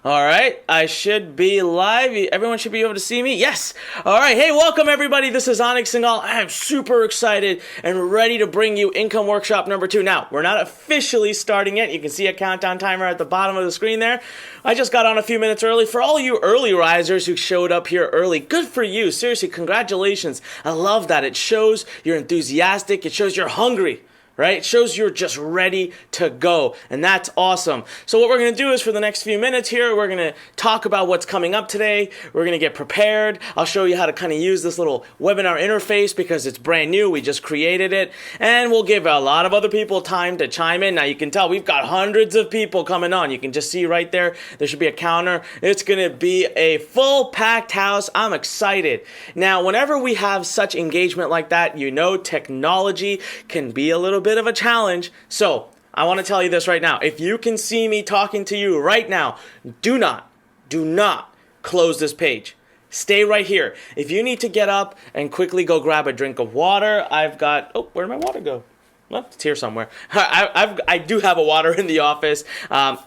All right, I should be live. Everyone should be able to see me. Yes. All right. Hey, welcome everybody. This is Onyx Singal. I am super excited and ready to bring you Income Workshop number 2. Now, we're not officially starting yet. You can see a countdown timer at the bottom of the screen there. I just got on a few minutes early. For all you early risers who showed up here early, good for you. Seriously, congratulations. I love that. It shows you're enthusiastic. It shows you're hungry. Right? It shows you're just ready to go, and that's awesome. So what we're going to do is for the next few minutes here, we're going to talk about what's coming up today. We're going to get prepared. I'll show you how to kind of use this little webinar interface because it's brand new. We just created it, and we'll give a lot of other people time to chime in. Now you can tell we've got hundreds of people coming on. You can just see right there. There should be a counter. It's going to be a full packed house. I'm excited. Now, whenever we have such engagement like that, you know technology can be a little bit of a challenge. So I want to tell you this right now. If you can see me talking to you right now, do not close this page. Stay right here. If you need to get up and quickly go grab a drink of water, I've got, oh, where'd my water go? Well, it's here somewhere. I do have a water in the office.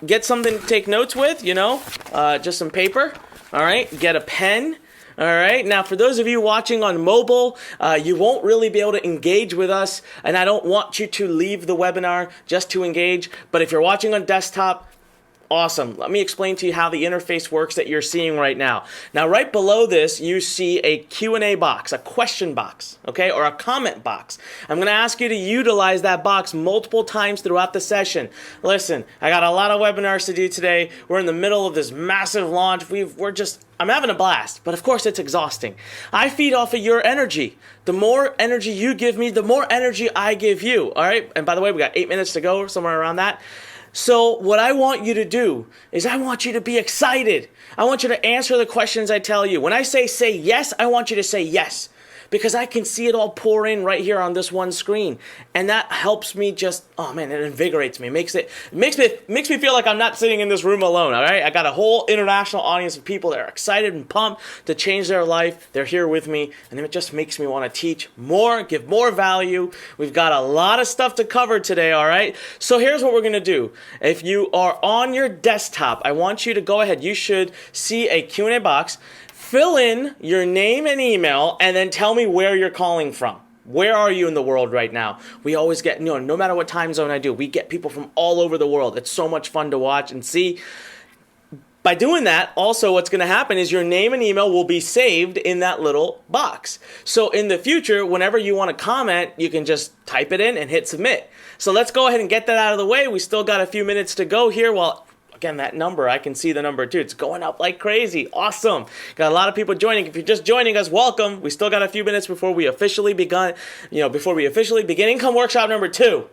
Get something to take notes with, just some paper. All right, get a pen. All right, now for those of you watching on mobile, you won't really be able to engage with us, and I don't want you to leave the webinar just to engage, but if you're watching on desktop, awesome. Let me explain to you how the interface works that you're seeing right now. Now, right below this, you see a Q&A box, a question box, okay, or a comment box. I'm going to ask you to utilize that box multiple times throughout the session. Listen, I got a lot of webinars to do today. We're in the middle of this massive launch. I'm having a blast, but of course it's exhausting. I feed off of your energy. The more energy you give me, the more energy I give you, all right? And by the way, we got 8 minutes to go, somewhere around that. So what I want you to do is I want you to be excited. I want you to answer the questions I tell you. When I say yes, I want you to say yes. Because I can see it all pour in right here on this one screen. And that helps me just, oh man, it invigorates me. It makes me feel like I'm not sitting in this room alone, all right? I got a whole international audience of people that are excited and pumped to change their life. They're here with me, and it just makes me want to teach more, give more value. We've got a lot of stuff to cover today, all right? So here's what we're going to do. If you are on your desktop, I want you to go ahead. You should see a Q&A box. Fill in your name and email, and then tell me where you're calling from. Where are you in the world right now? We always get, no matter what time zone I do, we get people from all over the world. It's so much fun to watch and see. By doing that, also what's going to happen is your name and email will be saved in that little box. So in the future, whenever you want to comment, you can just type it in and hit submit. So let's go ahead and get that out of the way. We still got a few minutes to go here while... Again, that number, I can see the number too. It's going up like crazy. Awesome. Got a lot of people joining. If you're just joining us, welcome. We still got a few minutes before we officially begin Income Workshop number 2.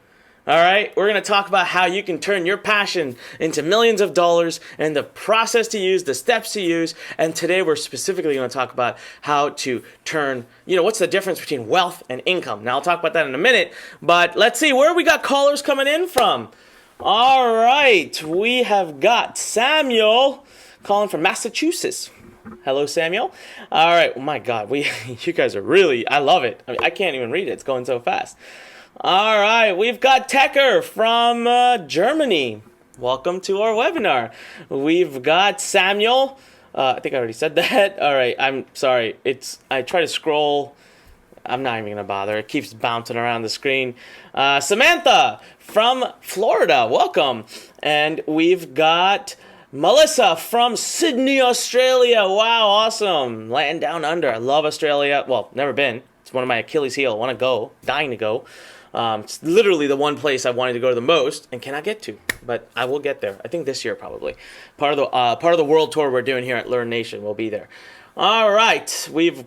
All right, we're going to talk about how you can turn your passion into millions of dollars and the process to use, the steps to use. And today we're specifically going to talk about how to turn, what's the difference between wealth and income. Now I'll talk about that in a minute, but let's see where we got callers coming in from. All right, we have got Samuel calling from Massachusetts. Hello, Samuel. All right, oh my God, you guys are really, I love it. I can't even read it. It's going so fast. All right, we've got Tecker from Germany. Welcome to our webinar. We've got Samuel. I think I already said that. All right, I'm sorry. I try to scroll. I'm not even going to bother. It keeps bouncing around the screen. Samantha from Florida, welcome. And we've got Melissa from Sydney, Australia. Wow, awesome. Land down under. I love Australia. Well, never been. It's one of my Achilles heel. I want to go. Dying to go. It's literally the one place I wanted to go to the most and cannot get to. But I will get there. I think this year probably. Part of the world tour we're doing here at Learn Nation will be there. All right. We've...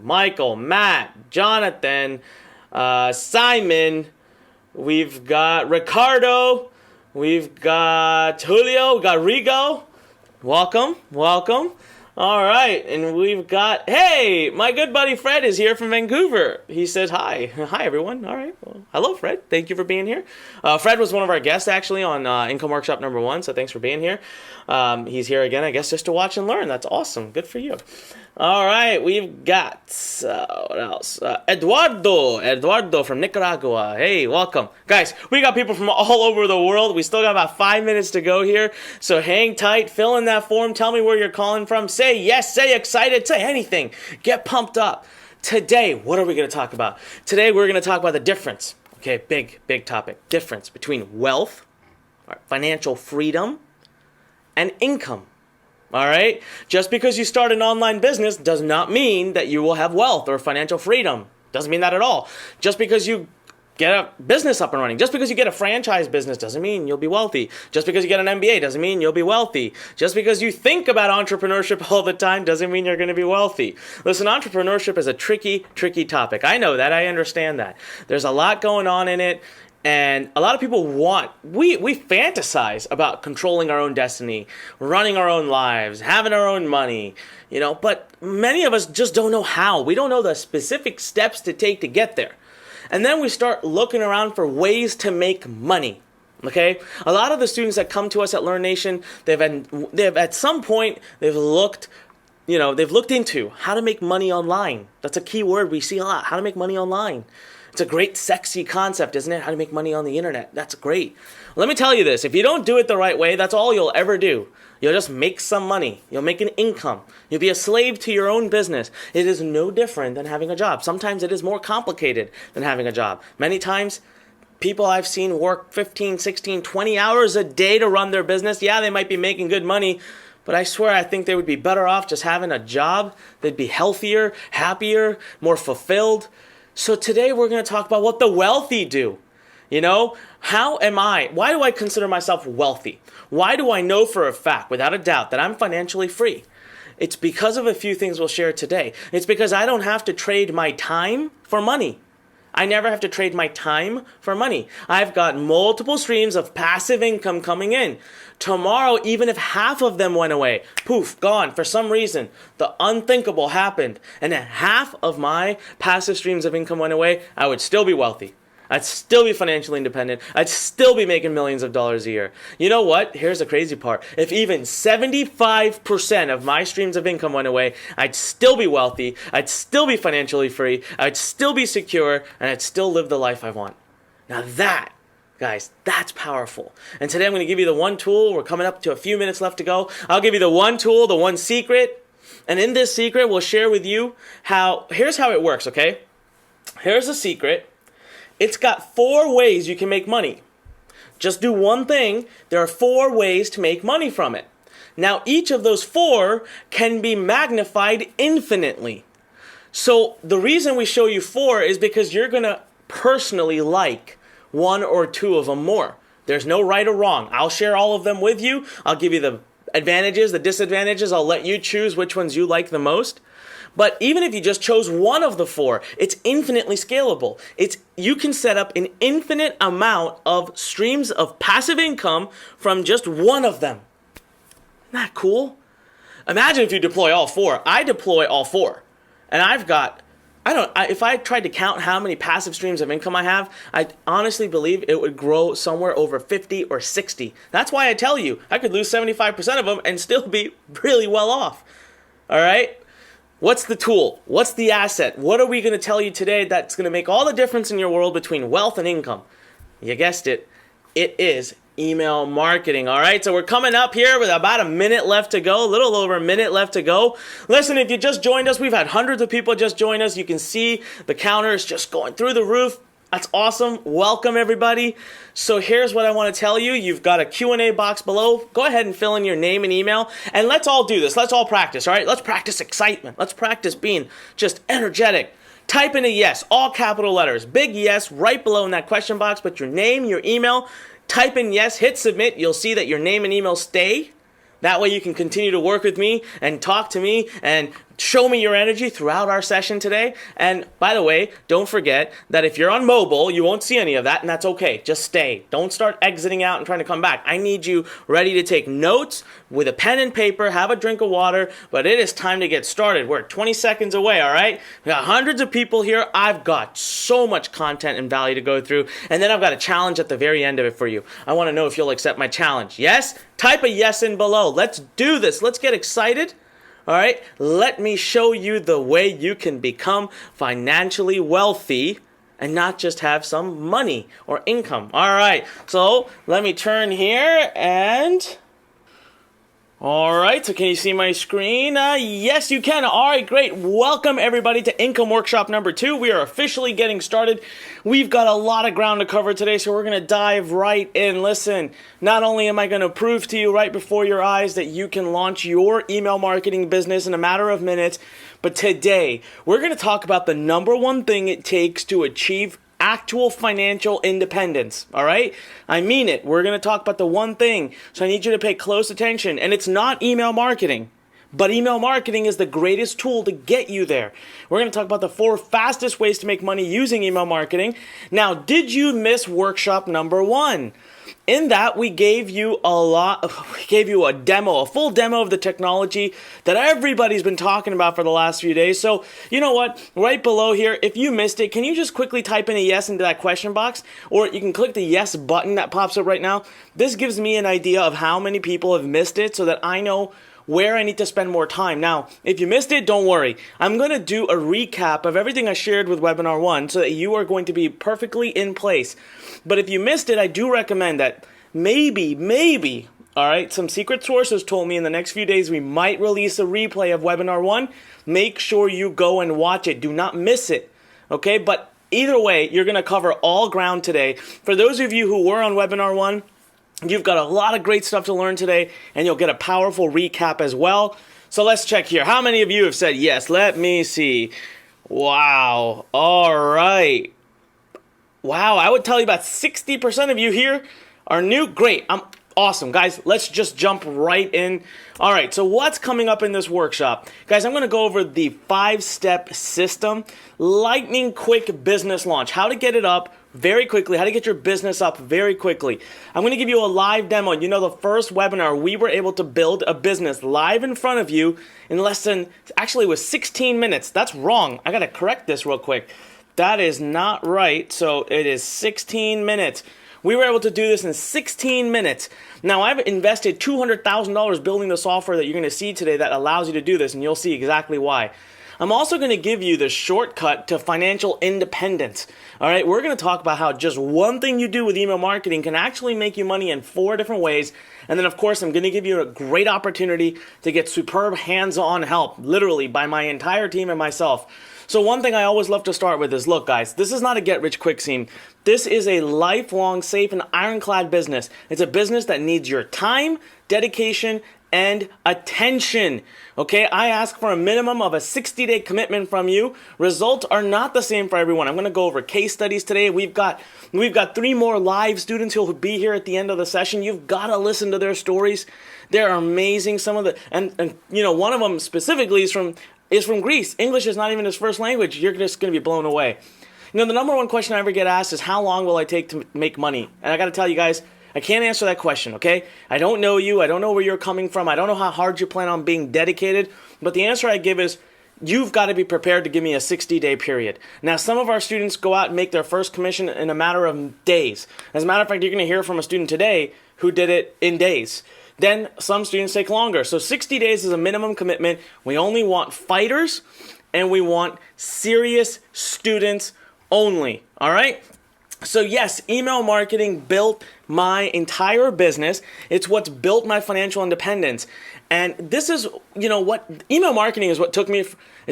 Michael, Matt, Jonathan, Simon, we've got Ricardo, we've got Julio, we've got Rigo. Welcome. All right, and we've got, hey, my good buddy Fred is here from Vancouver. He says hi. Hi, everyone. All right. Well, hello, Fred. Thank you for being here. Fred was one of our guests, actually, on Income Workshop number 1, so thanks for being here. He's here again, I guess, just to watch and learn. That's awesome. Good for you. All right, we've got, what else? Eduardo from Nicaragua. Hey, welcome. Guys, we got people from all over the world. We still got about 5 minutes to go here, so hang tight, fill in that form, tell me where you're calling from, say yes, say excited, say anything. Get pumped up. Today, what are we going to talk about? Today, we're going to talk about the difference. Okay, big topic. Difference between wealth, financial freedom, and income. All right? Just because you start an online business does not mean that you will have wealth or financial freedom. Doesn't mean that at all. Just because you get a business up and running, just because you get a franchise business doesn't mean you'll be wealthy. Just because you get an MBA doesn't mean you'll be wealthy. Just because you think about entrepreneurship all the time doesn't mean you're going to be wealthy. Listen, entrepreneurship is a tricky topic. I know that. I understand that. There's a lot going on in it. And a lot of people we fantasize about controlling our own destiny, running our own lives, having our own money, but many of us just don't know how. We don't know the specific steps to take to get there. And then we start looking around for ways to make money. Okay? A lot of the students that come to us at Learn Nation, they've at some point, they've looked into how to make money online. That's a key word we see a lot, how to make money online. It's a great, sexy concept, isn't it? How to make money on the internet. That's great. Let me tell you this. If you don't do it the right way, that's all you'll ever do. You'll just make some money. You'll make an income. You'll be a slave to your own business. It is no different than having a job. Sometimes it is more complicated than having a job. Many times, people I've seen work 15, 16, 20 hours a day to run their business. Yeah, they might be making good money, but I swear I think they would be better off just having a job. They'd be healthier, happier, more fulfilled. So today we're going to talk about what the wealthy do. Why do I consider myself wealthy? Why do I know for a fact, without a doubt, that I'm financially free? It's because of a few things we'll share today. It's because I don't have to trade my time for money. I never have to trade my time for money. I've got multiple streams of passive income coming in. Tomorrow, even if half of them went away, poof, gone. For some reason, the unthinkable happened, and half of my passive streams of income went away, I would still be wealthy. I'd still be financially independent. I'd still be making millions of dollars a year. You know what? Here's the crazy part. If even 75% of my streams of income went away, I'd still be wealthy. I'd still be financially free. I'd still be secure, and I'd still live the life I want. Now that, guys, that's powerful. And today I'm going to give you the one tool. We're coming up to a few minutes left to go. I'll give you the one tool, the one secret. And in this secret, we'll share with you here's how it works, okay? Here's the secret. It's got 4 ways you can make money. Just do one thing. There are 4 ways to make money from it. Now, each of those 4 can be magnified infinitely. So the reason we show you 4 is because you're going to personally like 1 or 2 of them more. There's no right or wrong. I'll share all of them with you. I'll give you the advantages, the disadvantages. I'll let you choose which ones you like the most. But even if you just chose one of the 4, it's infinitely scalable. You can set up an infinite amount of streams of passive income from just one of them. Isn't that cool? Imagine if you deploy all 4. I deploy all 4. And I've got, if I tried to count how many passive streams of income I have, I honestly believe it would grow somewhere over 50 or 60. That's why I tell you, I could lose 75% of them and still be really well off. All right? What's the tool? What's the asset? What are we going to tell you today that's going to make all the difference in your world between wealth and income? You guessed it. It is email marketing. All right, so we're coming up here with about a minute left to go, a little over a minute left to go. Listen, if you just joined us, we've had hundreds of people just join us. You can see the counters just going through the roof. That's awesome. Welcome, everybody. So here's what I want to tell you. You've got a Q&A box below. Go ahead and fill in your name and email. And let's all do this. Let's all practice, all right? Let's practice excitement. Let's practice being just energetic. Type in a yes, all capital letters. Big yes right below in that question box. Put your name, your email. Type in yes, hit submit. You'll see that your name and email stay. That way you can continue to work with me and talk to me and show me your energy throughout our session today. And by the way, don't forget that if you're on mobile, you won't see any of that, and that's okay. Just stay. Don't start exiting out and trying to come back. I need you ready to take notes with a pen and paper, have a drink of water, but it is time to get started. We're 20 seconds away, all right? We got hundreds of people here. I've got so much content and value to go through, and then I've got a challenge at the very end of it for you. I want to know if you'll accept my challenge. Yes? Type a yes in below. Let's do this. Let's get excited. All right, let me show you the way you can become financially wealthy and not just have some money or income. All right, so let me turn here and... All right, so can you see my screen? Yes, you can. All right, great. Welcome, everybody, to Income Workshop number 2. We are officially getting started. We've got a lot of ground to cover today, so we're going to dive right in. Listen, not only am I going to prove to you right before your eyes that you can launch your email marketing business in a matter of minutes, but today we're going to talk about the number one thing it takes to achieve actual financial independence, all right? I mean it. We're going to talk about the one thing, so I need you to pay close attention. And it's not email marketing, but email marketing is the greatest tool to get you there. We're going to talk about the 4 fastest ways to make money using email marketing. Now, did you miss workshop number 1? In that, we gave you a demo, a full demo of the technology that everybody's been talking about for the last few days. So, you know what? Right below here, if you missed it, can you just quickly type in a yes into that question box? Or you can click the yes button that pops up right now. This gives me an idea of how many people have missed it so that I know where I need to spend more time. Now, if you missed it, don't worry. I'm going to do a recap of everything I shared with Webinar 1 so that you are going to be perfectly in place. But if you missed it, I do recommend that maybe, all right, some secret sources told me in the next few days we might release a replay of Webinar 1. Make sure you go and watch it. Do not miss it, okay? But either way, you're going to cover all ground today. For those of you who were on Webinar 1, you've got a lot of great stuff to learn today, and you'll get a powerful recap as well. So let's check here. How many of you have said yes? Let me see. Wow. All right. Wow, I would tell you about 60% of you here are new. Great. Awesome. Guys, let's just jump right in. All right, so what's coming up in this workshop? Guys, I'm going to go over the 5-step system, lightning quick business launch, how to get it up very quickly, how to get your business up very quickly. I'm going to give you a live demo. You know, the first webinar, we were able to build a business live in front of you in less than, actually it was 16 minutes. That's wrong. I got to correct this real quick. That is not right. So it is 16 minutes. We were able to do this in 16 minutes. Now, I've invested $200,000 building the software that you're going to see today that allows you to do this, and you'll see exactly why. I'm also going to give you the shortcut to financial independence. All right, we're going to talk about how just one thing you do with email marketing can actually make you money in 4 different ways. And then, of course, I'm going to give you a great opportunity to get superb hands-on help, literally by my entire team and myself. So one thing I always love to start with is, look, guys, this is not a get-rich-quick scheme. This is a lifelong, safe, and ironclad business. It's a business that needs your time, dedication, and attention. Okay, I ask for a minimum of a 60-day commitment from you. Results are not the same for everyone. I'm going to go over case studies today. We've got 3 more live students who will be here at the end of the session. You've got to listen to their stories. They're amazing. Some of the and you know, one of them specifically is from Greece. English is not even his first language. You're just going to be blown away. You know, the number one question I ever get asked is, how long will I take to make money? And I got to tell you guys, I can't answer that question, okay? I don't know you. I don't know where you're coming from. I don't know how hard you plan on being dedicated. But the answer I give is, you've got to be prepared to give me a 60-day period. Now, some of our students go out and make their first commission in a matter of days. As a matter of fact, you're going to hear from a student today who did it in days. Then some students take longer. So 60 days is a minimum commitment. We only want fighters, and we want serious students only, all right? So yes, email marketing built my entire business. It's what's built my financial independence. And this is, you know, what email marketing is what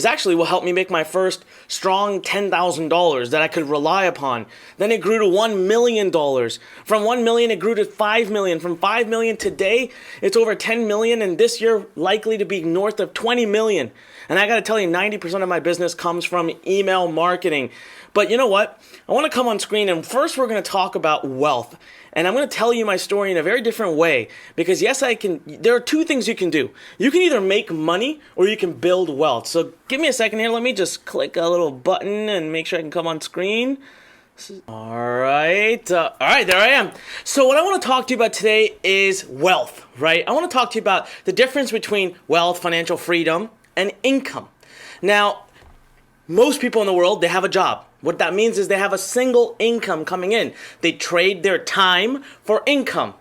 actually what helped me make my first strong $10,000 that I could rely upon. Then it grew to $1 million. From $1 million, it grew to $5 million. From $5 million today, it's over $10 million. And this year, likely to be north of $20 million. And I got to tell you, 90% of my business comes from email marketing. But you know what? I want to come on screen, and first we're going to talk about wealth. And I'm going to tell you my story in a very different way because yes, there are two things you can do. You can either make money or you can build wealth. So give me a second here. Let me just click a little button and make sure I can come on screen. All right, there I am. So what I want to talk to you about today is wealth, right? I want to talk to you about the difference between wealth, financial freedom, and income. Now, most people in the world, they have a job. What that means is they have a single income coming in. They trade their time for income.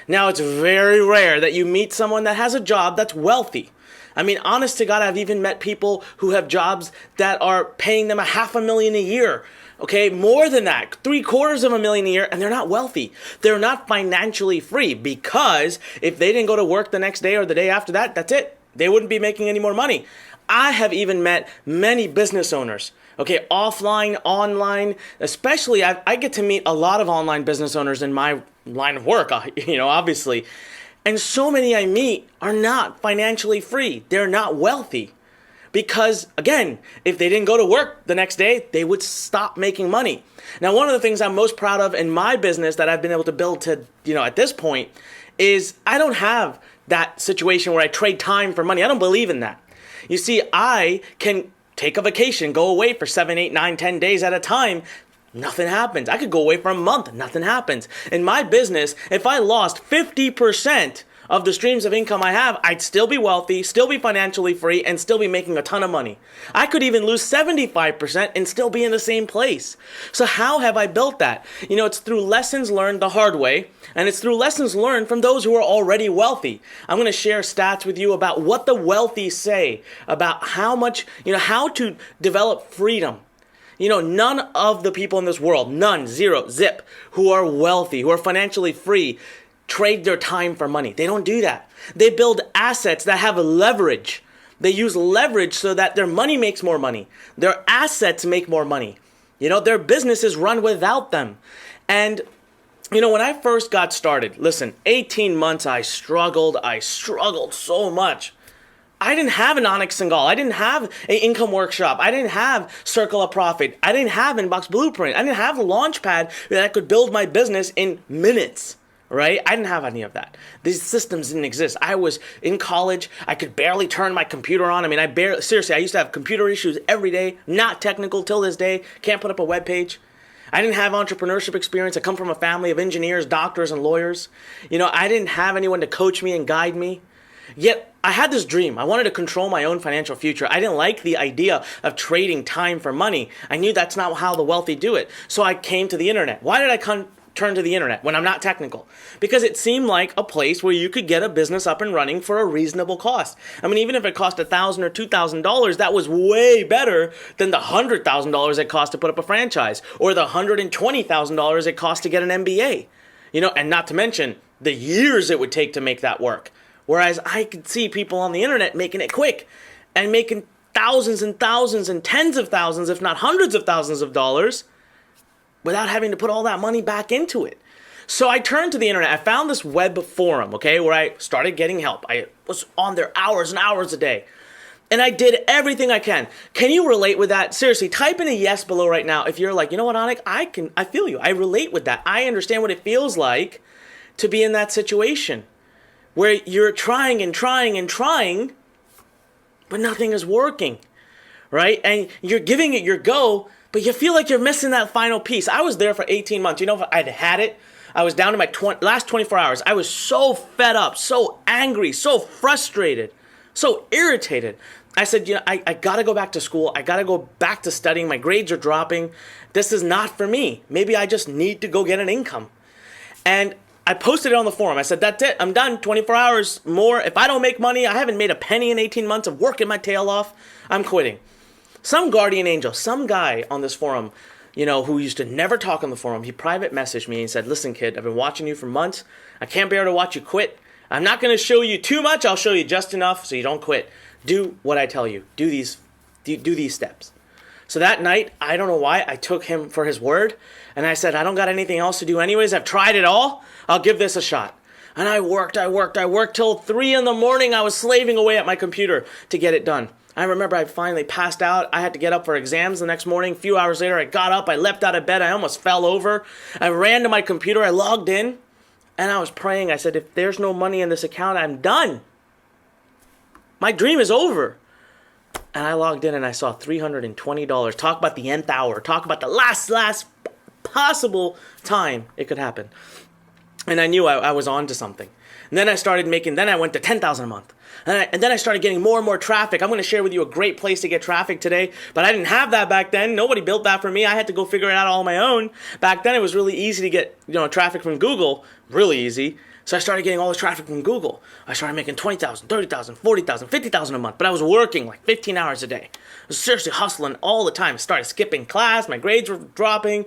Now, it's very rare that you meet someone that has a job that's wealthy. I mean, honest to God, I've even met people who have jobs that are paying them $500,000 a year. Okay, more than that, $750,000 a year, and they're not wealthy. They're not financially free because if they didn't go to work the next day or the day after that, that's it. They wouldn't be making any more money. I have even met many business owners, okay, offline, online, especially I get to meet a lot of online business owners in my line of work, obviously. And so many I meet are not financially free. They're not wealthy. Because, again, if they didn't go to work the next day, they would stop making money. Now, one of the things I'm most proud of in my business that I've been able to build to, at this point, is I don't have that situation where I trade time for money. I don't believe in that. You see, I can take a vacation, go away for 7, 8, 9, 10 days at a time. Nothing happens. I could go away for a month. Nothing happens. In my business, if I lost 50% of the streams of income I have, I'd still be wealthy, still be financially free, and still be making a ton of money. I could even lose 75% and still be in the same place. So how have I built that? It's through lessons learned the hard way, and it's through lessons learned from those who are already wealthy. I'm going to share stats with you about what the wealthy say, about how much, how to develop freedom. None of the people in this world, none, zero, zip, who are wealthy, who are financially free, trade their time for money. They don't do that. They build assets that have leverage. They use leverage so that their money makes more money. Their assets make more money. Their businesses run without them. And, when I first got started, listen, 18 months I struggled so much. I didn't have an Onyx Singal. I didn't have an income workshop. I didn't have Circle of Profit. I didn't have Inbox Blueprint. I didn't have a Launchpad that I could build my business in minutes. Right? I didn't have any of that. These systems didn't exist. I was in college. I could barely turn my computer on. I mean, seriously, I used to have computer issues every day. Not technical till this day. Can't put up a web page. I didn't have entrepreneurship experience. I come from a family of engineers, doctors, and lawyers. I didn't have anyone to coach me and guide me. Yet, I had this dream. I wanted to control my own financial future. I didn't like the idea of trading time for money. I knew that's not how the wealthy do it. So I came to the internet. Why did I turn to the internet when I'm not technical? Because it seemed like a place where you could get a business up and running for a reasonable cost. I mean, even if it cost $1,000 or $2,000, that was way better than the $100,000 it cost to put up a franchise or the $120,000 it cost to get an MBA. And not to mention the years it would take to make that work. Whereas I could see people on the internet making it quick and making thousands and thousands and tens of thousands, if not hundreds of thousands of dollars, without having to put all that money back into it. So I turned to the internet. I found this web forum, okay, where I started getting help. I was on there hours and hours a day. And I did everything I can. Can you relate with that? Seriously, type in a yes below right now if you're like, you know what, Anik, I feel you. I relate with that. I understand what it feels like to be in that situation where you're trying and trying and trying, but nothing is working, right? And you're giving it your go, but you feel like you're missing that final piece. I was there for 18 months. I'd had it. I was down to my last 24 hours. I was so fed up, so angry, so frustrated, so irritated. I said, I got to go back to school. I got to go back to studying. My grades are dropping. This is not for me. Maybe I just need to go get an income. And I posted it on the forum. I said, that's it. I'm done. 24 hours more. If I don't make money, I haven't made a penny in 18 months of working my tail off, I'm quitting. Some guardian angel, some guy on this forum, who used to never talk on the forum, he private messaged me and said, listen, kid, I've been watching you for months. I can't bear to watch you quit. I'm not going to show you too much. I'll show you just enough so you don't quit. Do what I tell you. Do these steps. So that night, I don't know why, I took him for his word. And I said, I don't got anything else to do anyways. I've tried it all. I'll give this a shot. And I worked till 3 a.m. I was slaving away at my computer to get it done. I remember I finally passed out. I had to get up for exams the next morning. A few hours later, I got up. I leapt out of bed. I almost fell over. I ran to my computer. I logged in. And I was praying. I said, if there's no money in this account, I'm done. My dream is over. And I logged in and I saw $320. Talk about the nth hour. Talk about the last possible time it could happen. And I knew I was on to something. And then I went to $10,000 a month. And then I started getting more and more traffic. I'm going to share with you a great place to get traffic today. But I didn't have that back then. Nobody built that for me. I had to go figure it out all on my own. Back then it was really easy to get, traffic from Google. Really easy. So I started getting all this traffic from Google. I started making $20,000, $30,000, $40,000, $50,000 a month. But I was working like 15 hours a day. I was seriously hustling all the time. I started skipping class. My grades were dropping.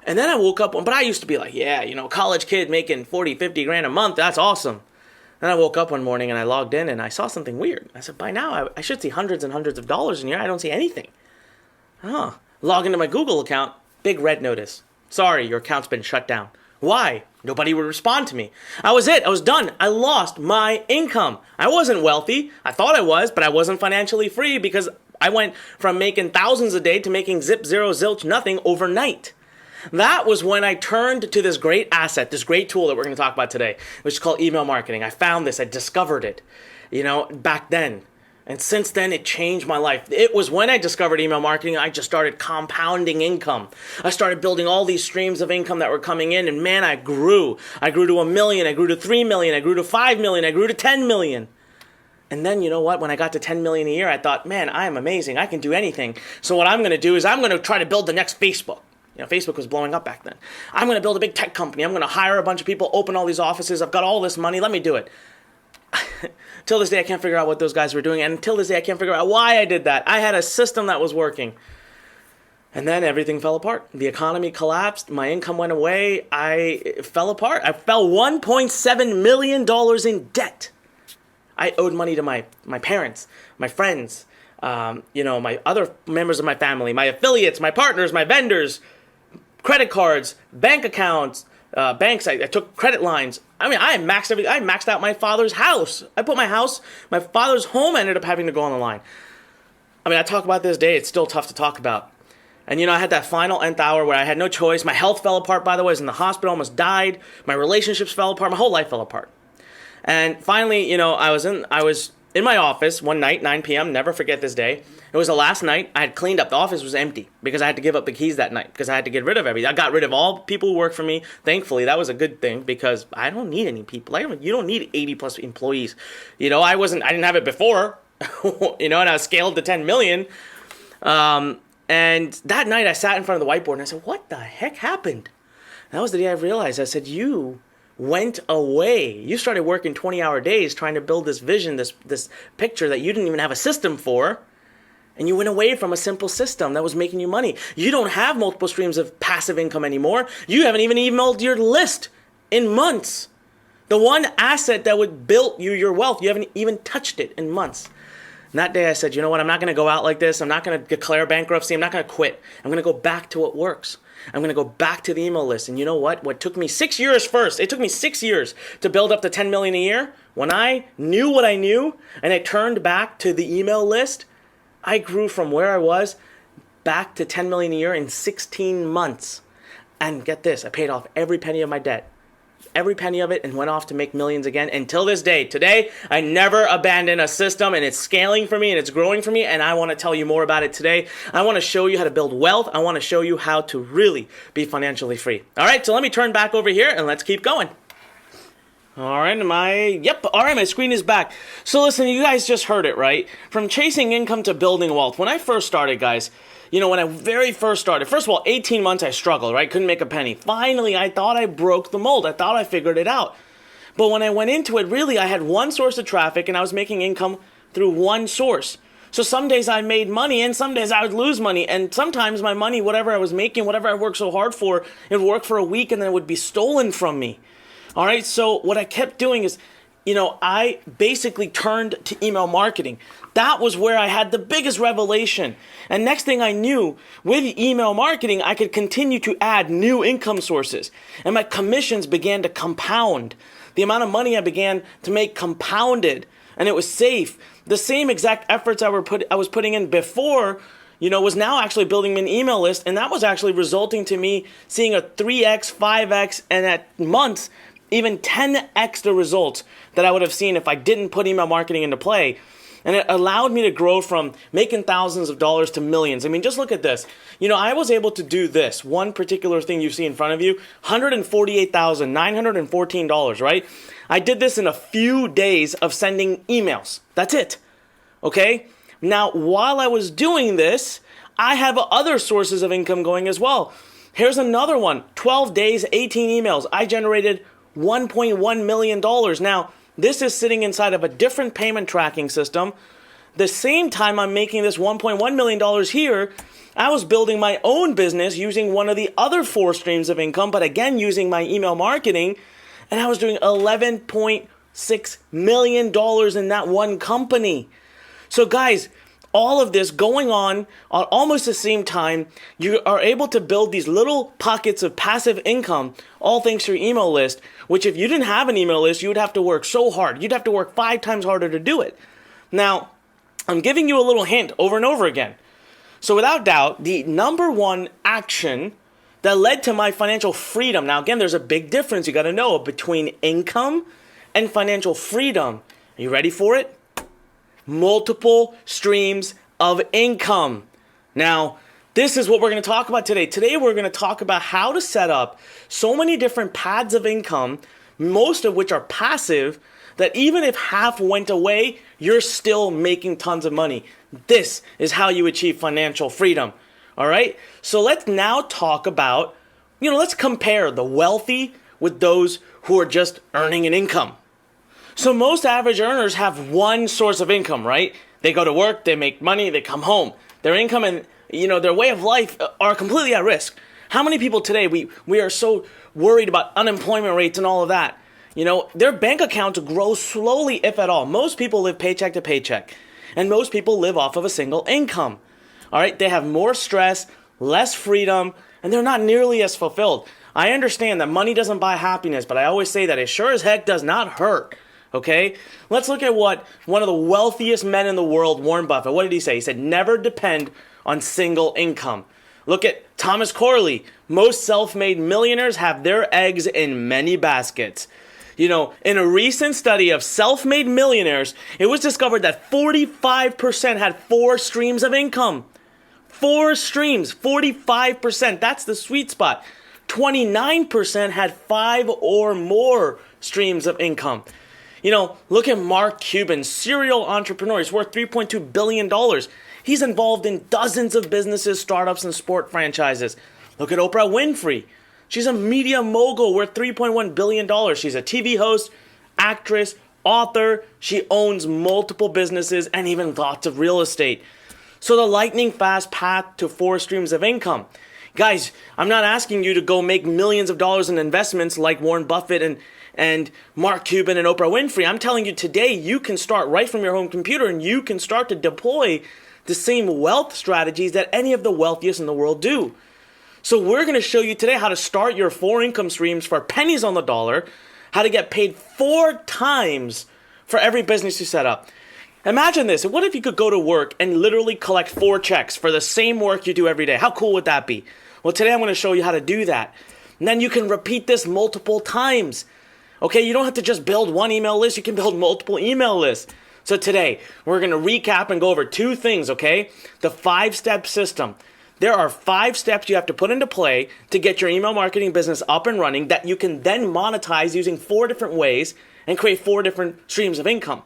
And then I woke up, but I used to be like, college kid making 40, 50 grand a month. That's awesome. Then I woke up one morning and I logged in and I saw something weird. I said, by now I should see hundreds and hundreds of dollars in here. I don't see anything. Log into my Google account, big red notice. Sorry, your account's been shut down. Why? Nobody would respond to me. I was done. I lost my income. I wasn't wealthy. I thought I was, but I wasn't financially free because I went from making thousands a day to making zip, zero, zilch, nothing overnight. That was when I turned to this great asset, this great tool that we're going to talk about today, which is called email marketing. I found this. I discovered it, back then. And since then, it changed my life. It was when I discovered email marketing, I just started compounding income. I started building all these streams of income that were coming in, and man, I grew. I grew to 1 million. I grew to 3 million. I grew to 5 million. I grew to 10 million. And then, you know what? When I got to 10 million a year, I thought, man, I am amazing. I can do anything. So what I'm going to do is I'm going to try to build the next Facebook. Facebook was blowing up back then. I'm going to build a big tech company. I'm going to hire a bunch of people, open all these offices. I've got all this money. Let me do it. Till this day, I can't figure out what those guys were doing. And until this day, I can't figure out why I did that. I had a system that was working. And then everything fell apart. The economy collapsed. My income went away. I fell apart. I fell $1.7 million in debt. I owed money to my parents, my friends, my other members of my family, my affiliates, my partners, my vendors, credit cards, bank accounts, banks. I took credit lines. I maxed everything. I maxed out my father's house. I put my father's home ended up having to go on the line. I talk about this day. It's still tough to talk about. And, I had that final nth hour where I had no choice. My health fell apart, by the way. I was in the hospital, almost died. My relationships fell apart. My whole life fell apart. And finally, I was in my office one night, 9 p.m., never forget this day. It was the last night. I had cleaned up. The office was empty because I had to give up the keys that night because I had to get rid of everything. I got rid of all people who worked for me. Thankfully, that was a good thing because I don't need any people. You don't need 80 plus employees. I didn't have it before, and I was scaled to 10 million. And that night I sat in front of the whiteboard and I said, what the heck happened? That was the day I realized. I said, you went away. You started working 20-hour days trying to build this vision, this picture that you didn't even have a system for. And you went away from a simple system that was making you money. You don't have multiple streams of passive income anymore. You haven't even emailed your list in months. The one asset that would build you your wealth, you haven't even touched it in months. And that day I said, you know what? I'm not going to go out like this. I'm not going to declare bankruptcy. I'm not going to quit. I'm going to go back to what works. I'm going to go back to the email list. And you know what? What took me 6 years first, it took me 6 years to build up to 10 million a year. When I knew what I knew and I turned back to the email list, I grew from where I was back to 10 million a year in 16 months. And get this, I paid off every penny of my debt. Every penny of it, and went off to make millions again until this day. Today, I never abandon a system, and it's scaling for me, and it's growing for me, and I want to tell you more about it today. I want to show you how to build wealth. I want to show you how to really be financially free. All right, so let me turn back over here, and let's keep going. All right, my screen is back. So listen, you guys just heard it, right? From chasing income to building wealth. When I first started, guys, when I very first started, first of all, 18 months I struggled, right? Couldn't make a penny. Finally, I thought I broke the mold. I thought I figured it out. But when I went into it, really, I had one source of traffic and I was making income through one source. So some days I made money and some days I would lose money. And sometimes my money, whatever I was making, whatever I worked so hard for, it would work for a week and then it would be stolen from me. All right, so what I kept doing is, I basically turned to email marketing. That was where I had the biggest revelation. And next thing I knew, with email marketing, I could continue to add new income sources. And my commissions began to compound. The amount of money I began to make compounded and it was safe. The same exact efforts I was putting in before, was now actually building an email list, and that was actually resulting to me seeing a 3x, 5x, and at months, even 10x the results that I would have seen if I didn't put email marketing into play. And it allowed me to grow from making thousands of dollars to millions. I mean, just look at this. I was able to do this. One particular thing you see in front of you, $148,914, right? I did this in a few days of sending emails. That's it. Okay? Now, while I was doing this, I have other sources of income going as well. Here's another one. 12 days, 18 emails. I generated $1.1 million. Now, this is sitting inside of a different payment tracking system. The same time I'm making this $1.1 million here, I was building my own business using one of the other 4 streams of income, but again, using my email marketing, and I was doing $11.6 million in that one company. So guys, all of this going on at almost the same time, you are able to build these little pockets of passive income, all thanks to your email list, which if you didn't have an email list, you would have to work so hard. You'd have to work 5 times harder to do it. Now, I'm giving you a little hint over and over again. So without doubt, the number one action that led to my financial freedom. Now, again, there's a big difference you got to know between income and financial freedom. Are you ready for it? Multiple streams of income. Now, this is what we're going to talk about today. Today, we're going to talk about how to set up so many different paths of income, most of which are passive, that even if half went away, you're still making tons of money. This is how you achieve financial freedom. All right? So let's now talk about, let's compare the wealthy with those who are just earning an income. So most average earners have one source of income, right? They go to work, they make money, they come home. Their income and, their way of life are completely at risk. How many people today, we are so worried about unemployment rates and all of that. Their bank accounts grow slowly, if at all. Most people live paycheck to paycheck, and most people live off of a single income. All right, they have more stress, less freedom, and they're not nearly as fulfilled. I understand that money doesn't buy happiness, but I always say that it sure as heck does not hurt. Okay, let's look at what one of the wealthiest men in the world, Warren Buffett, what did he say? He said, never depend on single income. Look at Thomas Corley. Most self-made millionaires have their eggs in many baskets. In a recent study of self-made millionaires, it was discovered that 45% had 4 streams of income. 4 streams, 45%. That's the sweet spot. 29% had 5 or more streams of income. Look at Mark Cuban, serial entrepreneur. He's worth $3.2 billion. He's involved in dozens of businesses, startups, and sport franchises. Look at Oprah Winfrey. She's a media mogul worth $3.1 billion. She's a TV host, actress, author. She owns multiple businesses and even lots of real estate. So the lightning fast path to 4 streams of income. Guys, I'm not asking you to go make millions of dollars in investments like Warren Buffett and Mark Cuban and Oprah Winfrey. I'm telling you today, you can start right from your home computer and you can start to deploy the same wealth strategies that any of the wealthiest in the world do. So we're going to show you today how to start your 4 income streams for pennies on the dollar, how to get paid 4 times for every business you set up. Imagine this. What if you could go to work and literally collect 4 checks for the same work you do every day? How cool would that be? Well, today I'm going to show you how to do that. And then you can repeat this multiple times. Okay, you don't have to just build one email list. You can build multiple email lists. So today, we're going to recap and go over 2 things, okay? The 5-step system. There are 5 steps you have to put into play to get your email marketing business up and running that you can then monetize using 4 different ways and create 4 different streams of income.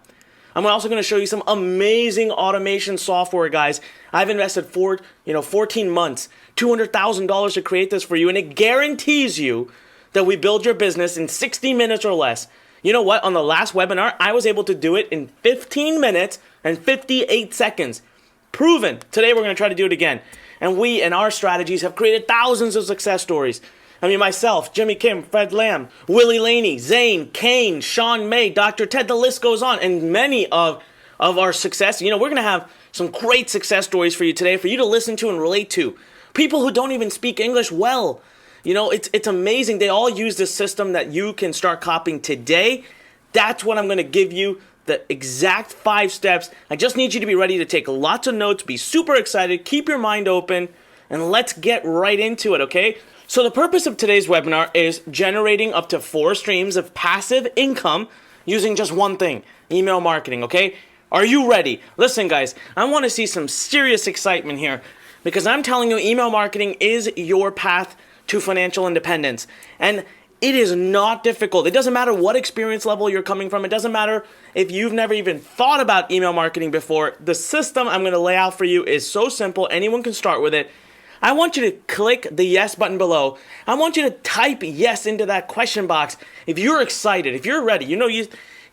I'm also going to show you some amazing automation software, guys. I've invested 14 months, $200,000 to create this for you, and it guarantees you that we build your business in 60 minutes or less. You know what? On the last webinar, I was able to do it in 15 minutes and 58 seconds. Proven. Today, we're going to try to do it again. And we and our strategies have created thousands of success stories. Myself, Jimmy Kim, Fred Lam, Willie Laney, Zane, Kane, Sean May, Dr. Ted, the list goes on. And many of our success, we're going to have some great success stories for you today for you to listen to and relate to. People who don't even speak English well. It's amazing. They all use this system that you can start copying today. That's what I'm going to give you the exact 5 steps. I just need you to be ready to take lots of notes, be super excited, keep your mind open, and let's get right into it, okay? So the purpose of today's webinar is generating up to 4 streams of passive income using just one thing, email marketing, okay? Are you ready? Listen, guys, I want to see some serious excitement here because I'm telling you, email marketing is your path to financial independence. And it is not difficult. It doesn't matter what experience level you're coming from. It doesn't matter if you've never even thought about email marketing before. The system I'm going to lay out for you is so simple. Anyone can start with it. I want you to click the yes button below. I want you to type yes into that question box. If you're excited, if you're ready,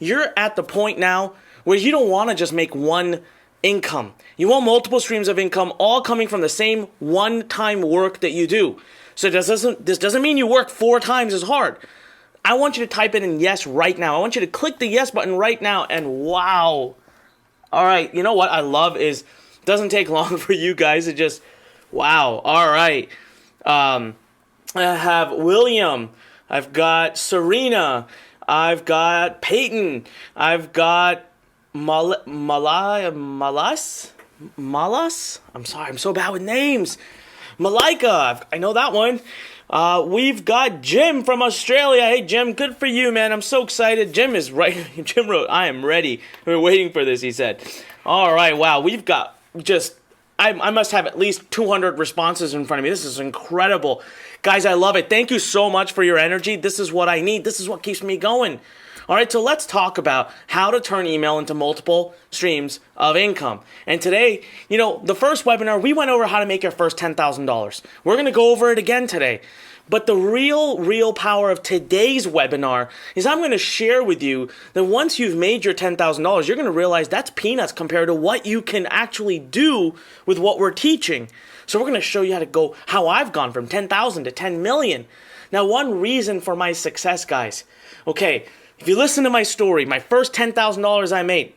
you're at the point now where you don't want to just make one income. You want multiple streams of income all coming from the same one-time work that you do. So this doesn't mean you work 4 times as hard. I want you to type it in yes right now. I want you to click the yes button right now and wow. All right, you know what I love is it doesn't take long for you guys to just wow. All right. I have William. I've got Serena. I've got Peyton. I've got Malas? I'm sorry, I'm so bad with names. Malika, I know that one. We've got Jim from Australia. Hey, Jim, good for you, man. I'm so excited. Jim is right. Jim wrote, I am ready. We're waiting for this, he said. All right, wow. We've got I must have at least 200 responses in front of me. This is incredible. Guys, I love it. Thank you so much for your energy. This is what I need. This is what keeps me going. All right, so let's talk about how to turn email into multiple streams of income. And today, the first webinar, we went over how to make your first $10,000. We're going to go over it again today. But the real power of today's webinar is I'm going to share with you that once you've made your $10,000, you're going to realize that's peanuts compared to what you can actually do with what we're teaching. So we're going to show you how I've gone from 10,000 to 10 million. Now, one reason for my success, guys, okay, if you listen to my story, my first $10,000 I made,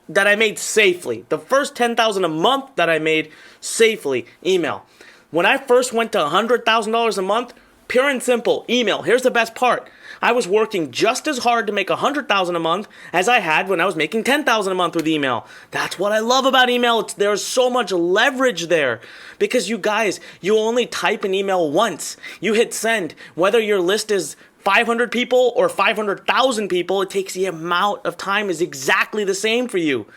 that I made safely, the first $10,000 a month that I made safely, email. When I first went to $100,000 a month, pure and simple, email. Here's the best part. I was working just as hard to make $100,000 a month as I had when I was making $10,000 a month with email. That's what I love about email. There's so much leverage there because you guys, you only type an email once. You hit send. Whether your list is 500 people or 500,000 people, it takes the amount of time is exactly the same for you.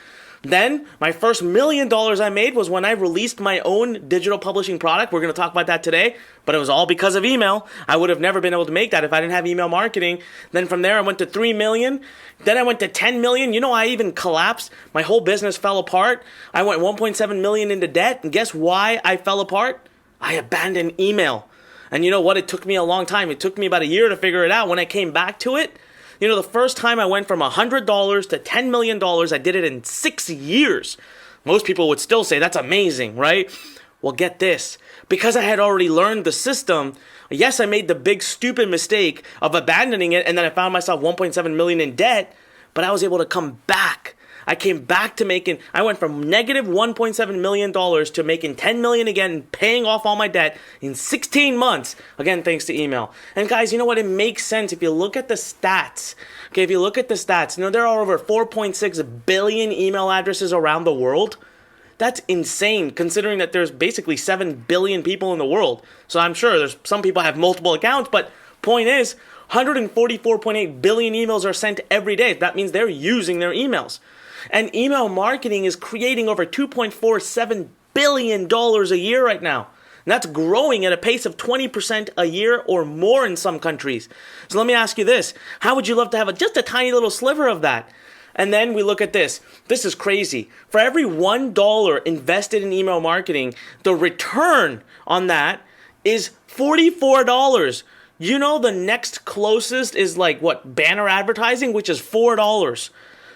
Then, my first $1 million I made was when I released my own digital publishing product. We're going to talk about that today, but it was all because of email. I would have never been able to make that if I didn't have email marketing. Then from there, I went to 3 million. Then I went to 10 million. I even collapsed. My whole business fell apart. I went 1.7 million into debt. And guess why I fell apart? I abandoned email. And you know what? It took me a long time. It took me about a year to figure it out. When I came back to it, the first time I went from $100 to $10 million, I did it in 6 years. Most people would still say that's amazing, right? Well, get this. Because I had already learned the system, yes, I made the big stupid mistake of abandoning it, and then I found myself 1.7 million in debt, but I was able to come back. I came back to I went from negative $1.7 million to making $10 million again and paying off all my debt in 16 months. Again, thanks to email. And guys, you know what? It makes sense if you look at the stats. Okay, if you look at the stats, there are over 4.6 billion email addresses around the world. That's insane considering that there's basically 7 billion people in the world. So I'm sure there's some people have multiple accounts, but point is, 144.8 billion emails are sent every day. That means they're using their emails. And email marketing is creating over $2.47 billion a year right now. And that's growing at a pace of 20% a year or more in some countries. So let me ask you this. How would you love to have just a tiny little sliver of that? And then we look at this. This is crazy. For every $1 invested in email marketing, the return on that is $44. The next closest is banner advertising, which is $4.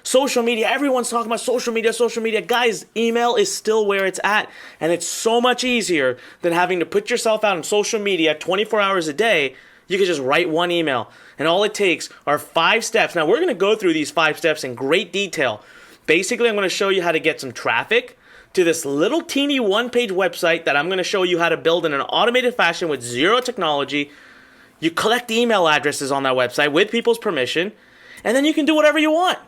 Social media, everyone's talking about social media. Guys, email is still where it's at. And it's so much easier than having to put yourself out on social media 24 hours a day. You can just write one email. And all it takes are 5 steps. Now, we're going to go through these 5 steps in great detail. Basically, I'm going to show you how to get some traffic to this little teeny one-page website that I'm going to show you how to build in an automated fashion with zero technology. You collect email addresses on that website with people's permission. And then you can do whatever you want.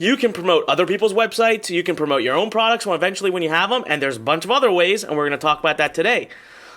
You can promote other people's websites. You can promote your own products eventually when you have them. And there's a bunch of other ways, and we're going to talk about that today.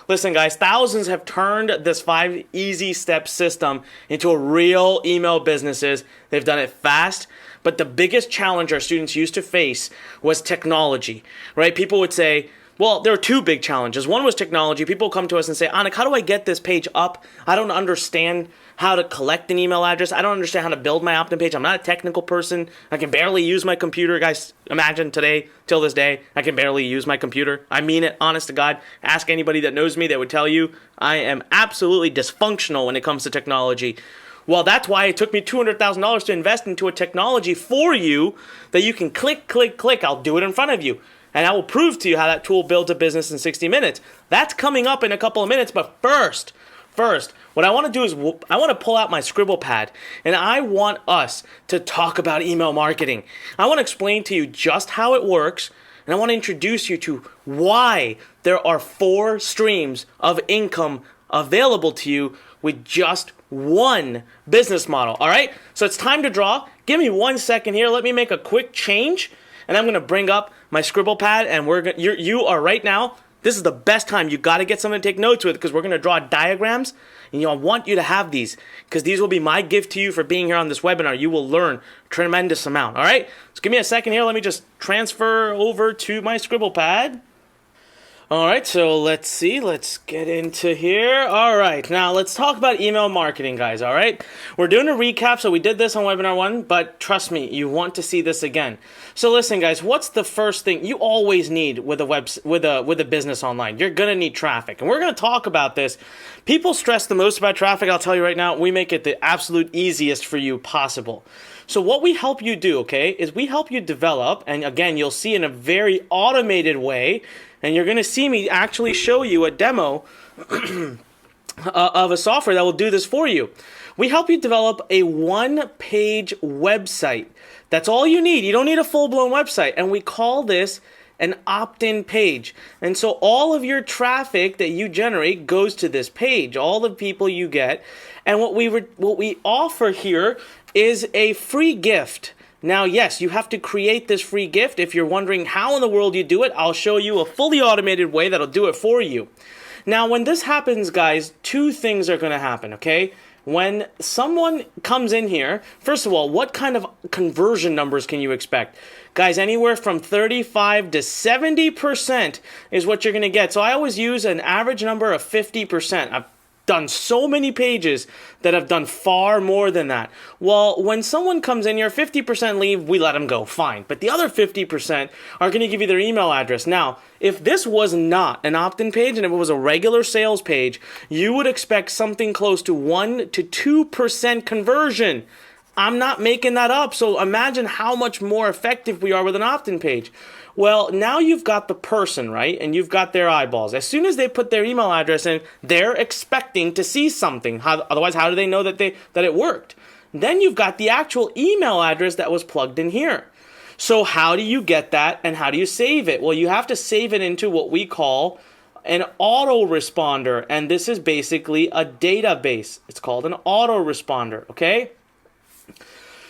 Listen, guys, thousands have turned this 5 easy step system into a real email businesses. They've done it fast, but the biggest challenge our students used to face was technology, right? People would say, well, there are 2 big challenges. One was technology. People come to us and say, Anik, how do I get this page up? I don't understand how to collect an email address. I don't understand how to build my opt-in page. I'm not a technical person. I can barely use my computer. Guys, imagine today, till this day, I can barely use my computer. I mean it, honest to God. Ask anybody that knows me, they would tell you I am absolutely dysfunctional when it comes to technology. Well, that's why it took me $200,000 to invest into a technology for you that you can click, click, click. I'll do it in front of you. And I will prove to you how that tool builds a business in 60 minutes. That's coming up in a couple of minutes. But first, what I want to do is I want to pull out my scribble pad. And I want us to talk about email marketing. I want to explain to you just how it works. And I want to introduce you to why there are 4 streams of income available to you with just one business model. All right? So it's time to draw. Give me 1 second here. Let me make a quick change. And I'm going to bring up my scribble pad, and you are right now, this is the best time. You got to get something to take notes with, because we're going to draw diagrams, and I want you to have these, because these will be my gift to you for being here on this webinar. You will learn a tremendous amount, all right? So give me a second here. Let me just transfer over to my scribble pad. All right, so let's see. Let's get into here. All right, now let's talk about email marketing, guys, all right? We're doing a recap, so we did this on webinar 1, but trust me, you want to see this again. So listen, guys, what's the first thing you always need with a business online? You're going to need traffic, and we're going to talk about this. People stress the most about traffic. I'll tell you right now, we make it the absolute easiest for you possible. So what we help you do, okay, is we help you develop, and again, you'll see in a very automated way, and you're going to see me actually show you a demo of a software that will do this for you. We help you develop a 1-page website. That's all you need. You don't need a full-blown website. And we call this an opt-in page. And so all of your traffic that you generate goes to this page, all the people you get. And what we offer here is a free gift. Now, yes, you have to create this free gift. If you're wondering how in the world you do it, I'll show you a fully automated way that'll do it for you. Now, when this happens, guys, 2 things are going to happen, okay? When someone comes in here, first of all, what kind of conversion numbers can you expect? Guys, anywhere from 35 to 70% is what you're going to get. So I always use an average number of 50%. I've done so many pages that have done far more than that. Well, when someone comes in here, 50% leave, we let them go, fine. But the other 50% are going to give you their email address. Now, if this was not an opt-in page and if it was a regular sales page, you would expect something close to 1 to 2% conversion. I'm not making that up. So imagine how much more effective we are with an opt-in page. Well, now you've got the person, right? And you've got their eyeballs. As soon as they put their email address in, they're expecting to see something. Otherwise, how do they know that it worked? Then you've got the actual email address that was plugged in here. So how do you get that and how do you save it? Well, you have to save it into what we call an autoresponder. And this is basically a database. It's called an autoresponder, okay?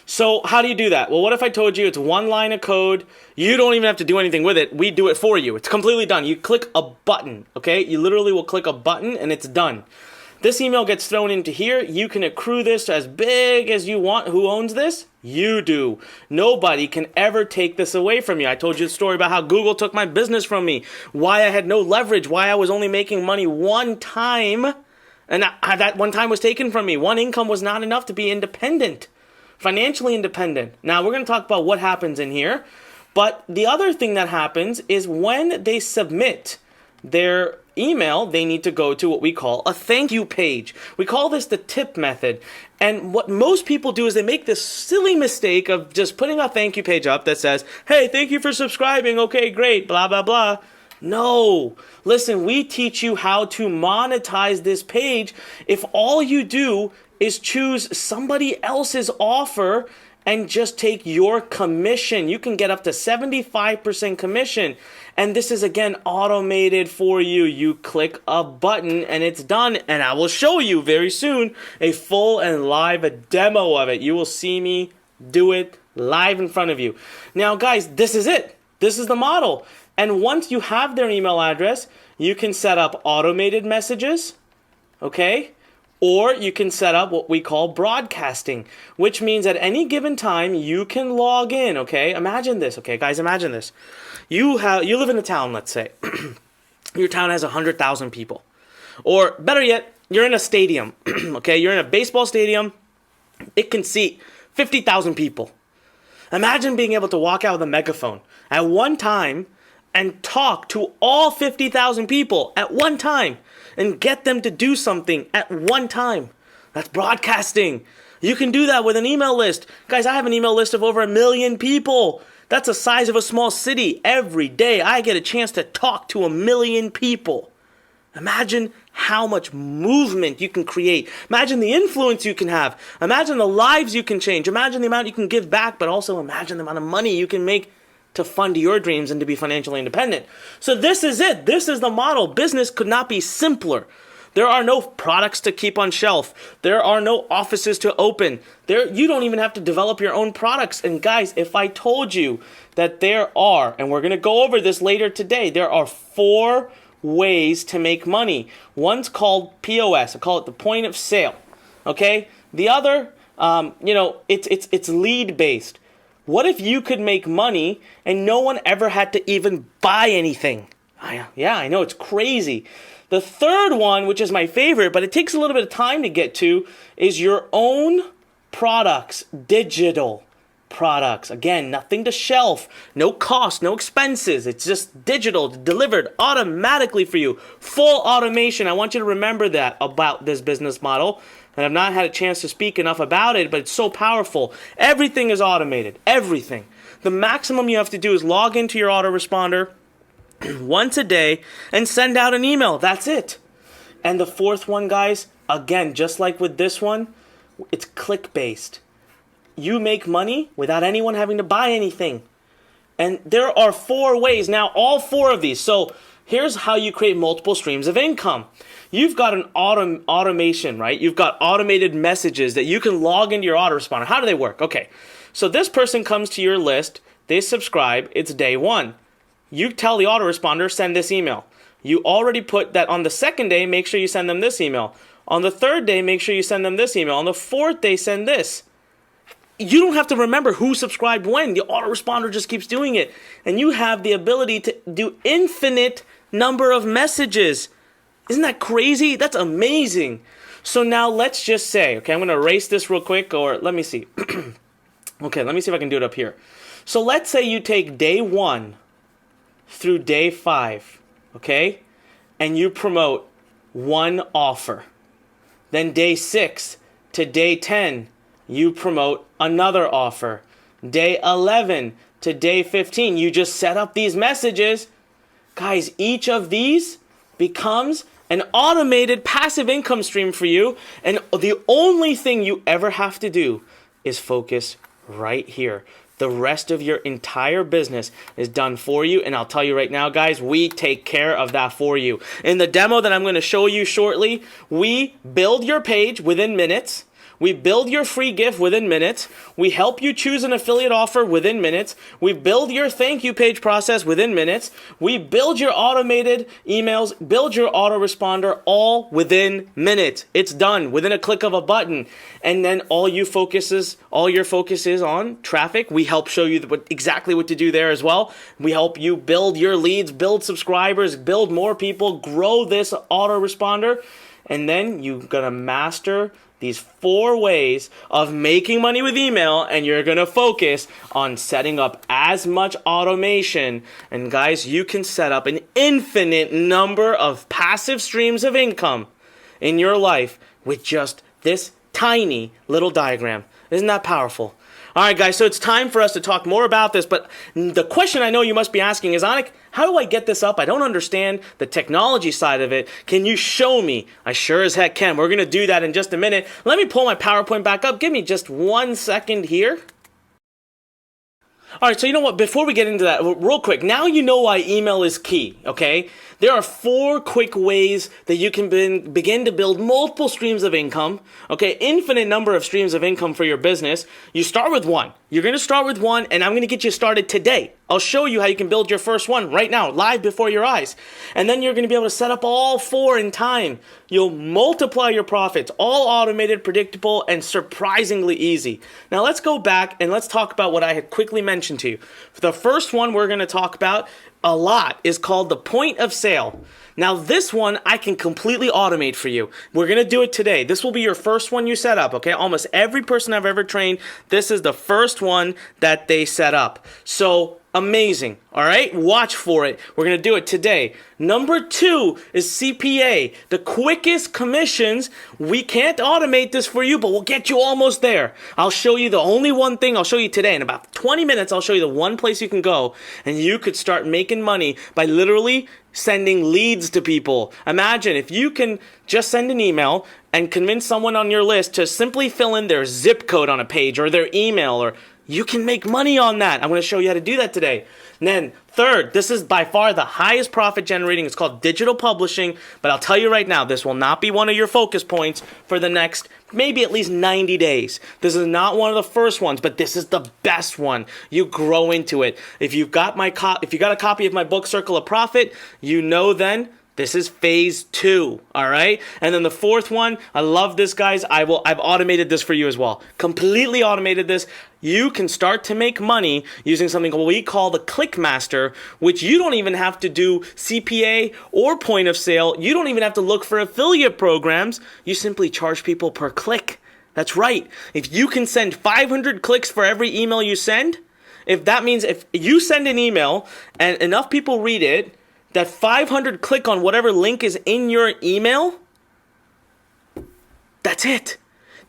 So how do you do that? Well, what if I told you it's 1 line of code? You don't even have to do anything with it. We do it for you. It's completely done. You click a button, okay? You literally will click a button and it's done. This email gets thrown into here. You can accrue this as big as you want. Who owns this? You do. Nobody can ever take this away from you. I told you the story about how Google took my business from me, why I had no leverage, why I was only making money 1 time, and that 1 time was taken from me. 1 income was not enough to be independent. Financially independent. Now, we're going to talk about what happens in here. But the other thing that happens is when they submit their email, they need to go to what we call a thank you page. We call this the tip method. And what most people do is they make this silly mistake of just putting a thank you page up that says, hey, thank you for subscribing. Okay, great, blah, blah, blah. No. Listen, we teach you how to monetize this page if all you do is choose somebody else's offer and just take your commission. You can get up to 75% commission. And this is, again, automated for you. You click a button and it's done. And I will show you very soon a full and live demo of it. You will see me do it live in front of you. Now, guys, this is it. This is the model. And once you have their email address, you can set up automated messages, okay? Or you can set up what we call broadcasting, which means at any given time you can log in, okay? Imagine this, okay, guys, imagine this. You live in a town, let's say. Your town has 100,000 people. Or better yet, you're in a stadium, okay? You're in a baseball stadium. It can seat 50,000 people. Imagine being able to walk out with a megaphone at one time and talk to all 50,000 people at one time and get them to do something at one time. That's broadcasting. You can do that with an email list. Guys, I have an email list of over 1 million people. That's the size of a small city. Every day I get a chance to talk to 1 million people. Imagine how much movement you can create. Imagine the influence you can have. Imagine the lives you can change. Imagine the amount you can give back, but also imagine the amount of money you can make to fund your dreams and to be financially independent. So this is it. This is the model. Business could not be simpler. There are no products to keep on shelf. There are no offices to open. You don't even have to develop your own products. And guys, if I told you that there are, and we're going to go over this later today, there are 4 ways to make money. One's called POS. I call it the point of sale. Okay? The other, it's lead based. What if you could make money and no one ever had to even buy anything? Yeah, I know, it's crazy. The third one, which is my favorite, but it takes a little bit of time to get to, is your own products, digital products. Again, nothing to shelf, no cost, no expenses. It's just digital, delivered automatically for you. Full automation. I want you to remember that about this business model. And I've not had a chance to speak enough about it, but it's so powerful. Everything is automated. Everything. The maximum you have to do is log into your autoresponder once a day and send out an email. That's it. And the fourth one, guys, again, just like with this one, it's click-based. You make money without anyone having to buy anything. And there are 4 ways. Now, all 4 of these. So here's how you create multiple streams of income. You've got an automation, right? You've got automated messages that you can log into your autoresponder. How do they work? Okay, so this person comes to your list, they subscribe, it's day 1. You tell the autoresponder, send this email. You already put that on the second day, make sure you send them this email. On the third day, make sure you send them this email. On the fourth day, send this. You don't have to remember who subscribed when. The autoresponder just keeps doing it. And you have the ability to do infinite number of messages. Isn't that crazy? That's amazing. So now let's just say, okay, I'm going to erase this real quick, or let me see. Okay, let me see if I can do it up here. So let's say you take day 1 through day 5, okay? And you promote 1 offer. Then day 6 to day 10, you promote another offer. Day 11 to day 15, you just set up these messages. Guys, each of these becomes an automated passive income stream for you, and the only thing you ever have to do is focus right here. The rest of your entire business is done for you, and I'll tell you right now, guys, we take care of that for you. In the demo that I'm going to show you shortly, we build your page within minutes. We build your free gift within minutes. We help you choose an affiliate offer within minutes. We build your thank you page process within minutes. We build your automated emails, build your autoresponder, all within minutes. It's done within a click of a button. And then all your focus is on traffic. We help show you exactly what to do there as well. We help you build your leads, build subscribers, build more people, grow this autoresponder. And then you're going to master these 4 ways of making money with email, and you're going to focus on setting up as much automation. And guys, you can set up an infinite number of passive streams of income in your life with just this tiny little diagram. Isn't that powerful? All right, guys, so it's time for us to talk more about this, but the question I know you must be asking is, Anik, how do I get this up? I don't understand the technology side of it. Can you show me? I sure as heck can. We're going to do that in just a minute. Let me pull my PowerPoint back up. Give me just 1 second here. All right, so you know what? Before we get into that, real quick, now you know why email is key, okay? There are 4 quick ways that you can begin to build multiple streams of income, okay? Infinite number of streams of income for your business. You start with 1. You're going to start with one, and I'm going to get you started today. I'll show you how you can build your first one right now, live before your eyes. And then you're going to be able to set up all 4 in time. You'll multiply your profits, all automated, predictable, and surprisingly easy. Now let's go back and let's talk about what I had quickly mentioned to you. The first one we're going to talk about a lot is called the point of sale. Now this one I can completely automate for you. We're going to do it today. This will be your first one you set up, okay? Almost every person I've ever trained, this is the first one that they set up. So amazing, all right? Watch for it. We're going to do it today. Number 2 is CPA, the quickest commissions. We can't automate this for you, but we'll get you almost there. I'll show you the only one thing I'll show you today. In about 20 minutes, I'll show you the one place you can go, and you could start making money by literally sending leads to people. Imagine if you can just send an email and convince someone on your list to simply fill in their zip code on a page or their email, or you can make money on that. I'm going to show you how to do that today. And then third, this is by far the highest profit generating. It's called digital publishing. But I'll tell you right now, this will not be one of your focus points for the next maybe at least 90 days. This is not one of the first ones, but this is the best one. You grow into it. If you've got if you got a copy of my book, Circle of Profit, you know then this is phase 2, all right? And then the fourth one, I love this, guys. I've automated this for you as well. Completely automated this. You can start to make money using something we call the Click Master, which you don't even have to do CPA or point of sale. You don't even have to look for affiliate programs. You simply charge people per click. That's right. If you can send 500 clicks for every email you send, if that means if you send an email and enough people read it, that 500 click on whatever link is in your email, that's it.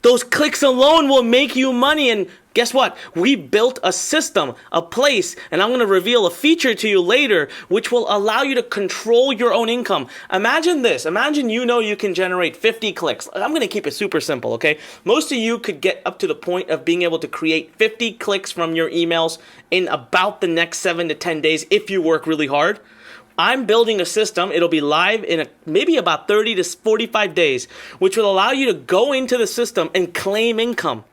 Those clicks alone will make you money. And guess what? We built a system, a place, and I'm going to reveal a feature to you later, which will allow you to control your own income. Imagine this. Imagine you can generate 50 clicks. I'm going to keep it super simple, okay? Most of you could get up to the point of being able to create 50 clicks from your emails in about the next 7 to 10 days if you work really hard. I'm building a system. It'll be live in maybe about 30 to 45 days, which will allow you to go into the system and claim income.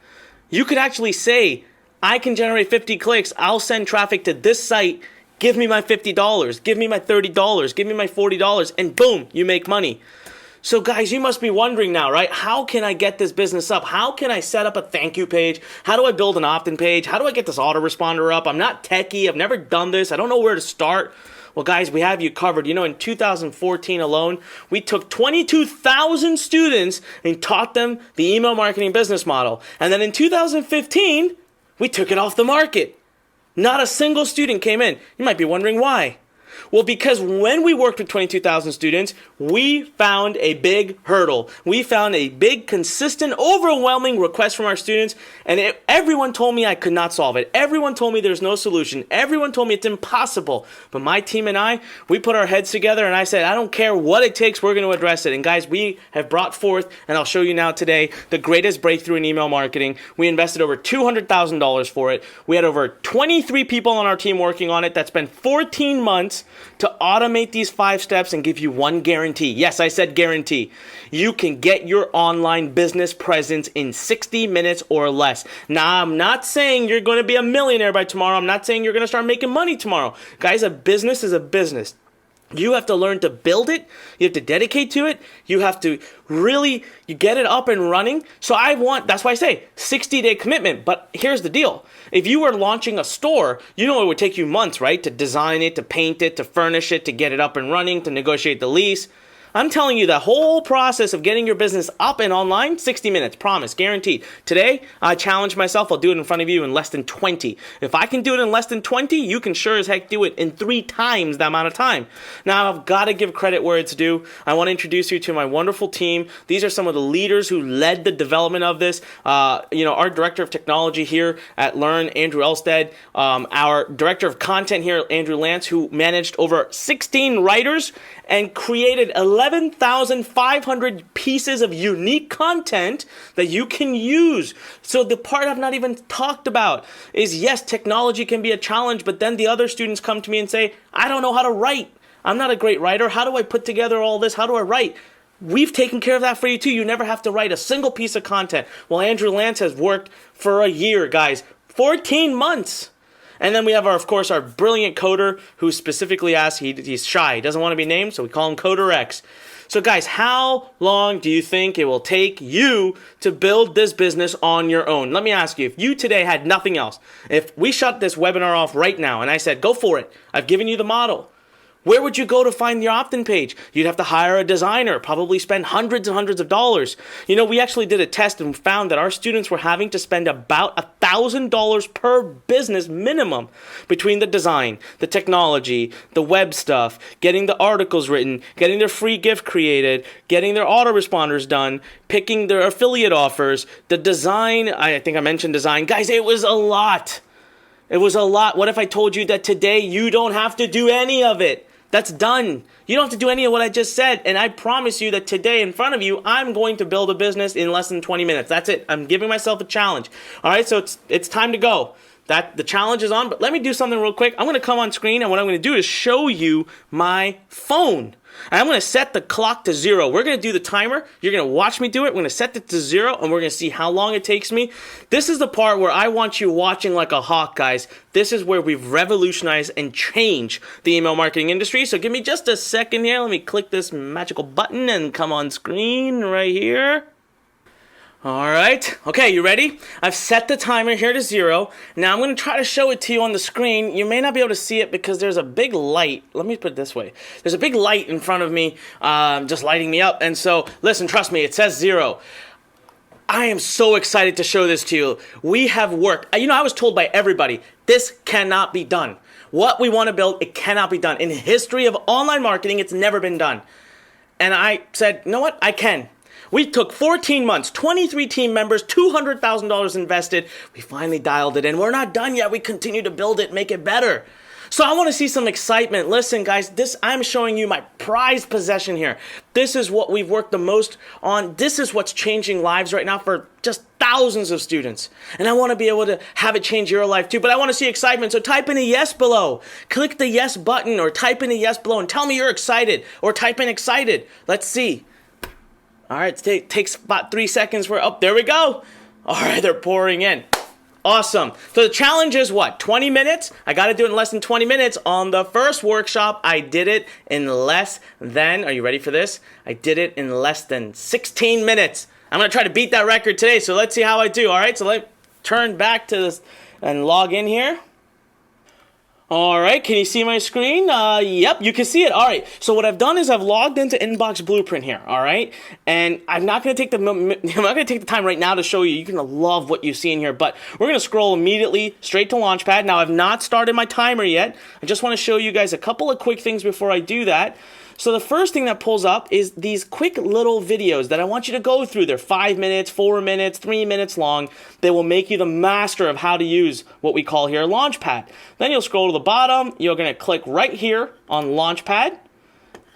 You could actually say, I can generate 50 clicks. I'll send traffic to this site. Give me my $50. Give me my $30. Give me my $40. And boom, you make money. So guys, you must be wondering now, right? How can I get this business up? How can I set up a thank you page? How do I build an opt-in page? How do I get this autoresponder up? I'm not techie. I've never done this. I don't know where to start. Well, guys, we have you covered. In 2014 alone, we took 22,000 students and taught them the email marketing business model. And then in 2015, we took it off the market. Not a single student came in. You might be wondering why. Well, because when we worked with 22,000 students, we found a big hurdle. We found a big, consistent, overwhelming request from our students, and everyone told me I could not solve it. Everyone told me there's no solution. Everyone told me it's impossible. But my team and I, we put our heads together, and I said, I don't care what it takes, we're going to address it. And guys, we have brought forth, and I'll show you now today, the greatest breakthrough in email marketing. We invested over $200,000 for it. We had over 23 people on our team working on it. That spent 14 months to automate these 5 steps and give you one guarantee. Yes, I said guarantee. You can get your online business presence in 60 minutes or less. Now, I'm not saying you're going to be a millionaire by tomorrow. I'm not saying you're going to start making money tomorrow. Guys, a business is a business. You have to learn to build it. You have to dedicate to it. You have to you get it up and running. So that's why I say 60-day commitment. But here's the deal. If you were launching a store, it would take you months, right? To design it, to paint it, to furnish it, to get it up and running, to negotiate the lease. I'm telling you, the whole process of getting your business up and online, 60 minutes, promise, guaranteed. Today, I challenge myself, I'll do it in front of you in less than 20. If I can do it in less than 20, you can sure as heck do it in 3 times the amount of time. Now, I've got to give credit where it's due. I want to introduce you to my wonderful team. These are some of the leaders who led the development of this. Our director of technology here at Learn, Andrew Elstead. Our director of content here, Andrew Lance, who managed over 16 writers and created 11,500 pieces of unique content that you can use. So the part I've not even talked about is, yes, technology can be a challenge, but then the other students come to me and say, I don't know how to write. I'm not a great writer. How do I put together all this? How do I write? We've taken care of that for you too. You never have to write a single piece of content. Well, Andrew Lance has worked for a year, guys, 14 months. And then we have, of course, our brilliant coder who specifically asked, he's shy, he doesn't want to be named, so we call him Coder X. So guys, how long do you think it will take you to build this business on your own? Let me ask you, if you today had nothing else, if we shut this webinar off right now and I said, go for it, I've given you the model, where would you go to find your opt-in page? You'd have to hire a designer, probably spend hundreds and hundreds of dollars. You know, we actually did a test and found that our students were having to spend about $1,000 per business minimum between the design, the technology, the web stuff, getting the articles written, getting their free gift created, getting their autoresponders done, picking their affiliate offers, the design. I think I mentioned design. Guys, it was a lot. It was a lot. What if I told you that today you don't have to do any of it? That's done. You don't have to do any of what I just said. And I promise you that today in front of you, I'm going to build a business in less than 20 minutes. That's it. I'm giving myself a challenge. All right, so it's time to go. The challenge is on, but let me do something real quick. I'm going to come on screen, and what I'm going to do is show you my phone. And I'm going to set the clock to 0. We're going to do the timer. You're going to watch me do it. We're going to set it to 0, and we're going to see how long it takes me. This is the part where I want you watching like a hawk, guys. This is where we've revolutionized and changed the email marketing industry. So give me just a second here. Let me click this magical button and come on screen right here. All right. Okay, you ready? I've set the timer here to 0. Now I'm going to try to show it to you on the screen. You may not be able to see it because there's a big light. Let me put it this way. There's a big light in front of me just lighting me up. And so, listen, trust me, it says 0. I am so excited to show this to you. We have worked. You know, I was told by everybody, this cannot be done. What we want to build, it cannot be done. In the history of online marketing, it's never been done. And I said, you know what? I can. We took 14 months, 23 team members, $200,000 invested. We finally dialed it in. We're not done yet. We continue to build it, make it better. So I want to see some excitement. Listen, guys, I'm showing you my prized possession here. This is what we've worked the most on. This is what's changing lives right now for just thousands of students. And I want to be able to have it change your life too. But I want to see excitement. So type in a yes below. Click the yes button or type in a yes below and tell me you're excited or type in excited. Let's see. All right, it takes about 3 seconds for, there we go. All right, they're pouring in. Awesome. So the challenge is what? 20 minutes? I got to do it in less than 20 minutes. On the first workshop, I did it in less than, are you ready for this? I did it in less than 16 minutes. I'm going to try to beat that record today, so let's see how I do. All right, so let's turn back to this and log in here. All right, can you see my screen? Yep, you can see it. All right, so what I've done is I've logged into Inbox Blueprint here, all right? And I'm not going to take the time right now to show you. You're going to love what you see in here, but we're going to scroll immediately straight to Launchpad. Now, I've not started my timer yet. I just want to show you guys a couple of quick things before I do that. So the first thing that pulls up is these quick little videos that I want you to go through. They're 5 minutes, 4 minutes, 3 minutes long. They will make you the master of how to use what we call here Launchpad. Then you'll scroll to the bottom. You're going to click right here on Launchpad.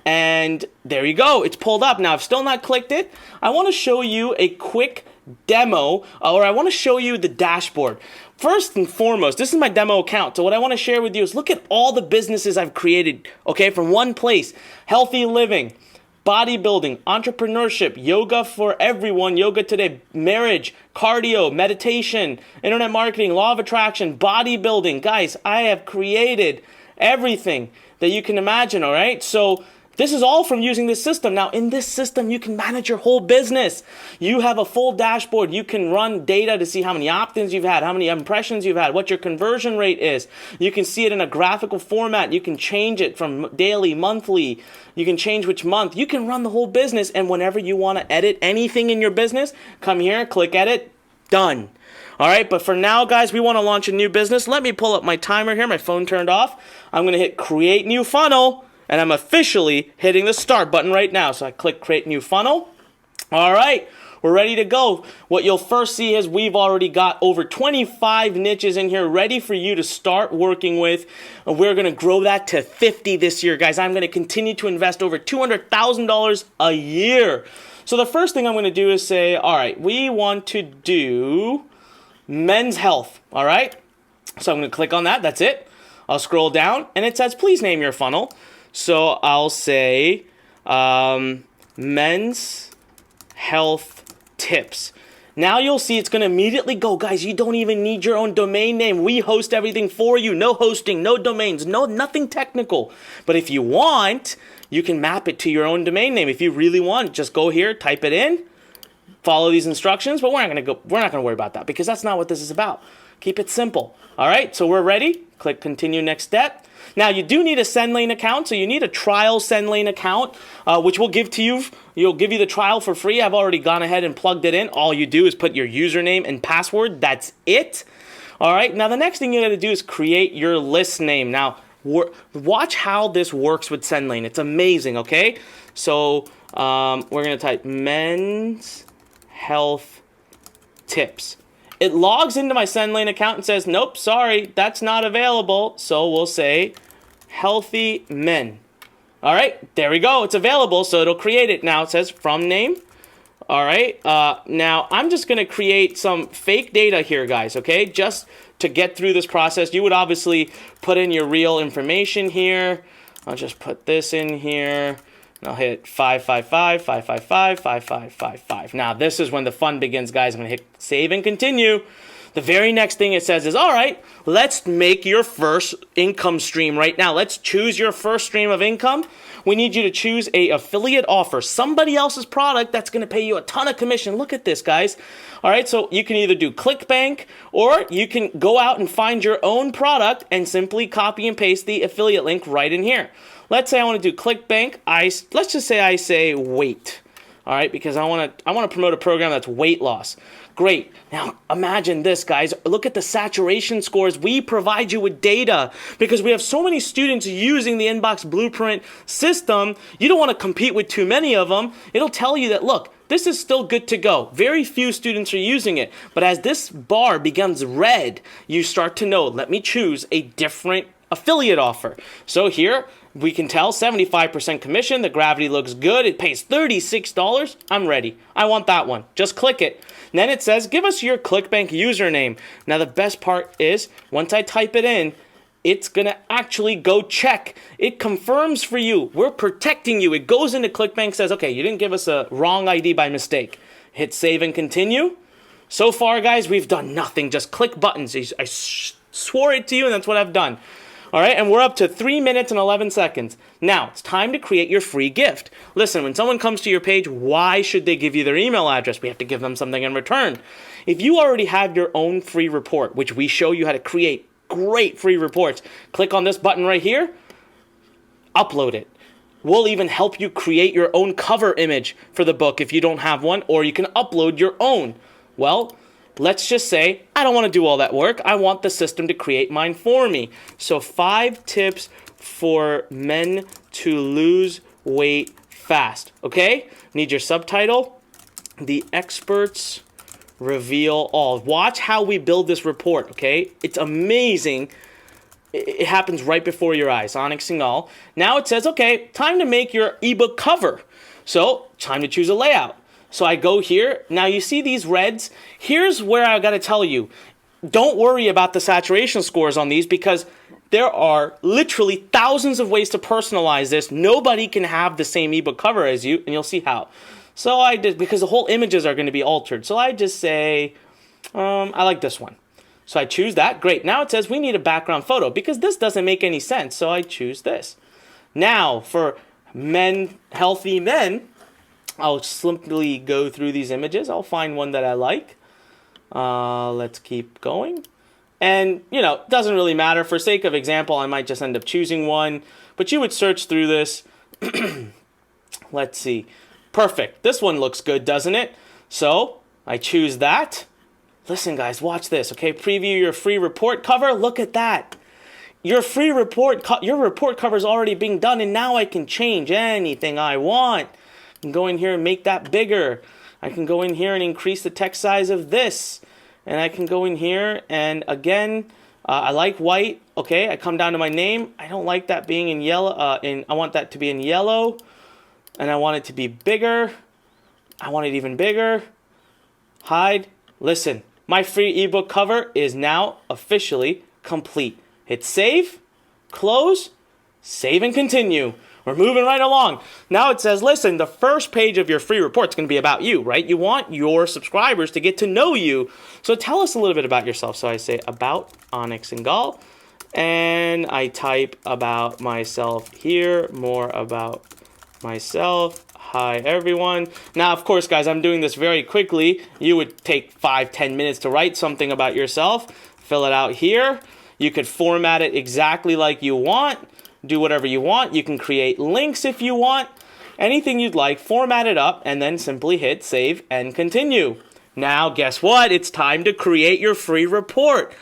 And there you go. It's pulled up. Now, I've still not clicked it. I want to show you a quick demo, or I want to show you the dashboard. First and foremost, this is my demo account. So what I want to share with you is look at all the businesses I've created, okay, from one place. Healthy living, bodybuilding, entrepreneurship, yoga for everyone, yoga today, marriage, cardio, meditation, internet marketing, law of attraction, bodybuilding. Guys, I have created everything that you can imagine, all right? So this is all from using this system. Now, in this system, you can manage your whole business. You have a full dashboard. You can run data to see how many opt-ins you've had, how many impressions you've had, what your conversion rate is. You can see it in a graphical format. You can change it from daily, monthly. You can change which month. You can run the whole business, and whenever you want to edit anything in your business, come here, click edit, done. All right, but for now, guys, we want to launch a new business. Let me pull up my timer here. My phone turned off. I'm going to hit create new funnel. And I'm officially hitting the start button right now. So I click create new funnel. All right, we're ready to go. What you'll first see is we've already got over 25 niches in here ready for you to start working with. We're going to grow that to 50 this year, guys. I'm going to continue to invest over $200,000 a year. So the first thing I'm going to do is say, all right, we want to do men's health. All right, so I'm going to click on that. That's it. I'll scroll down and it says, please name your funnel. So I'll say men's health tips. Now you'll see it's going to immediately go, guys, you don't even need your own domain name. We host everything for you. No hosting, no domains, nothing technical. But if you want, you can map it to your own domain name. If you really want, just go here, type it in, follow these instructions, but we're not going to worry about that because that's not what this is about. Keep it simple. All right, so we're ready. Click continue next step. Now you do need a SendLane account, so you need a trial SendLane account, which we'll give to you. You'll give you the trial for free. I've already gone ahead and plugged it in. All you do is put your username and password. That's it. All right, now the next thing you got to do is create your list name. Now, watch how this works with SendLane. It's amazing, okay? So we're going to type men's health tips. It logs into my SendLane account and says, nope, sorry, that's not available. So we'll say healthy men. All right, there we go. It's available, so it'll create it. Now it says from name. All right, now I'm just going to create some fake data here, guys, okay? Just to get through this process, you would obviously put in your real information here. I'll just put this in here. And I'll hit 555, 555, 5555. Now, this is when the fun begins, guys. I'm going to hit save and continue. The very next thing it says is, all right, let's make your first income stream right now. Let's choose your first stream of income. We need you to choose a affiliate offer, somebody else's product that's going to pay you a ton of commission. Look at this, guys. All right, so you can either do ClickBank or you can go out and find your own product and simply copy and paste the affiliate link right in here. Let's say I want to do ClickBank. Let's just say I say weight. All right, because I want to promote a program that's weight loss. Great. Now imagine this, guys. Look at the saturation scores. We provide you with data because we have so many students using the Inbox Blueprint system. You don't want to compete with too many of them. It'll tell you that, look, this is still good to go. Very few students are using it. But as this bar becomes red, you start to know, let me choose a different affiliate offer. So here we can tell 75% commission. The gravity looks good. It pays $36. I'm ready. I want that one. Just click it. And then it says, give us your ClickBank username. Now the best part is once I type it in, it's going to actually go check. It confirms for you. We're protecting you. It goes into ClickBank, says, okay, you didn't give us a wrong ID by mistake. Hit save and continue. So far, guys, we've done nothing. Just click buttons. I swore it to you, and that's what I've done. All right, and we're up to 3 minutes and 11 seconds. Now, it's time to create your free gift. Listen, when someone comes to your page, why should they give you their email address? We have to give them something in return. If you already have your own free report, which we show you how to create great free reports, click on this button right here, upload it. We'll even help you create your own cover image for the book if you don't have one, or you can upload your own. Well, let's just say, I don't want to do all that work. I want the system to create mine for me. So 5 tips for men to lose weight fast. Okay? Need your subtitle. The experts reveal all. Watch how we build this report, okay? It's amazing. It happens right before your eyes. Onyx Singal. Now it says, okay, time to make your ebook cover. So, time to choose a layout. So I go here. Now you see these reds. Here's where I got to tell you, don't worry about the saturation scores on these because there are literally thousands of ways to personalize this. Nobody can have the same ebook cover as you, and you'll see how. So I did, because the whole images are going to be altered. So I just say, I like this one. So I choose that. Great. Now it says we need a background photo because this doesn't make any sense. So I choose this. Now for men, healthy men, I'll simply go through these images. I'll find one that I like. Let's keep going. And, you know, it doesn't really matter. For sake of example, I might just end up choosing one. But you would search through this. Let's see. Perfect. This one looks good, doesn't it? So I choose that. Listen, guys, watch this. Okay, preview your free report cover. Look at that. Your free report, your report cover is already being done, and now I can change anything I want. I can go in here and make that bigger. I can go in here and increase the text size of this. And I can go in here and again, I like white. Okay, I come down to my name. I don't like that being in yellow. I want that to be in yellow. And I want it to be bigger. I want it even bigger. Hide. Listen, my free ebook cover is now officially complete. Hit save, close, save and continue. We're moving right along. Now it says, listen, the first page of your free report is going to be about you, right? You want your subscribers to get to know you. So tell us a little bit about yourself. So I say about Onyx and Gall, and I type about myself here, more about myself. Hi, everyone. Now, of course, guys, I'm doing this very quickly. You would take 5-10 minutes to write something about yourself. Fill it out here. You could format it exactly like you want. Do whatever you want. You can create links if you want. Anything you'd like, format it up, and then simply hit save and continue. Now, guess what? It's time to create your free report.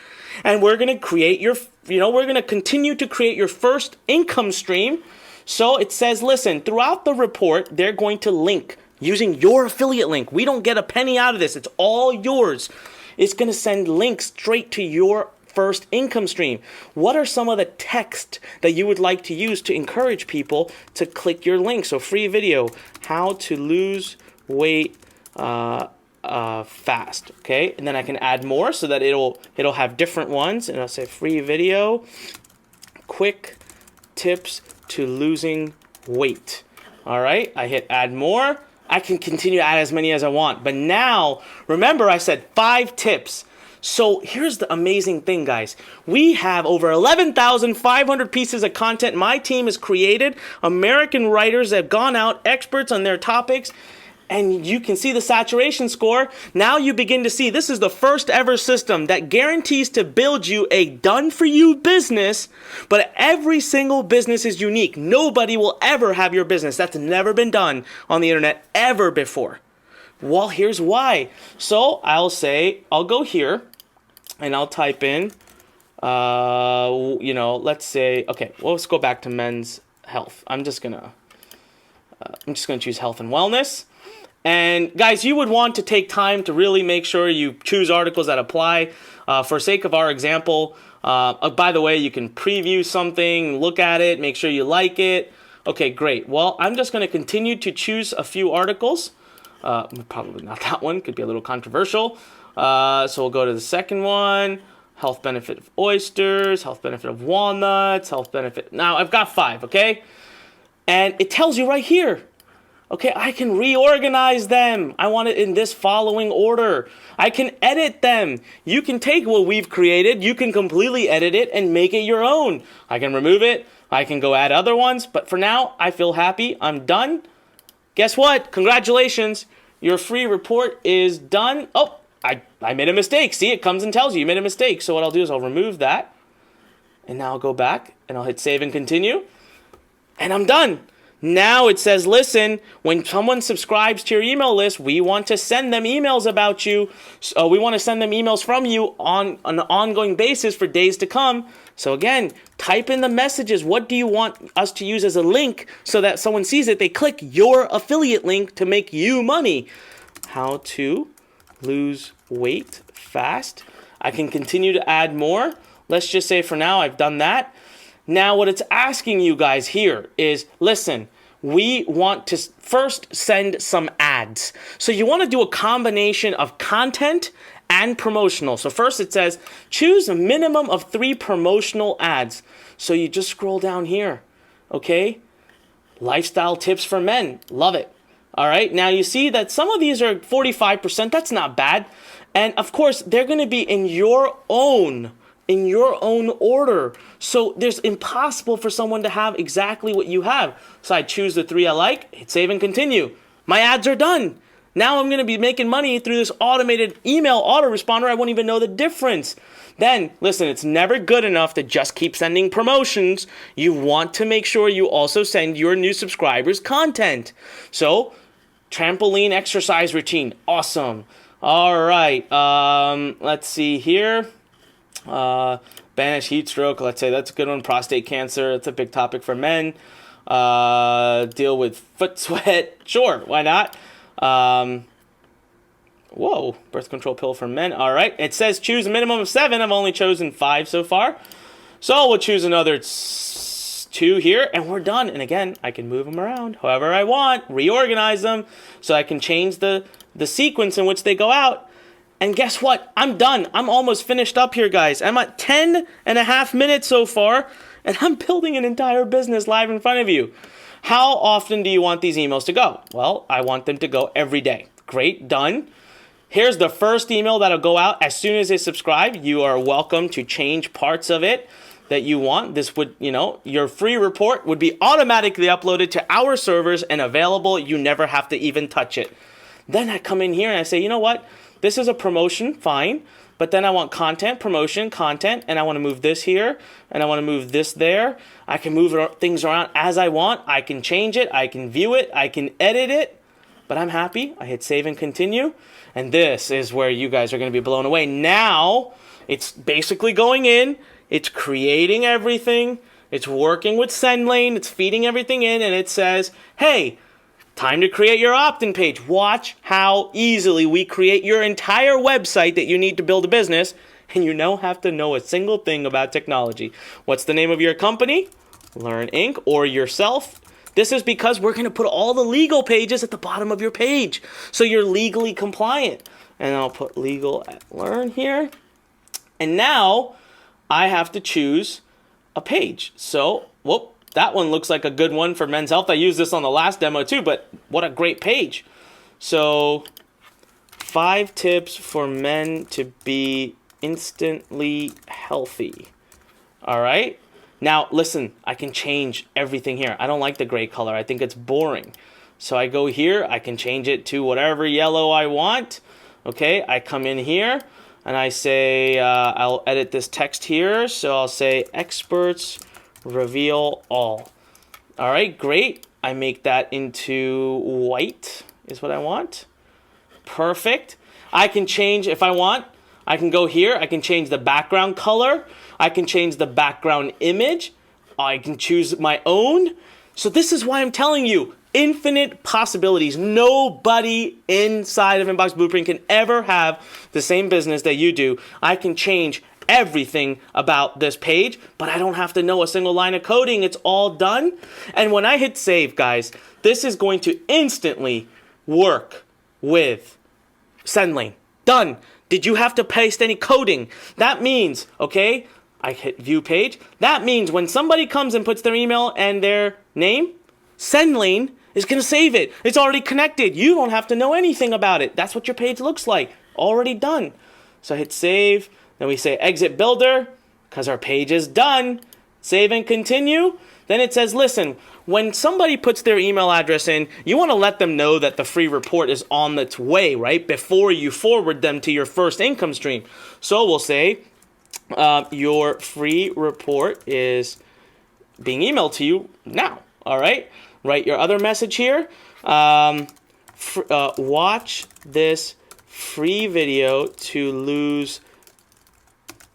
And we're going to create we're going to continue to create your first income stream. So it says, listen, throughout the report, they're going to link using your affiliate link. We don't get a penny out of this. It's all yours. It's going to send links straight to your first income stream. What are some of the text that you would like to use to encourage people to click your link? So free video, how to lose weight fast. Okay, and then I can add more so that it'll have different ones, and I'll say free video, quick tips to losing weight. All right, I hit add more. I can continue to add as many as I want, but now remember I said 5 tips. So here's the amazing thing, guys. We have over 11,500 pieces of content my team has created. American writers have gone out, experts on their topics, and you can see the saturation score. Now you begin to see this is the first ever system that guarantees to build you a done-for-you business, but every single business is unique. Nobody will ever have your business. That's never been done on the internet ever before. Well, here's why. So I'll go here and I'll type in, let's say, okay, well, let's go back to men's health. I'm just gonna choose health and wellness. And guys, you would want to take time to really make sure you choose articles that apply. For sake of our example, by the way, you can preview something, look at it, make sure you like it. Okay, great. Well, I'm just going to continue to choose a few articles. Probably not that one, could be a little controversial. So we'll go to the second one. Health benefit of oysters, health benefit of walnuts, health benefit. Now I've got 5, okay? And it tells you right here. Okay, I can reorganize them. I want it in this following order. I can edit them. You can take what we've created, you can completely edit it and make it your own. I can remove it. I can go add other ones. But for now, I feel happy. I'm done. Guess what? Congratulations. Your free report is done. Oh, I made a mistake. See, it comes and tells you made a mistake. So what I'll do is I'll remove that. And now I'll go back and I'll hit save and continue. And I'm done. Now it says, listen, when someone subscribes to your email list, we want to send them emails about you. So we want to send them emails from you on an ongoing basis for days to come. So again, type in the messages. What do you want us to use as a link so that someone sees it? They click your affiliate link to make you money. How to lose weight fast. I can continue to add more. Let's just say for now I've done that. Now, what it's asking you guys here is, listen, we want to first send some ads. So you want to do a combination of content and promotional. So first it says, choose a minimum of 3 promotional ads. So you just scroll down here, okay? Lifestyle tips for men, love it. All right, now you see that some of these are 45%, that's not bad. And of course, they're going to be in your own order. So there's impossible for someone to have exactly what you have. So I choose the 3 I like, hit save and continue. My ads are done. Now I'm going to be making money through this automated email autoresponder. I won't even know the difference. Then, listen, it's never good enough to just keep sending promotions. You want to make sure you also send your new subscribers content. So, trampoline exercise routine. Awesome. All right. Let's see here. Banish heat stroke, let's say that's a good one. Prostate cancer, that's a big topic for men. Deal with foot sweat, sure, why not? Birth control pill for men. All right, it says choose a minimum of 7. I've only chosen 5 so far, so we'll choose another 2 here, and we're done. And again, I can move them around however I want, reorganize them, so I can change the sequence in which they go out. And guess what? I'm done. I'm almost finished up here, guys. I'm at 10 and a half minutes so far, and I'm building an entire business live in front of you. How often do you want these emails to go? Well, I want them to go every day. Great, done. Here's the first email that'll go out as soon as they subscribe. You are welcome to change parts of it that you want. This would, your free report would be automatically uploaded to our servers and available. You never have to even touch it. Then I come in here and I say, you know what? This is a promotion, fine. But then I want content, promotion, content, and I want to move this here, and I want to move this there. I can move things around as I want. I can change it. I can view it. I can edit it. But I'm happy. I hit save and continue. And this is where you guys are going to be blown away. Now, it's basically going in. It's creating everything. It's working with SendLane. It's feeding everything in. And it says, hey, time to create your opt-in page. Watch how easily we create your entire website that you need to build a business. And you don't have to know a single thing about technology. What's the name of your company? Learn Inc. or yourself. This is because we're going to put all the legal pages at the bottom of your page. So you're legally compliant. And I'll put legal at Learn here. And now I have to choose a page. So, that one looks like a good one for men's health. I used this on the last demo too, but what a great page. So, 5 tips for men to be instantly healthy. All right. Now, listen, I can change everything here. I don't like the gray color. I think it's boring. So I go here. I can change it to whatever yellow I want. Okay, I come in here and I say, I'll edit this text here. So I'll say experts reveal all. All right, great. I make that into white is what I want. Perfect. I can change if I want. I can go here. I can change the background color. I can change the background image. I can choose my own. So this is why I'm telling you, infinite possibilities. Nobody inside of Inbox Blueprint can ever have the same business that you do. I can change everything about this page, but I don't have to know a single line of coding. It's all done. And when I hit save, guys, this is going to instantly work with SendLane. Done. Did you have to paste any coding? That means, okay, I hit view page. That means when somebody comes and puts their email and their name, SendLane is going to save it. It's already connected. You don't have to know anything about it. That's what your page looks like. Already done. So I hit save. Then we say exit builder because our page is done. Save and continue. Then it says, listen, when somebody puts their email address in, you want to let them know that the free report is on its way, right? Before you forward them to your first income stream. So we'll say, your free report is being emailed to you now. All right. Write your other message here. Watch this free video to lose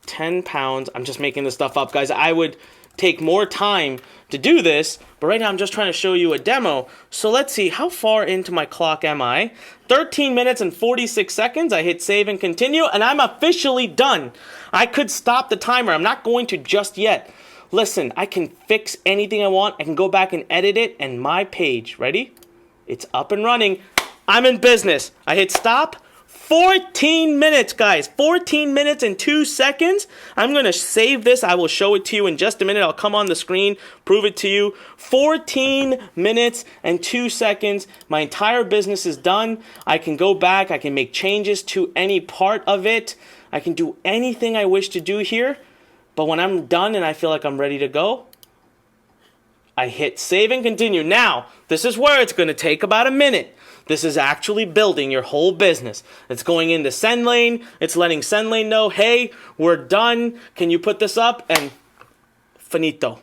10 pounds. I'm just making this stuff up, guys. I would take more time to do this, but right now I'm just trying to show you a demo. So let's see, how far into my clock am I? 13 minutes and 46 seconds. I hit save and continue, and I'm officially done. I could stop the timer. I'm not going to just yet. Listen, I can fix anything I want. I can go back and edit it, and my page, ready? It's up and running. I'm in business. I hit stop. 14 minutes, guys. 14 minutes and 2 seconds. I'm going to save this. I will show it to you in just a minute. I'll come on the screen, prove it to you. 14 minutes and 2 seconds. My entire business is done. I can go back. I can make changes to any part of it. I can do anything I wish to do here. But when I'm done and I feel like I'm ready to go, I hit save and continue. Now, this is where it's going to take about a minute. This is actually building your whole business. It's going into SendLane. It's letting SendLane know, hey, we're done. Can you put this up? And finito.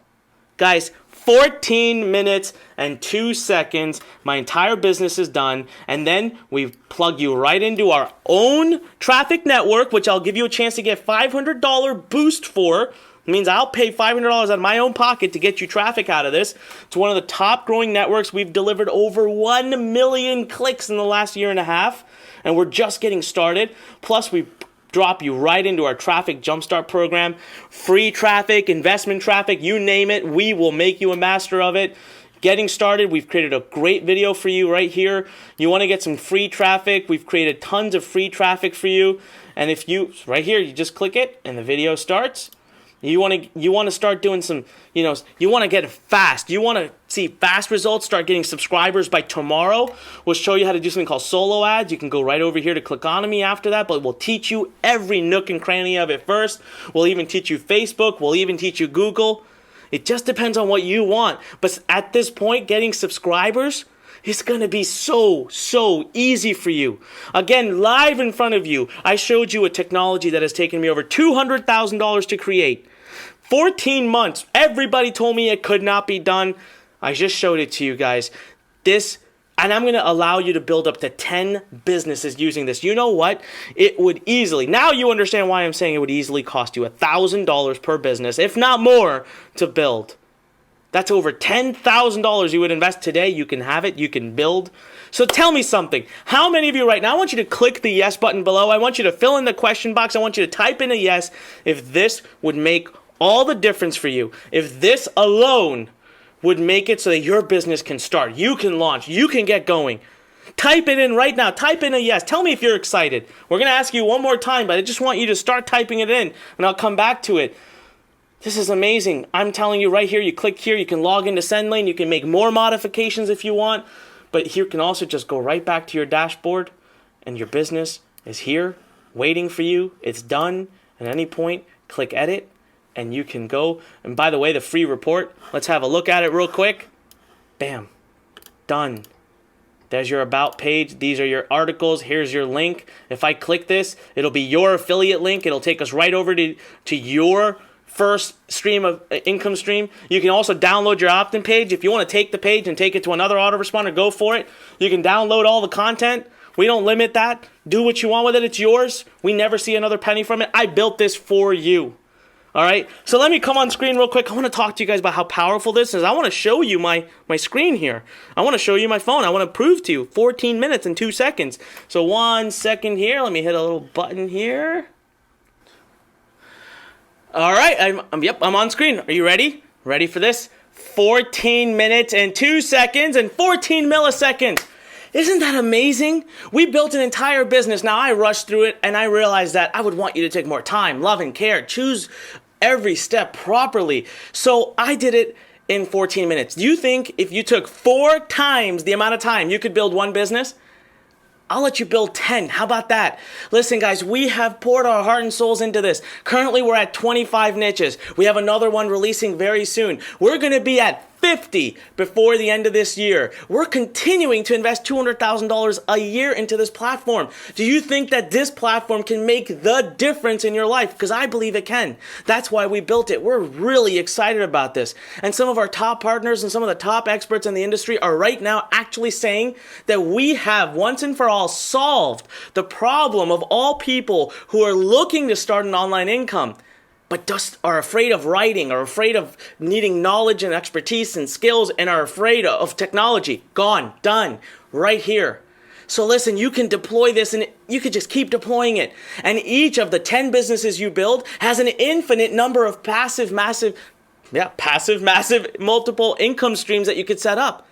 Guys, 14 minutes and 2 seconds. My entire business is done. And then we plug you right into our own traffic network, which I'll give you a chance to get $500 boost for. It means I'll pay $500 out of my own pocket to get you traffic out of this. It's one of the top growing networks. We've delivered over 1 million clicks in the last year and a half, and we're just getting started. Plus, we drop you right into our traffic jumpstart program. Free traffic, investment traffic, you name it, we will make you a master of it. Getting started, we've created a great video for you right here. You want to get some free traffic, we've created tons of free traffic for you. And if you, right here, you just click it and the video starts. You want to start doing some, you want to get fast. You want to see fast results, start getting subscribers by tomorrow. We'll show you how to do something called solo ads. You can go right over here to click on me after that, but we'll teach you every nook and cranny of it first. We'll even teach you Facebook. We'll even teach you Google. It just depends on what you want. But at this point, getting subscribers, it's going to be so easy for you. Again, live in front of you, I showed you a technology that has taken me over $200,000 to create. 14 months. Everybody told me it could not be done. I just showed it to you guys. And I'm going to allow you to build up to 10 businesses using this. You know what? It would easily, now you understand why I'm saying it would easily cost you $1,000 per business, if not more, to build. That's over $10,000 you would invest today. You can have it. You can build. So tell me something. How many of you right now, I want you to click the yes button below. I want you to fill in the question box. I want you to type in a yes if this would make all the difference for you. If this alone would make it so that your business can start. You can launch. You can get going. Type it in right now. Type in a yes. Tell me if you're excited. We're going to ask you one more time, but I just want you to start typing it in, and I'll come back to it. This is amazing. I'm telling you right here, you click here, you can log into SendLane, you can make more modifications if you want, but here you can also just go right back to your dashboard, and your business is here, waiting for you. It's done. At any point, click edit, and you can go. And by the way, the free report, let's have a look at it real quick. Bam. Done. There's your about page. These are your articles. Here's your link. If I click this, it'll be your affiliate link. It'll take us right over to your first stream of income stream. You can also download your opt-in page. If you want to take the page and take it to another autoresponder, go for it. You can download all the content. We don't limit that. Do what you want with it. It's yours. We never see another penny from it. I built this for you. All right, so let me come on screen real quick. I want to talk to you guys about how powerful this is. I want to show you my screen here. I want to show you my phone. I want to prove to you 14 minutes and 2 seconds. So 1 second here. Let me hit a little button here. All right, I'm on screen. Are you ready? Ready for this? 14 minutes and 2 seconds and 14 milliseconds. Isn't that amazing? We built an entire business. Now, I rushed through it, and I realized that I would want you to take more time, love, and care. Choose every step properly. So I did it in 14 minutes. Do you think if you took 4 times the amount of time you could build one business? I'll let you build 10. How about that? Listen, guys, we have poured our heart and souls into this. Currently, we're at 25 niches. We have another one releasing very soon. We're going to be at 50 before the end of this year. We're continuing to invest $200,000 a year into this platform. Do you think that this platform can make the difference in your life? Because I believe it can. That's why we built it. We're really excited about this. And some of our top partners and some of the top experts in the industry are right now actually saying that we have once and for all solved the problem of all people who are looking to start an online income, but just are afraid of writing, are afraid of needing knowledge and expertise and skills, and are afraid of technology. Gone, done, right here. So listen, you can deploy this and you could just keep deploying it. And each of the 10 businesses you build has an infinite number of passive, massive, multiple income streams that you could set up.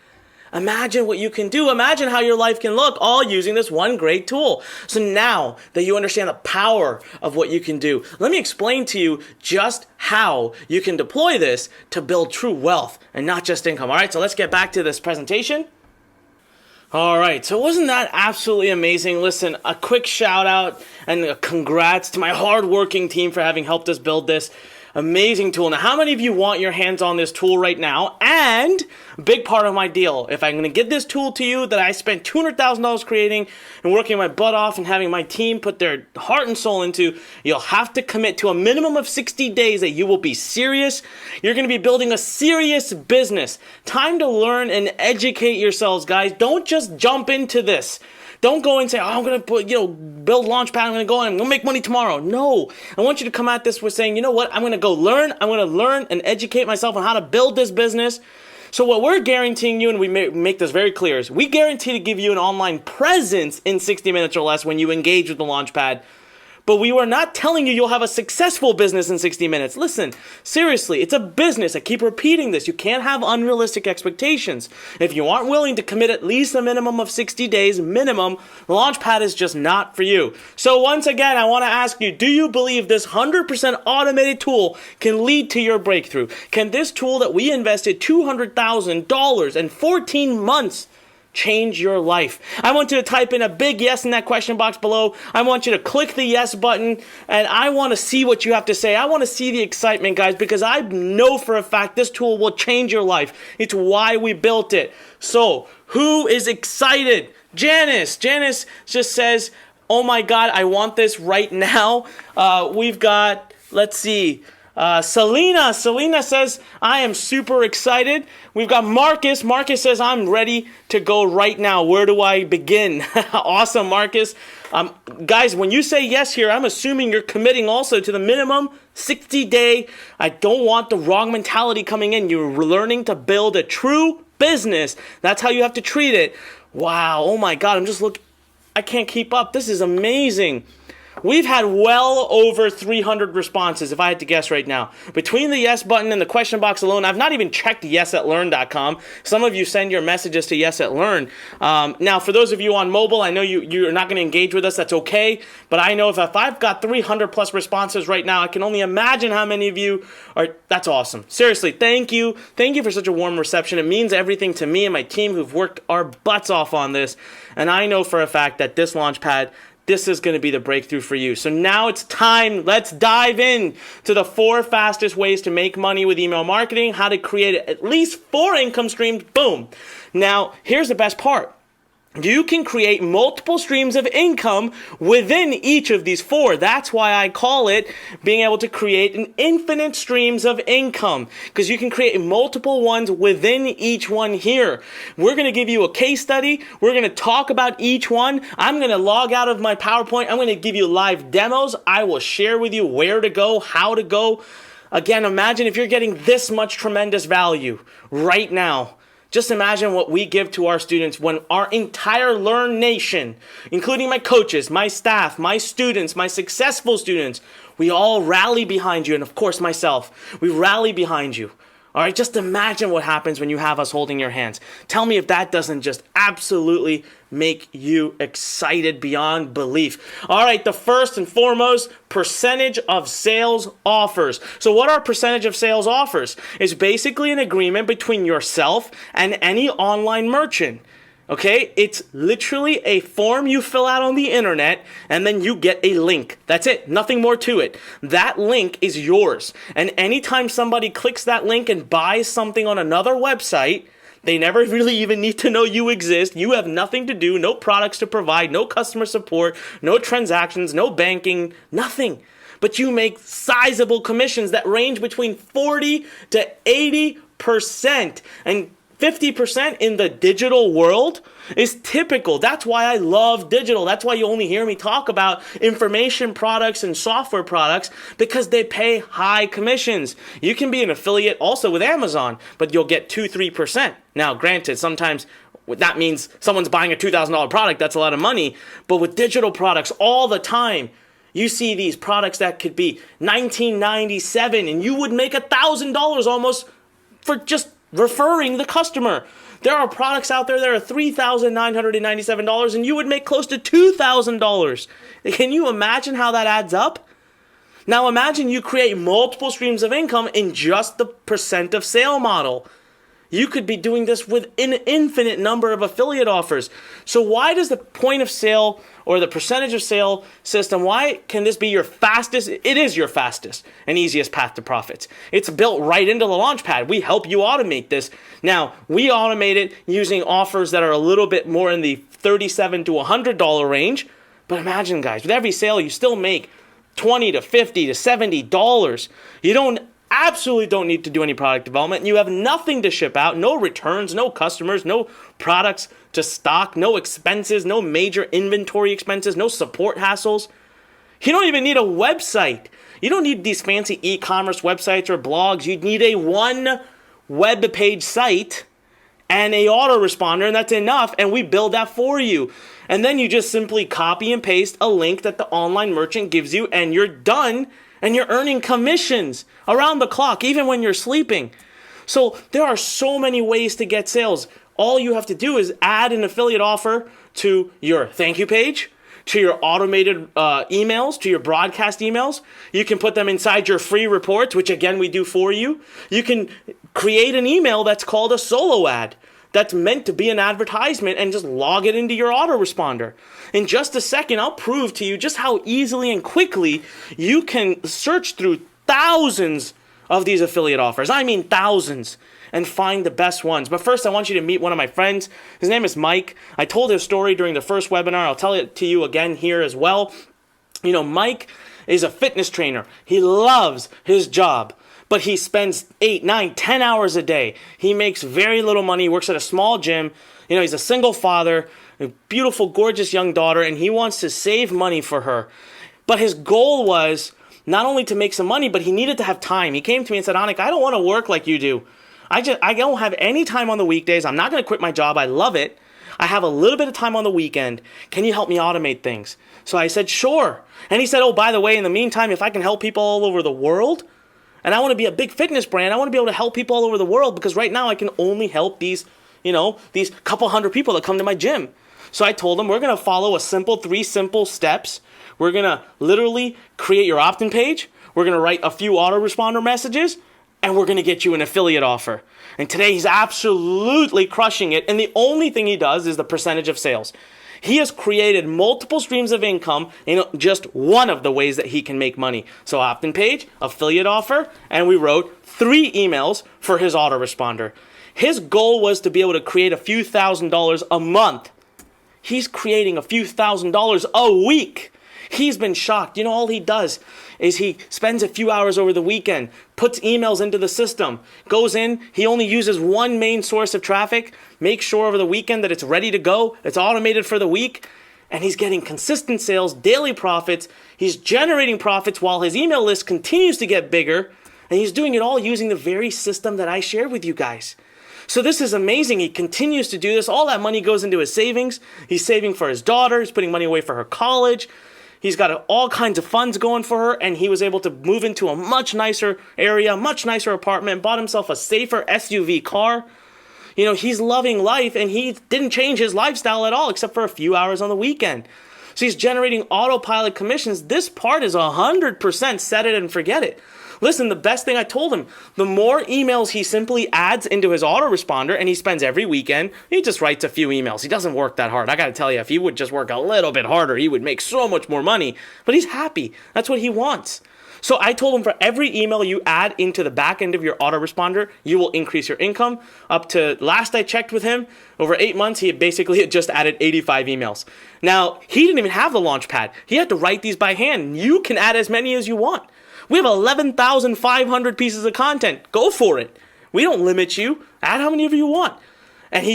Imagine what you can do. Imagine how your life can look, all using this one great tool. So now that you understand the power of what you can do, let me explain to you just how you can deploy this to build true wealth and not just income. All right, so let's get back to this presentation. All right, so wasn't that absolutely amazing? Listen, a quick shout out and a congrats to my hardworking team for having helped us build this amazing tool. Now, how many of you want your hands on this tool right now? And a big part of my deal, if I'm going to give this tool to you that I spent $200,000 creating and working my butt off and having my team put their heart and soul into, you'll have to commit to a minimum of 60 days that you will be serious. You're going to be building a serious business. Time to learn and educate yourselves, guys. Don't just jump into this. Don't go and say, oh, I'm going to build Launchpad, I'm going to go and I'm going to make money tomorrow. No, I want you to come at this with saying, you know what, I'm going to go learn. I'm going to learn and educate myself on how to build this business. So what we're guaranteeing you, and we make this very clear, is we guarantee to give you an online presence in 60 minutes or less when you engage with the Launchpad. But we were not telling you you'll have a successful business in 60 minutes. Listen, seriously, it's a business. I keep repeating this. You can't have unrealistic expectations. If you aren't willing to commit at least a minimum of 60 days minimum, Launchpad is just not for you. So once again, I want to ask you, do you believe this 100% automated tool can lead to your breakthrough? Can this tool that we invested $200,000 in 14 months change your life? I want you to type in a big yes in that question box below. I want you to click the yes button, and I want to see what you have to say. I want to see the excitement, guys, because I know for a fact this tool will change your life. It's why we built it. So, who is excited? Janice just says, oh my God, I want this right now. We've got, let's see, Selena says, I am super excited. We've got Marcus says, I'm ready to go right now. Where do I begin? Awesome, Marcus. Guys, when you say yes here, I'm assuming you're committing also to the minimum 60-day. I don't want the wrong mentality coming in. You're learning to build a true business. That's how you have to treat it. Wow, oh my God, I can't keep up. This is amazing. We've had well over 300 responses, if I had to guess right now. Between the yes button and the question box alone, I've not even checked yes@learn.com. Some of you send your messages to yes@learn. Now, for those of you on mobile, I know you're not going to engage with us. That's okay. But I know if I've got 300 plus responses right now, I can only imagine how many of you are. That's awesome. Seriously, thank you. Thank you for such a warm reception. It means everything to me and my team who've worked our butts off on this. And I know for a fact that this Launchpad, this is going to be the breakthrough for you. So now it's time. Let's dive in to the 4 fastest ways to make money with email marketing, how to create at least 4 income streams. Boom. Now, here's the best part. You can create multiple streams of income within each of these 4. That's why I call it being able to create an infinite streams of income, because you can create multiple ones within each one here. We're going to give you a case study. We're going to talk about each one. I'm going to log out of my PowerPoint. I'm going to give you live demos. I will share with you where to go, how to go. Again, imagine if you're getting this much tremendous value right now. Just imagine what we give to our students when our entire Learn Nation, including my coaches, my staff, my students, my successful students, we all rally behind you, and of course myself, we rally behind you. All right, just imagine what happens when you have us holding your hands. Tell me if that doesn't just absolutely make you excited beyond belief. All right, the first and foremost, percentage of sales offers. So what are percentage of sales offers? It's basically an agreement between yourself and any online merchant. Okay, it's literally a form you fill out on the internet and then you get a link. That's it, nothing more to it. That link is yours. And anytime somebody clicks that link and buys something on another website, they never really even need to know you exist. You have nothing to do, no products to provide, no customer support, no transactions, no banking, nothing. But you make sizable commissions that range between 40 to 80%. And 50% in the digital world is typical. That's why I love digital. That's why you only hear me talk about information products and software products, because they pay high commissions. You can be an affiliate also with Amazon, but you'll get 2-3%. Now, granted, sometimes that means someone's buying a $2,000 product. That's a lot of money. But with digital products all the time, you see these products that could be $19.97 and you would make $1,000 almost for just referring the customer. There are products out there that are $3,997 and you would make close to $2,000. Can you imagine how that adds up? Now imagine you create multiple streams of income in just the percent of sale model. You could be doing this with an infinite number of affiliate offers. So why does the point of sale or the percentage of sale system, why can this be your fastest? It is your fastest and easiest path to profits. It's built right into the Launchpad. We help you automate this. Now, we automate it using offers that are a little bit more in the $37 to $100 range. But imagine, guys, with every sale, you still make $20 to $50 to $70. You absolutely don't need to do any product development. You have nothing to ship out, no returns, no customers, no products to stock, no expenses, no major inventory expenses, no support hassles. You don't even need a website. You don't need these fancy e-commerce websites or blogs. You need a one web page site and a autoresponder, and that's enough, and we build that for you. And then you just simply copy and paste a link that the online merchant gives you, and you're done, and you're earning commissions around the clock, even when you're sleeping. So there are so many ways to get sales. All you have to do is add an affiliate offer to your thank you page, to your automated emails, to your broadcast emails. You can put them inside your free reports, which again we do for you. You can create an email that's called a solo ad, that's meant to be an advertisement, and just log it into your autoresponder. In just a second, I'll prove to you just how easily and quickly you can search through thousands of these affiliate offers. I mean thousands. And find the best ones. But first, I want you to meet one of my friends. His name is Mike. I told his story during the first webinar. I'll tell it to you again here as well. You know, Mike is a fitness trainer. He loves his job, but he spends 8, 9, 10 hours a day. He makes very little money. He works at a small gym. You know, he's a single father, a beautiful, gorgeous young daughter, and he wants to save money for her. But his goal was not only to make some money, but he needed to have time. He came to me and said, Anik, I don't want to work like you do. I don't have any time on the weekdays. I'm not going to quit my job. I love it. I have a little bit of time on the weekend. Can you help me automate things? So I said, sure. And he said, oh, by the way, in the meantime, if I can help people all over the world, and I want to be a big fitness brand, I want to be able to help people all over the world, because right now I can only help these couple hundred people that come to my gym. So I told him, we're going to follow three simple steps. We're going to literally create your opt-in page. We're going to write a few autoresponder messages, and we're going to get you an affiliate offer. And today he's absolutely crushing it. And the only thing he does is the percentage of sales. He has created multiple streams of income in just one of the ways that he can make money. So opt-in page, affiliate offer, and we wrote 3 emails for his autoresponder. His goal was to be able to create a few $1,000s a month. He's creating a few $1,000s a week. He's been shocked. You know, all he does is he spends a few hours over the weekend, puts emails into the system, goes in, he only uses one main source of traffic, makes sure over the weekend that it's ready to go, it's automated for the week, and he's getting consistent sales, daily profits. He's generating profits while his email list continues to get bigger, and he's doing it all using the very system that I shared with you guys. So this is amazing. He continues to do this. All that money goes into his savings. He's saving for his daughter. He's putting money away for her college. He's got all kinds of funds going for her, and he was able to move into a much nicer area, much nicer apartment, bought himself a safer SUV car. You know, he's loving life, and he didn't change his lifestyle at all, except for a few hours on the weekend. So he's generating autopilot commissions. This part is 100% set it and forget it. Listen, the best thing I told him, the more emails he simply adds into his autoresponder, and he spends every weekend, he just writes a few emails. He doesn't work that hard. I got to tell you, if he would just work a little bit harder, he would make so much more money. But he's happy. That's what he wants. So I told him for every email you add into the back end of your autoresponder, you will increase your income. Up to last I checked with him, over 8 months, he had just added 85 emails. Now, he didn't even have the launch pad. He had to write these by hand. You can add as many as you want. We have 11,500 pieces of content. Go for it. We don't limit you. Add how many of you want. And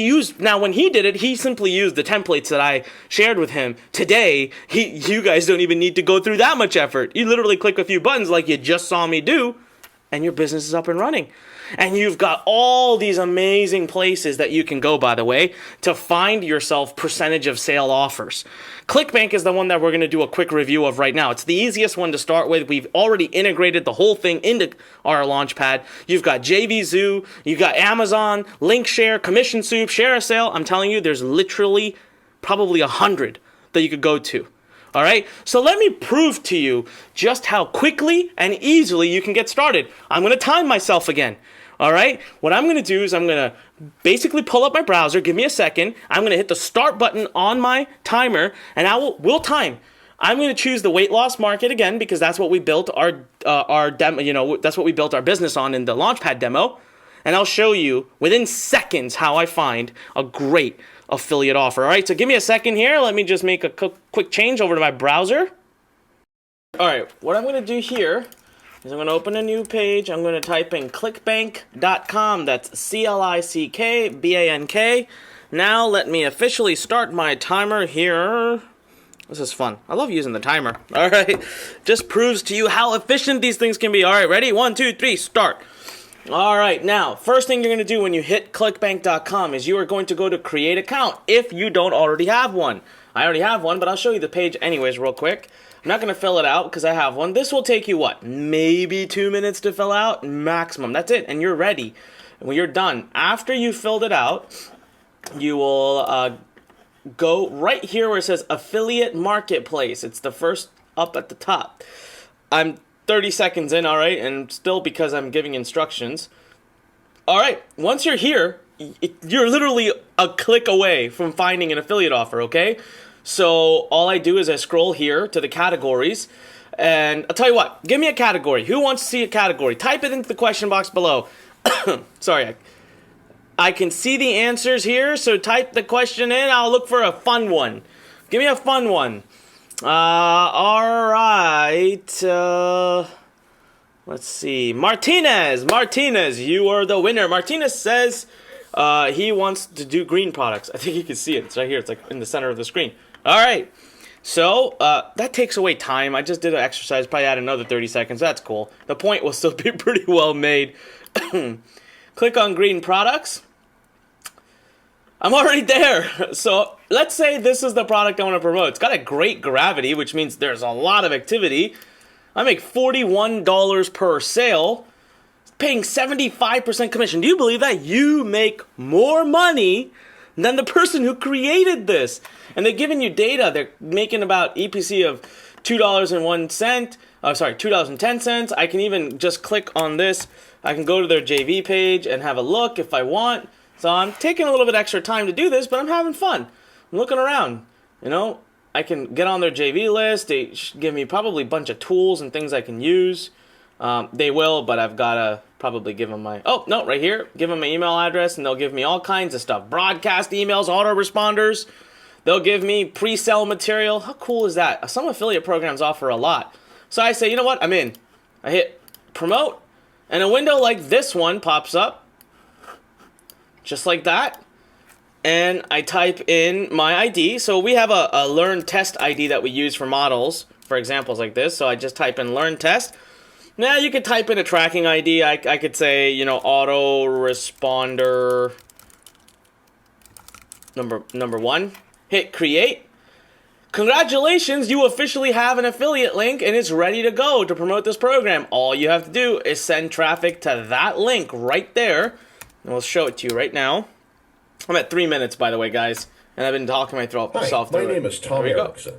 when he did it, he simply used the templates that I shared with him. Today, you guys don't even need to go through that much effort. You literally click a few buttons like you just saw me do, and your business is up and running. And you've got all these amazing places that you can go, by the way, to find yourself percentage of sale offers. ClickBank is the one that we're going to do a quick review of right now. It's the easiest one to start with. We've already integrated the whole thing into our Launchpad. You've got JVZoo, you've got Amazon, LinkShare, Commission Soup, Share a Sale. I'm telling you, there's literally probably 100 that you could go to. All right, so let me prove to you just how quickly and easily you can get started. I'm going to time myself again. All right, what I'm going to do is I'm going to basically pull up my browser. Give me a second. I'm going to hit the start button on my timer, and we'll time. I'm going to choose the weight loss market again because that's what we built our demo. You know, that's what we built our business on in the Launchpad demo, and I'll show you within seconds how I find a great affiliate offer. All right, so give me a second here. Let me just make a quick change over to my browser. All right, what I'm going to do here is I'm going to open a new page. I'm going to type in clickbank.com. That's CLICKBANK. Now let me officially start my timer here. This is fun. I love using the timer. All right, just proves to you how efficient these things can be. All right, ready? 1, 2, 3, start. All right, now, first thing you're going to do when you hit clickbank.com is you are going to go to create account if you don't already have one. I already have one, but I'll show you the page anyways real quick. I'm not going to fill it out because I have one. This will take you, what, maybe 2 minutes to fill out? Maximum. That's it, and you're ready. When you're done, after you filled it out, you will go right here where it says Affiliate Marketplace. It's the first up at the top. I'm 30 seconds in, all right, and still because I'm giving instructions. All right, once you're here, you're literally a click away from finding an affiliate offer, okay? So all I do is I scroll here to the categories, and I'll tell you what, give me a category. Who wants to see a category? Type it into the question box below. Sorry, I can see the answers here, so type the question in. I'll look for a fun one. Give me a fun one. All right. Let's see. Martinez, you are the winner. Martinez says he wants to do green products. I think you can see it. It's right here. It's like in the center of the screen. All right. So that takes away time. I just did an exercise. Probably add another 30 seconds. That's cool. The point will still be pretty well made. Click on green products. I'm already there. So let's say this is the product I want to promote. It's got a great gravity, which means there's a lot of activity. I make $41 per sale, paying 75% commission. Do you believe that? You make more money than the person who created this. And they're giving you data. They're making about EPC of $2.01. $2.10. I can even just click on this. I can go to their JV page and have a look if I want. So I'm taking a little bit extra time to do this, but I'm having fun. I'm looking around, you know. I can get on their JV list. They give me probably a bunch of tools and things I can use. They will, but I've got to probably give them my... Oh, no, right here. Give them my email address, and they'll give me all kinds of stuff. Broadcast emails, autoresponders. They'll give me pre-sale material. How cool is that? Some affiliate programs offer a lot. So I say, you know what? I'm in. I hit promote, and a window like this one pops up. Just like that, and I type in my ID. So we have a learn test ID that we use for models, for examples like this. So I just type in learn test. Now you could type in a tracking ID. I could say, you know, autoresponder number 1. Hit create. Congratulations, you officially have an affiliate link and it's ready to go to promote this program. All you have to do is send traffic to that link right there. And we'll show it to you right now. I'm at 3 minutes, by the way, guys. And I've been talking myself through it. Hi, my name is Tom Erickson.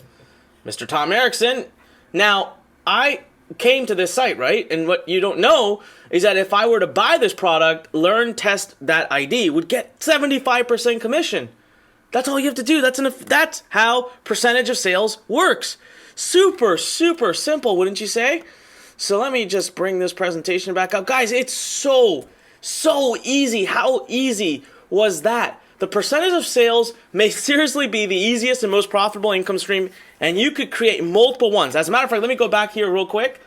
Mr. Tom Erickson. Now, I came to this site, right? And what you don't know is that if I were to buy this product, learn, test that ID, would get 75% commission. That's all you have to do. That's how percentage of sales works. Super, super simple, wouldn't you say? So let me just bring this presentation back up. Guys, it's so easy. How easy was that? The percentage of sales may seriously be the easiest and most profitable income stream, and you could create multiple ones. As a matter of fact, let me go back here real quick.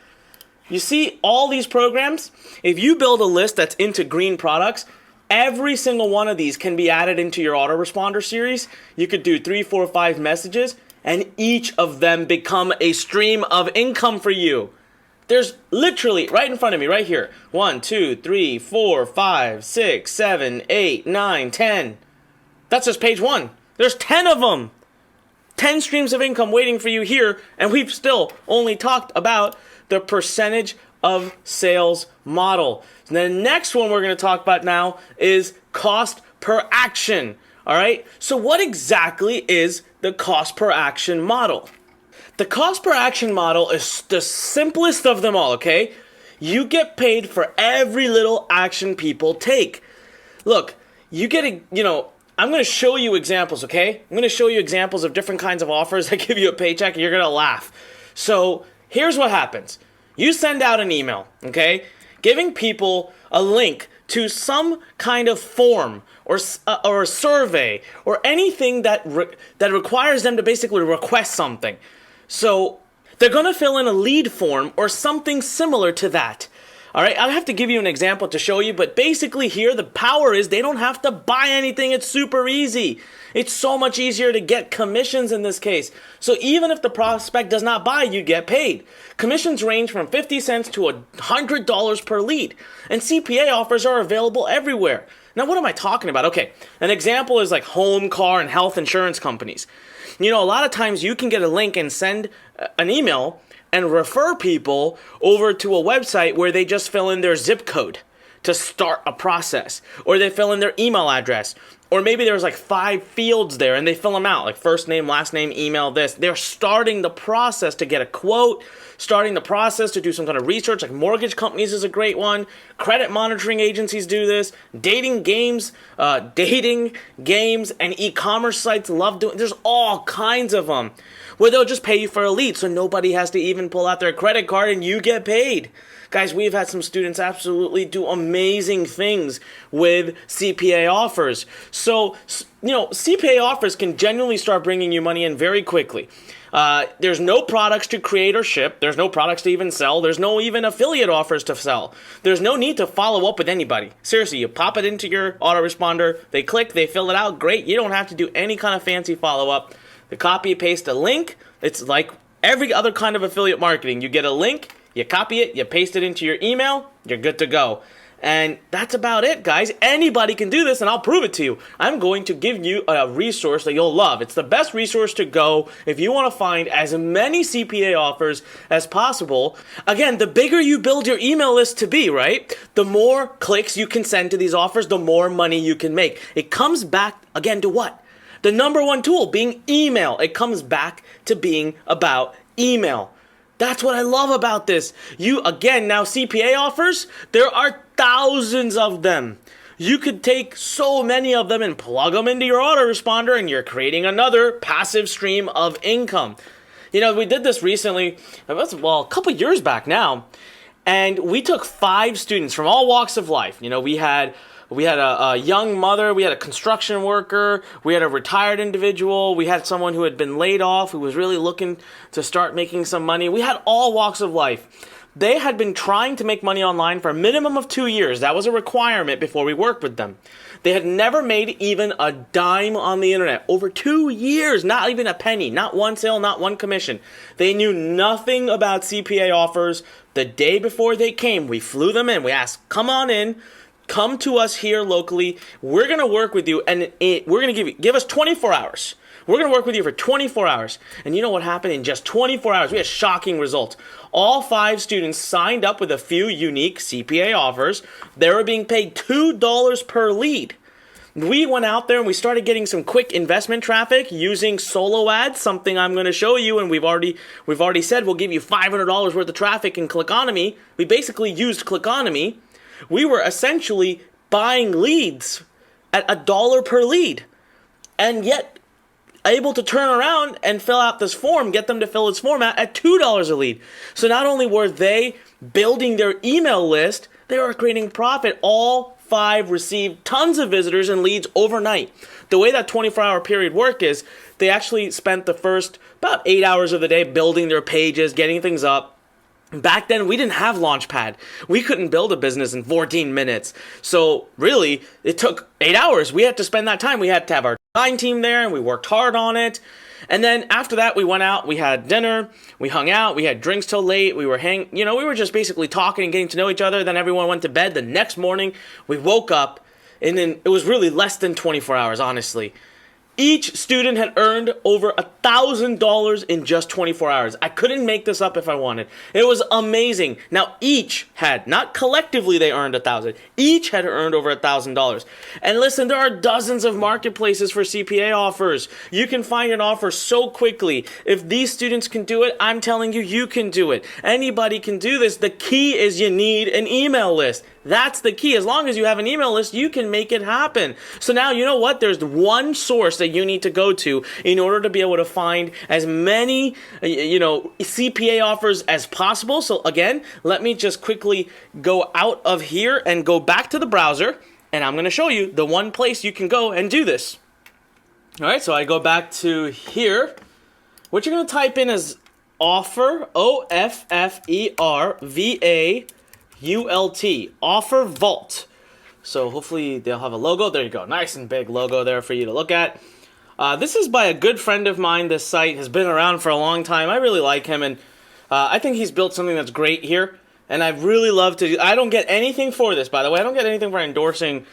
You see all these programs? If you build a list that's into green products, every single one of these can be added into your autoresponder series. You could do 3, 4, 5 messages, and each of them become a stream of income for you. There's literally, right in front of me, right here, 1, 2, 3, 4, 5, 6, 7, 8, 9, 10. That's just page 1. There's 10 of them. 10 streams of income waiting for you here, and we've still only talked about the percentage of sales model. And the next one we're going to talk about now is cost per action. All right? So what exactly is the cost per action model? The cost per action model is the simplest of them all, okay? You get paid for every little action people take. Look, you get I'm going to show you examples, okay? I'm going to show you examples of different kinds of offers that give you a paycheck, and you're going to laugh. So here's what happens. You send out an email, okay, giving people a link to some kind of form or a survey or anything that requires them to basically request something. So they're going to fill in a lead form or something similar to that. All right, I'll have to give you an example to show you, but basically here the power is they don't have to buy anything. It's super easy. It's so much easier to get commissions in this case. So even if the prospect does not buy, you get paid. Commissions range from 50 cents to $100 per lead, and CPA offers are available everywhere. Now, what am I talking about? Okay, an example is like home, car, and health insurance companies. You know, a lot of times you can get a link and send an email and refer people over to a website where they just fill in their zip code to start a process, or they fill in their email address, or maybe there's like 5 fields there and they fill them out, like first name, last name, email, this. They're starting the process to get a quote, starting the process to do some kind of research, like mortgage companies is a great one. Credit monitoring agencies do this. Dating games, and e-commerce sites love doing. There's all kinds of them where they'll just pay you for a lead, so nobody has to even pull out their credit card and you get paid. Guys, we've had some students absolutely do amazing things with CPA offers. So, you know, CPA offers can genuinely start bringing you money in very quickly. There's no products to create or ship. There's no products to even sell. There's no even affiliate offers to sell. There's no need to follow up with anybody. Seriously, you pop it into your autoresponder. They click, they fill it out. Great. You don't have to do any kind of fancy follow-up. The copy, paste a link. It's like every other kind of affiliate marketing. You get a link, you copy it, you paste it into your email, you're good to go. And that's about it, guys. Anybody can do this, and I'll prove it to you. I'm going to give you a resource that you'll love. It's the best resource to go if you want to find as many CPA offers as possible. Again, the bigger you build your email list to be, right? The more clicks you can send to these offers, the more money you can make. It comes back, again, to what? The number one tool being email. It comes back to being about email. That's what I love about this. Again, now CPA offers, there are thousands of them. You could take so many of them and plug them into your autoresponder and you're creating another passive stream of income. You know, we did this recently, a couple years back now, and we took 5 students from all walks of life. You know, we had a young mother, we had a construction worker, we had a retired individual, we had someone who had been laid off, who was really looking to start making some money. We had all walks of life. They had been trying to make money online for a minimum of 2 years. That was a requirement before we worked with them. They had never made even a dime on the internet. Over 2 years, not even a penny, not one sale, not one commission. They knew nothing about CPA offers. The day before they came, we flew them in. We asked, come on in. Come to us here locally. We're going to work with you, and we're going to give us 24 hours. We're going to work with you for 24 hours. And you know what happened in just 24 hours? We had shocking results. All 5 students signed up with a few unique CPA offers. They were being paid $2 per lead. We went out there and we started getting some quick investment traffic using solo ads, something I'm going to show you, and we've already said we'll give you $500 worth of traffic in Clickonomy. We basically used Clickonomy. We were essentially buying leads at $1 per lead, and yet able to turn around and fill out this form, get them to fill this form out at $2 a lead. So not only were they building their email list, they were creating profit. All 5 received tons of visitors and leads overnight. The way that 24-hour period worked is they actually spent the first about 8 hours of the day building their pages, getting things up. Back then, we didn't have Launchpad. We couldn't build a business in 14 minutes. So really, it took 8 hours. We had to spend that time. We had to have our design team there, and we worked hard on it. And then after that, we went out, we had dinner, we hung out, we had drinks till late, we were just basically talking and getting to know each other. Then everyone went to bed. The next morning, we woke up, and then it was really less than 24 hours, honestly. Each student had earned over $1,000 in just 24 hours. I couldn't make this up if I wanted. It was amazing. Now each had, not collectively they earned $1,000, each had earned over $1,000. And listen, there are dozens of marketplaces for CPA offers. You can find an offer so quickly. If these students can do it, I'm telling you, you can do it. Anybody can do this. The key is you need an email list. That's the key. As long as you have an email list, you can make it happen. So now, you know what? There's one source that you need to go to in order to be able to find as many, CPA offers as possible. So again, let me just quickly go out of here and go back to the browser, and I'm going to show you the one place you can go and do this. All right, so I go back to here. What you're going to type in is offer, OFFERVA, ULT, Offer Vault. So hopefully they'll have a logo. There you go. Nice and big logo there for you to look at. This is by a good friend of mine. This site has been around for a long time. I really like him, and I think he's built something that's great here. And I really love to. I don't get anything for this, by the way. I don't get anything for endorsing,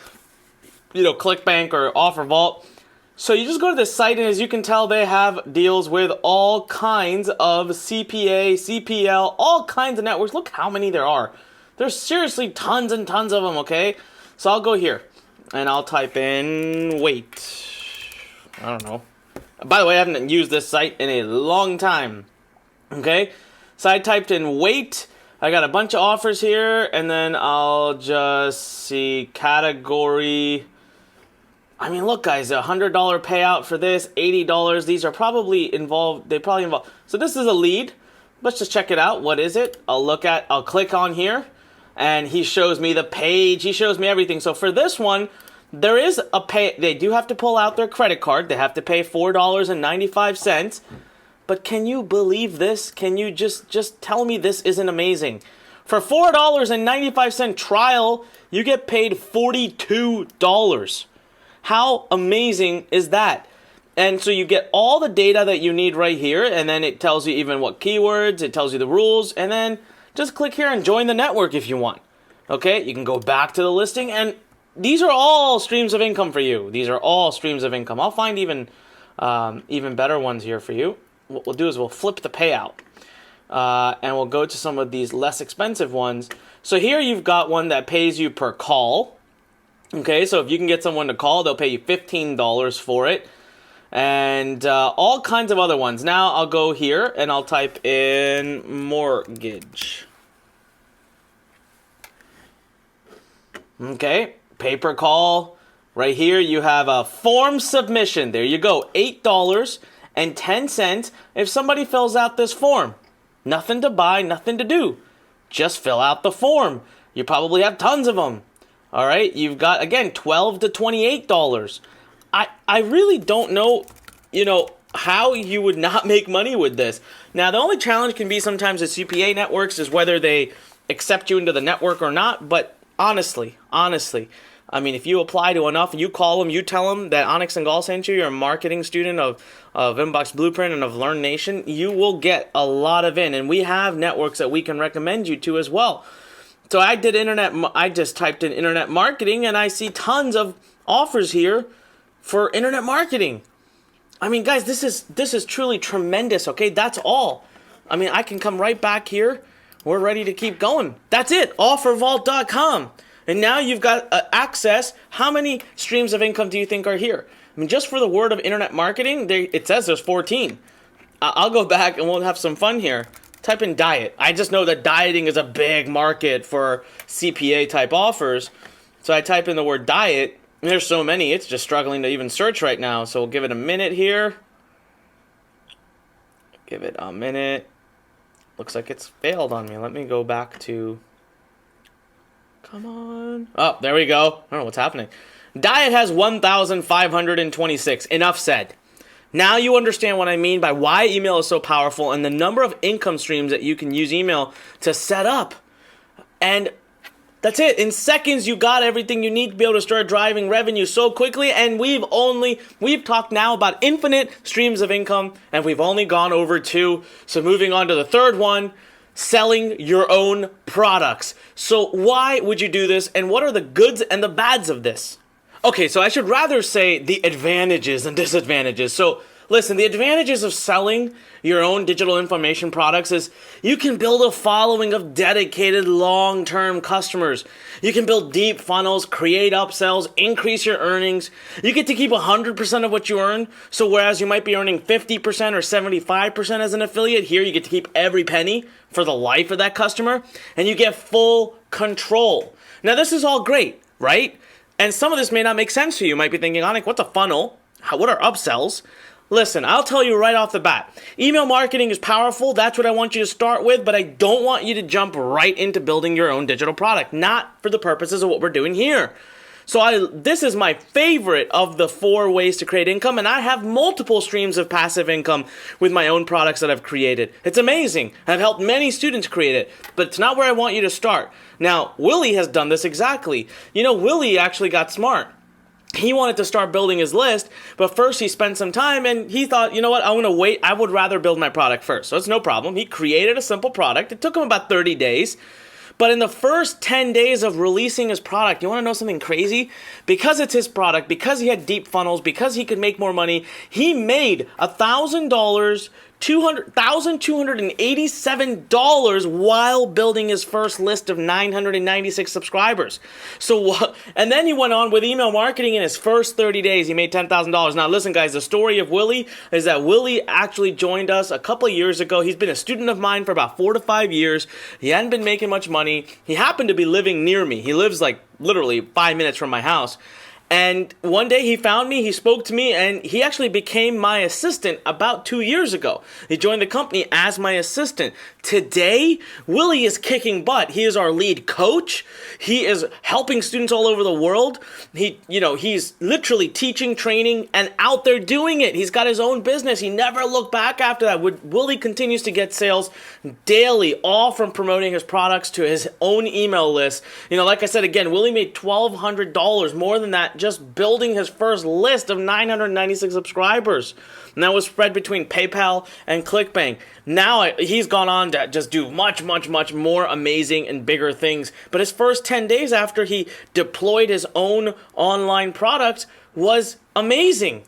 ClickBank or Offer Vault. So you just go to this site, and as you can tell, they have deals with all kinds of CPA, CPL, all kinds of networks. Look how many there are. There's seriously tons and tons of them, okay? So I'll go here, and I'll type in wait. I don't know. By the way, I haven't used this site in a long time, okay? So I typed in wait. I got a bunch of offers here, and then I'll just see category. I mean, look, guys, $100 payout for this, $80. These are probably involved. They probably involve. So this is a lead. Let's just check it out. What is it? I'll click on here, and he shows me the page. He shows me everything. So for this one, there is a pay. They do have to pull out their credit card. They have to pay $4.95. But can you believe this? Can you just tell me this isn't amazing? For $4.95 trial, you get paid $42. How amazing is that? And so you get all the data that you need right here, and then it tells you even what keywords, it tells you the rules, and then just click here and join the network if you want. Okay, you can go back to the listing, and these are all streams of income for you. These are all streams of income. I'll find even better ones here for you. What we'll do is we'll flip the payout, and we'll go to some of these less expensive ones. So here you've got one that pays you per call. Okay, so if you can get someone to call, they'll pay you $15 for it. And all kinds of other ones. Now I'll go here and I'll type in mortgage. Okay, pay per call. Right here you have a form submission. There you go, $8.10 if somebody fills out this form. Nothing to buy, nothing to do. Just fill out the form. You probably have tons of them. All right, you've got, again, $12 to $28. I really don't know, how you would not make money with this. Now, the only challenge can be sometimes the CPA networks is whether they accept you into the network or not. But honestly, I mean, if you apply to enough, you call them, you tell them that Onyx and Gall sent you, you're a marketing student of Inbox Blueprint and of Learn Nation, you will get a lot of in. And we have networks that we can recommend you to as well. So I just typed in internet marketing, and I see tons of offers here for internet marketing. I mean, guys, this is truly tremendous, okay? That's all. I mean, I can come right back here. We're ready to keep going. That's it, offervault.com. And now you've got access. How many streams of income do you think are here? I mean, just for the word of internet marketing, it says there's 14. I'll go back and we'll have some fun here. Type in diet. I just know that dieting is a big market for CPA type offers. So I type in the word diet. And there's so many, it's just struggling to even search right now. So we'll give it a minute here. Give it a minute. Looks like it's failed on me. Let me go back to... Come on. Oh, there we go. I don't know what's happening. Diet has 1,526. Enough said. Now you understand what I mean by why email is so powerful and the number of income streams that you can use email to set up. And that's it. In seconds, you got everything you need to be able to start driving revenue so quickly. And we've talked now about infinite streams of income, and we've only gone over 2. So moving on to the third one, selling your own products. So why would you do this, and what are the goods and the bads of this? Okay, so I should rather say the advantages and disadvantages. So listen, the advantages of selling your own digital information products is you can build a following of dedicated long-term customers. You can build deep funnels, create upsells, increase your earnings. You get to keep 100% of what you earn. So whereas you might be earning 50% or 75% as an affiliate, here you get to keep every penny for the life of that customer, and you get full control. Now this is all great, right? And some of this may not make sense to you. You might be thinking, Anik, what's a funnel? What are upsells? Listen, I'll tell you right off the bat. Email marketing is powerful. That's what I want you to start with, but I don't want you to jump right into building your own digital product. Not for the purposes of what we're doing here. So this is my favorite of the 4 ways to create income, and I have multiple streams of passive income with my own products that I've created. It's amazing. I've helped many students create it, but it's not where I want you to start. Now, Willie has done this exactly. Willie actually got smart. He wanted to start building his list, but first he spent some time and he thought, you know what, I'm going to wait. I would rather build my product first. So it's no problem. He created a simple product. It took him about 30 days. But in the first 10 days of releasing his product, you want to know something crazy? Because it's his product, because he had deep funnels, because he could make more money, he made $1,000, $1,287 while building his first list of 996 subscribers. And then he went on with email marketing. In his first 30 days, he made $10,000. Now listen, guys, the story of Willie is that Willie actually joined us a couple of years ago. He's been a student of mine for about 4 to 5 years. He hadn't been making much money. He happened to be living near me. He lives like literally 5 minutes from my house. And one day he found me, he spoke to me, and he actually became my assistant about 2 years ago. He joined the company as my assistant. Today, Willie is kicking butt. He is our lead coach. He is helping students all over the world. He's literally teaching, training, and out there doing it. He's got his own business. He never looked back after that. Willie continues to get sales daily, all from promoting his products to his own email list. Like I said, again, Willie made $1,200, more than that, just building his first list of 996 subscribers. And that was spread between PayPal and ClickBank. Now he's gone on to just do much, much, much more amazing and bigger things. But his first 10 days after he deployed his own online product was amazing,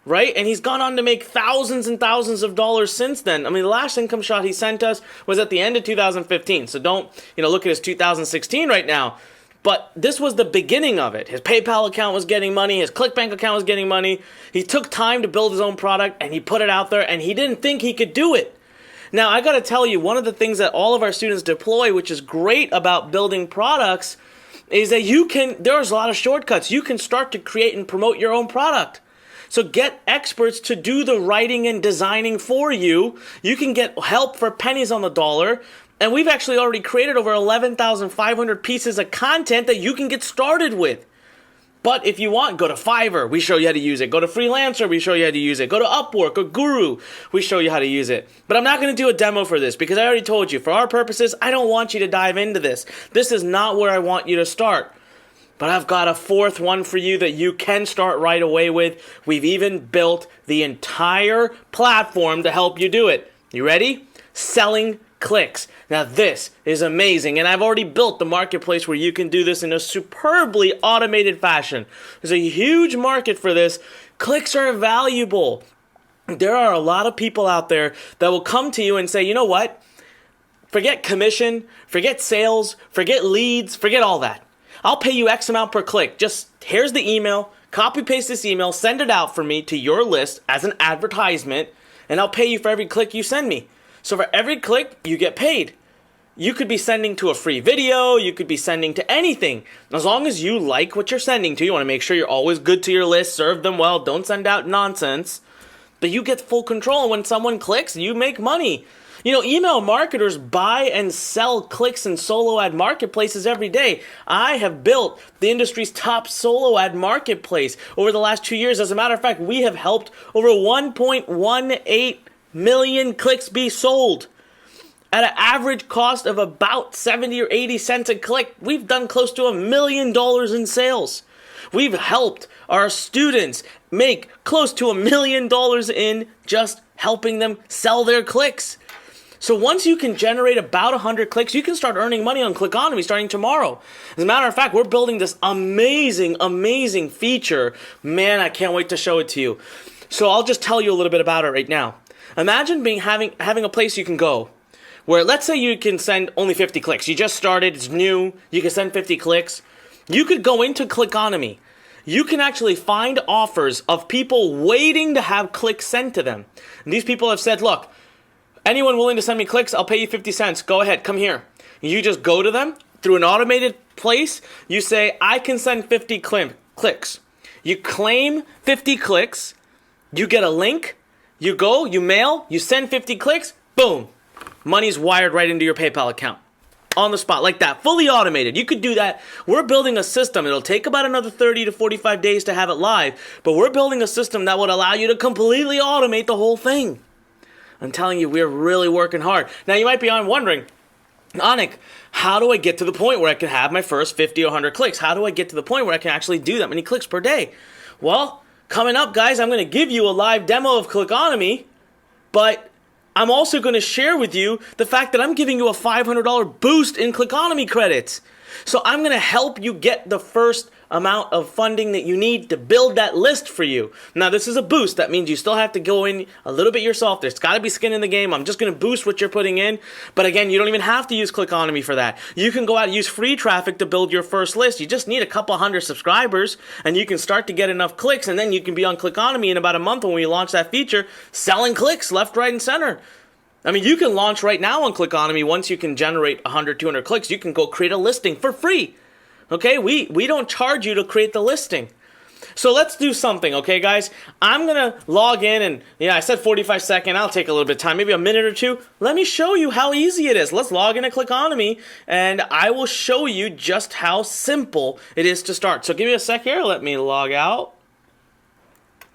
right? And he's gone on to make thousands and thousands of dollars since then. I mean, the last income shot he sent us was at the end of 2015. So don't, look at his 2016 right now. But this was the beginning of it. His PayPal account was getting money. His ClickBank account was getting money. He took time to build his own product, and he put it out there, and he didn't think he could do it. Now, I got to tell you, one of the things that all of our students deploy, which is great about building products, is that there's a lot of shortcuts. You can start to create and promote your own product. So get experts to do the writing and designing for you. You can get help for pennies on the dollar. And we've actually already created over 11,500 pieces of content that you can get started with. But if you want, go to Fiverr. We show you how to use it. Go to Freelancer. We show you how to use it. Go to Upwork or Guru. We show you how to use it. But I'm not going to do a demo for this because I already told you, for our purposes, I don't want you to dive into this. This is not where I want you to start. But I've got a 4th one for you that you can start right away with. We've even built the entire platform to help you do it. You ready? Selling clicks. Now this is amazing, and I've already built the marketplace where you can do this in a superbly automated fashion. There's a huge market for this. Clicks are valuable. There are a lot of people out there that will come to you and say, you know what? Forget commission, forget sales, forget leads, forget all that. I'll pay you X amount per click. Just here's the email, copy paste this email, send it out for me to your list as an advertisement, and I'll pay you for every click you send me. So for every click, you get paid. You could be sending to a free video. You could be sending to anything. As long as you like what you're sending to, you want to make sure you're always good to your list, serve them well, don't send out nonsense. But you get full control. When someone clicks, you make money. Email marketers buy and sell clicks in solo ad marketplaces every day. I have built the industry's top solo ad marketplace over the last 2 years. As a matter of fact, we have helped over 1.18 million clicks be sold at an average cost of about 70 or 80 cents a click. We've done close to $1 million in sales. We've helped our students make close to $1 million in just helping them sell their clicks. So once you can generate about 100 clicks, you can start earning money on Clickonomy starting tomorrow. As a matter of fact, we're building this amazing, amazing feature. Man, I can't wait to show it to you. So I'll just tell you a little bit about it right now. Imagine having a place you can go where, let's say you can send only 50 clicks. You just started, it's new, you can send 50 clicks. You could go into Clickonomy. You can actually find offers of people waiting to have clicks sent to them. And these people have said, look, anyone willing to send me clicks, I'll pay you 50 cents. Go ahead, come here. You just go to them through an automated place. You say, I can send 50 clicks. You claim 50 clicks. You get a link. You go, you mail, you send 50 clicks. Boom. Money's wired right into your PayPal account. on the spot, like that, fully automated. You could do that. We're building a system. It'll take about another 30 to 45 days to have it live, but we're building a system that would allow you to completely automate the whole thing. I'm telling you, we're really working hard. Now, you might be wondering, Anik, how do I get to the point where I can have my first 50 or 100 clicks? How do I get to the point where I can actually do that many clicks per day? Well, coming up, guys, I'm going to give you a live demo of Clickonomy, but I'm also going to share with you the fact that I'm giving you a $500 boost in Clickonomy credits. So I'm going to help you get the first amount of funding that you need to build that list for you. Now, this is a boost. That means you still have to go in a little bit yourself. There's got to be skin in the game. I'm just going to boost what you're putting in. But again, you don't even have to use Clickonomy for that. You can go out and use free traffic to build your first list. You just need a couple hundred subscribers, and you can start to get enough clicks, and then you can be on Clickonomy in about a month when we launch that feature, selling clicks left, right, and center. I mean, you can launch right now on Clickonomy. Once you can generate 100, 200 clicks, you can go create a listing for free. Okay, we don't charge you to create the listing. So let's do something, okay, guys? I'm going to log in, and I said 45 seconds. I'll take a little bit of time, maybe a minute or two. Let me show you how easy it is. Let's log into Clickonomy, and I will show you just how simple it is to start. So give me a sec here. Let me log out.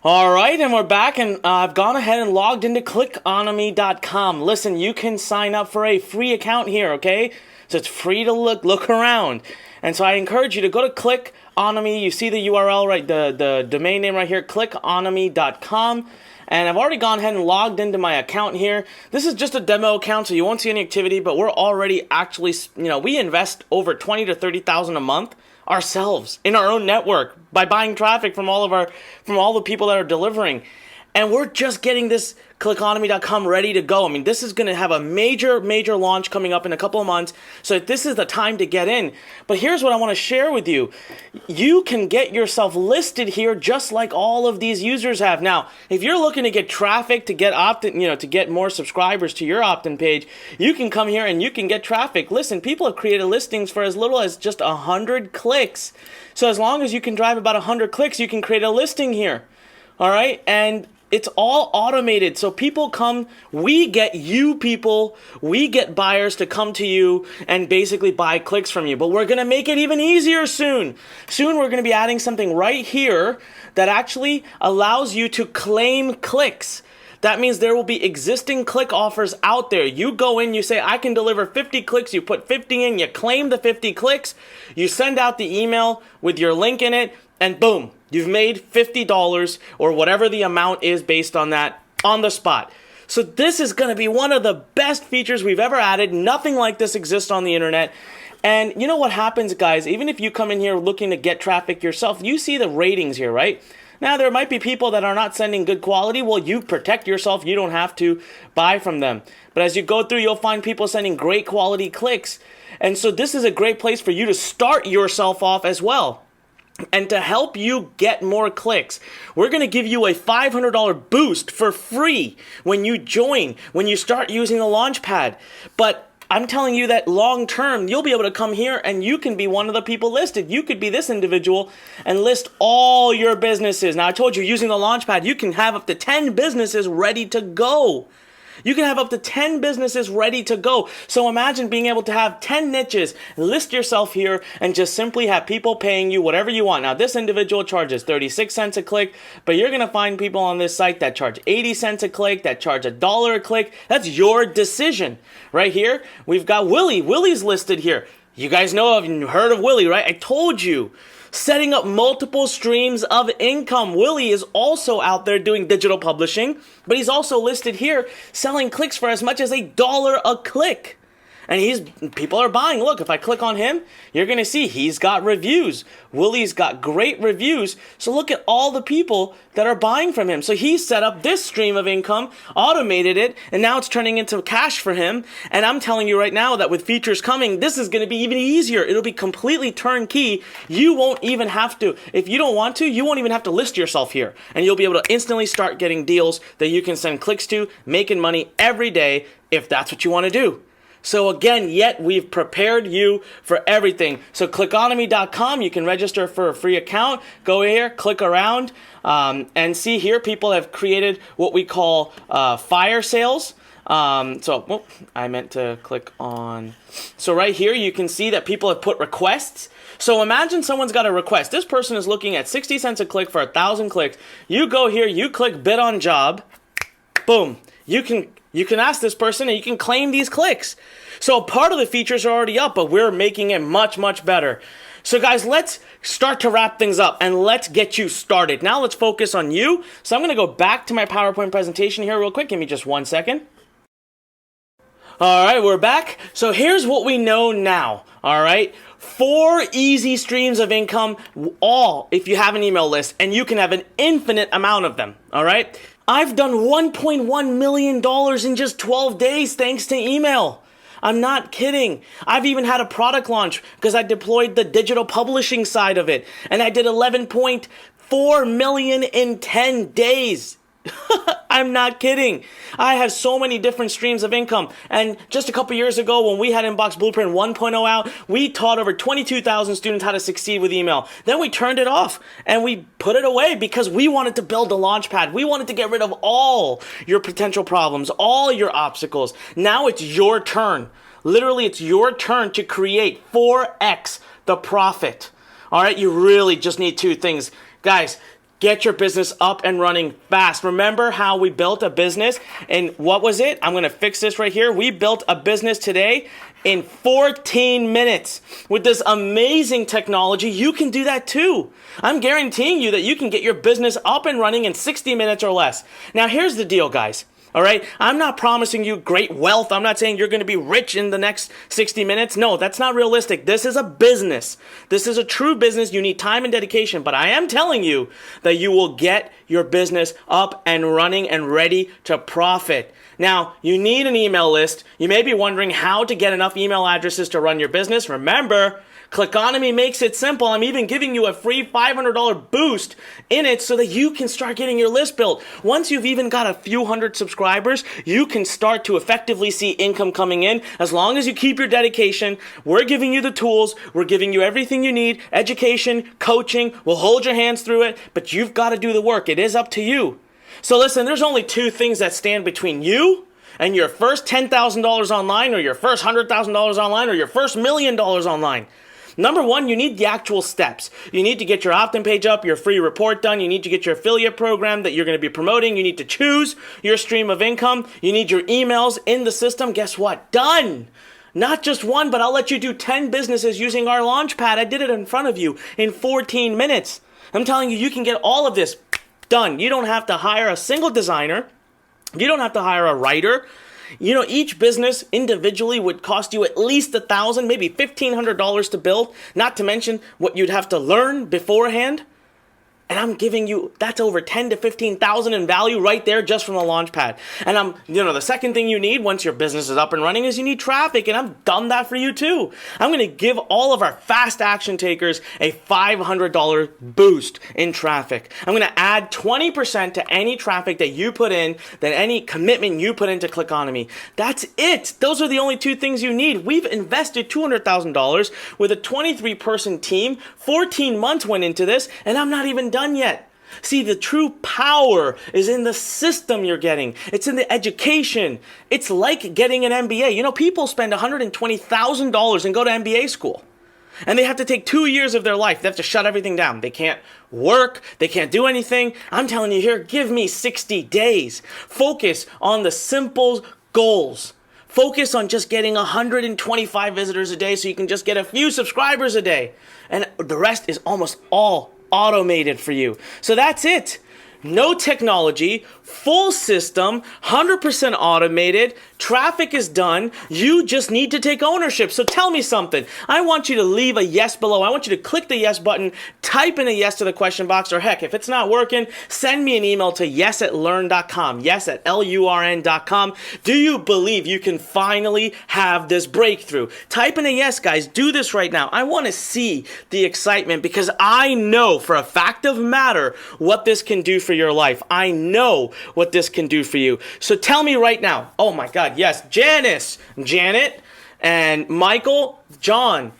All right, and we're back, and I've gone ahead and logged into clickonomy.com. Listen, you can sign up for a free account here, okay? So it's free to look around. And so I encourage you to go to Clickonomy. You see the URL, right? The domain name right here, clickonomy.com. And I've already gone ahead and logged into my account here. This is just a demo account, so you won't see any activity, but we're already actually, we invest over $20,000 to $30,000 a month ourselves in our own network by buying traffic from all the people that are delivering. And we're just getting this clickonomy.com ready to go. I mean, this is going to have a major launch coming up in a couple of months. So this is the time to get in. But here's what I want to share with you. You can get yourself listed here just like all of these users have. Now, if you're looking to get traffic to get to get more subscribers to your opt-in page, you can come here and you can get traffic. Listen, people have created listings for as little as just 100 clicks. So as long as you can drive about 100 clicks, you can create a listing here. All right? And it's all automated. So people come, we get buyers to come to you and basically buy clicks from you. But we're going to make it even easier soon. Soon we're going to be adding something right here that actually allows you to claim clicks. That means there will be existing click offers out there. You go in, you say, I can deliver 50 clicks. You put 50 in, you claim the 50 clicks. You send out the email with your link in it, and boom, you've made $50 or whatever the amount is based on that on the spot. So this is going to be one of the best features we've ever added. Nothing like this exists on the internet. And you know what happens, guys? Even if you come in here looking to get traffic yourself, you see the ratings here, right? Now, there might be people that are not sending good quality. Well, you protect yourself. You don't have to buy from them. But as you go through, you'll find people sending great quality clicks. And so this is a great place for you to start yourself off as well. And to help you get more clicks, we're going to give you a $500 boost for free when you join, when you start using the Launchpad. But I'm telling you that long term, you'll be able to come here and you can be one of the people listed. You could be this individual and list all your businesses. Now, I told you, using the Launchpad, you can have up to 10 businesses ready to go. You can have up to 10 businesses ready to go. So imagine being able to have 10 niches, list yourself here, and just simply have people paying you whatever you want. Now, this individual charges 36 cents a click, but you're going to find people on this site that charge 80 cents a click, that charge $1 a click. That's your decision. Right here, we've got Willie. Willie's listed here. You guys know, have heard of Willie, right? I told you. Setting up multiple streams of income. Willie is also out there doing digital publishing, but he's also listed here selling clicks for as much as $1 a click. And people are buying. Look, if I click on him, you're going to see he's got reviews. Willie's got great reviews. So look at all the people that are buying from him. So he set up this stream of income, automated it, and now it's turning into cash for him. And I'm telling you right now that with features coming, this is going to be even easier. It'll be completely turnkey. You won't even have to, if you don't want to, you won't even have to list yourself here. And you'll be able to instantly start getting deals that you can send clicks to, making money every day if that's what you want to do. So again, we've prepared you for everything. So clickonomy.com, you can register for a free account. Go here, click around, and see here people have created what we call fire sales. I meant to click on. So right here, you can see that people have put requests. So imagine someone's got a request. This person is looking at 60 cents a click for 1,000 clicks. You go here, you click bid on job. Boom. You can ask this person and you can claim these clicks. So part of the features are already up, but we're making it much, much better. So guys, let's start to wrap things up and let's get you started. Now let's focus on you. So I'm going to go back to my PowerPoint presentation here real quick. Give me just 1 second. All right, we're back. So here's what we know now. All right. 4 easy streams of income, all if you have an email list, and you can have an infinite amount of them. All right. I've done $1.1 million in just 12 days thanks to email. I'm not kidding. I've even had a product launch because I deployed the digital publishing side of it, and I did 11.4 million in 10 days. I'm not kidding. I have so many different streams of income. And just a couple years ago, when we had Inbox Blueprint 1.0 out, we taught over 22,000 students how to succeed with email. Then we turned it off and we put it away because we wanted to build a launch pad. We wanted to get rid of all your potential problems, all your obstacles. Now it's your turn. Literally, it's your turn to create 4x the profit. All right, you really just need 2 things. Guys, get your business up and running fast. Remember how we built a business and what was it? I'm going to fix this right here. We built a business today in 14 minutes. With this amazing technology, you can do that too. I'm guaranteeing you that you can get your business up and running in 60 minutes or less. Now, here's the deal, guys. All right, I'm not promising you great wealth. I'm not saying you're going to be rich in the next 60 minutes. No, that's not realistic. This is a business. This is a true business. You need time and dedication. But I am telling you that you will get your business up and running and ready to profit. Now, you need an email list. You may be wondering how to get enough email addresses to run your business. Remember, Clickonomy makes it simple. I'm even giving you a free $500 boost in it so that you can start getting your list built. Once you've even got a few hundred subscribers, you can start to effectively see income coming in. As long as you keep your dedication, we're giving you the tools. We're giving you everything you need, education, coaching. We'll hold your hands through it, but you've got to do the work. It is up to you. So listen, there's only 2 things that stand between you and your first $10,000 online or your first $100,000 online or your first $1 million online. Number 1, you need the actual steps. You need to get your opt-in page up, your free report done. You need to get your affiliate program that you're going to be promoting. You need to choose your stream of income. You need your emails in the system. Guess what? Done. Not just 1, but I'll let you do 10 businesses using our launch pad. I did it in front of you in 14 minutes. I'm telling you, you can get all of this done. You don't have to hire a single designer. You don't have to hire a writer. You know, each business individually would cost you at least $1,000, maybe $1,500 to build, not to mention what you'd have to learn beforehand. And I'm giving you, that's over 10 to 15,000 in value right there just from the launch pad. And the second thing you need once your business is up and running is you need traffic. And I've done that for you too. I'm going to give all of our fast action takers a $500 boost in traffic. I'm going to add 20% to any traffic that you put in, that any commitment you put into Clickonomy. That's it. Those are the only 2 things you need. We've invested $200,000 with a 23-person team. 14 months went into this, and I'm not even done yet. See, the true power is in the system you're getting. It's in the education. It's like getting an MBA. You know, people spend $120,000 and go to MBA school. And they have to take 2 years of their life. They have to shut everything down. They can't work. They can't do anything. I'm telling you here, give me 60 days. Focus on the simple goals. Focus on just getting 125 visitors a day so you can just get a few subscribers a day. And the rest is almost all automated for you. So that's it. No technology, full system, 100% automated, traffic is done, you just need to take ownership. So tell me something. I want you to leave a yes below. I want you to click the yes button, type in a yes to the question box, or heck, if it's not working, send me an email to yes@learn.com, yes@LURN.com. Do you believe you can finally have this breakthrough? Type in a yes, guys. Do this right now. I want to see the excitement because I know for a fact of matter what this can do for your life. I know what this can do for you. So tell me right now. Oh my God, yes. Janice, Janet, and Michael, John,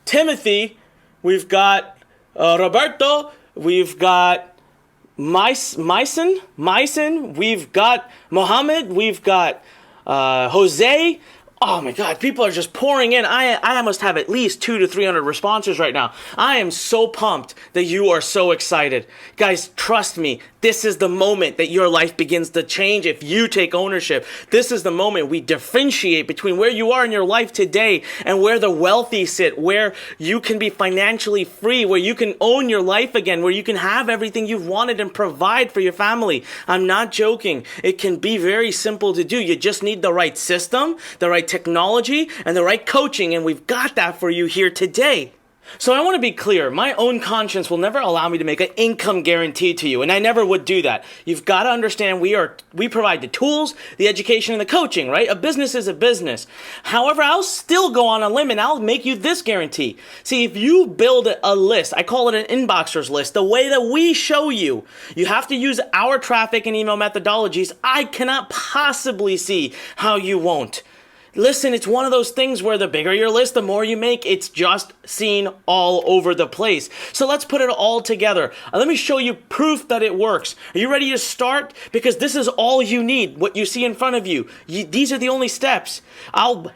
Timothy, we've got Roberto, we've got Myson, we've got Mohammed, we've got Jose. Oh my God, people are just pouring in. I must have at least 200 to 300 responses right now. I am so pumped that you are so excited. Guys, trust me, this is the moment that your life begins to change if you take ownership. This is the moment we differentiate between where you are in your life today and where the wealthy sit, where you can be financially free, where you can own your life again, where you can have everything you've wanted and provide for your family. I'm not joking. It can be very simple to do. You just need the right system, the right technology, and the right coaching, and we've got that for you here today. So I want to be clear, my own conscience will never allow me to make an income guarantee to you, and I never would do that. You've got to understand we provide the tools, the education, and the coaching, right? A business is a business. However, I'll still go on a limb and I'll make you this guarantee. See, if you build a list, I call it an inboxer's list, the way that we show you, you have to use our traffic and email methodologies. I cannot possibly see how you won't. Listen, it's one of those things where the bigger your list, the more you make. It's just seen all over the place. So let's put it all together. Let me show you proof that it works. Are you ready to start? Because this is all you need, what you see in front of you. These are the only steps. I'll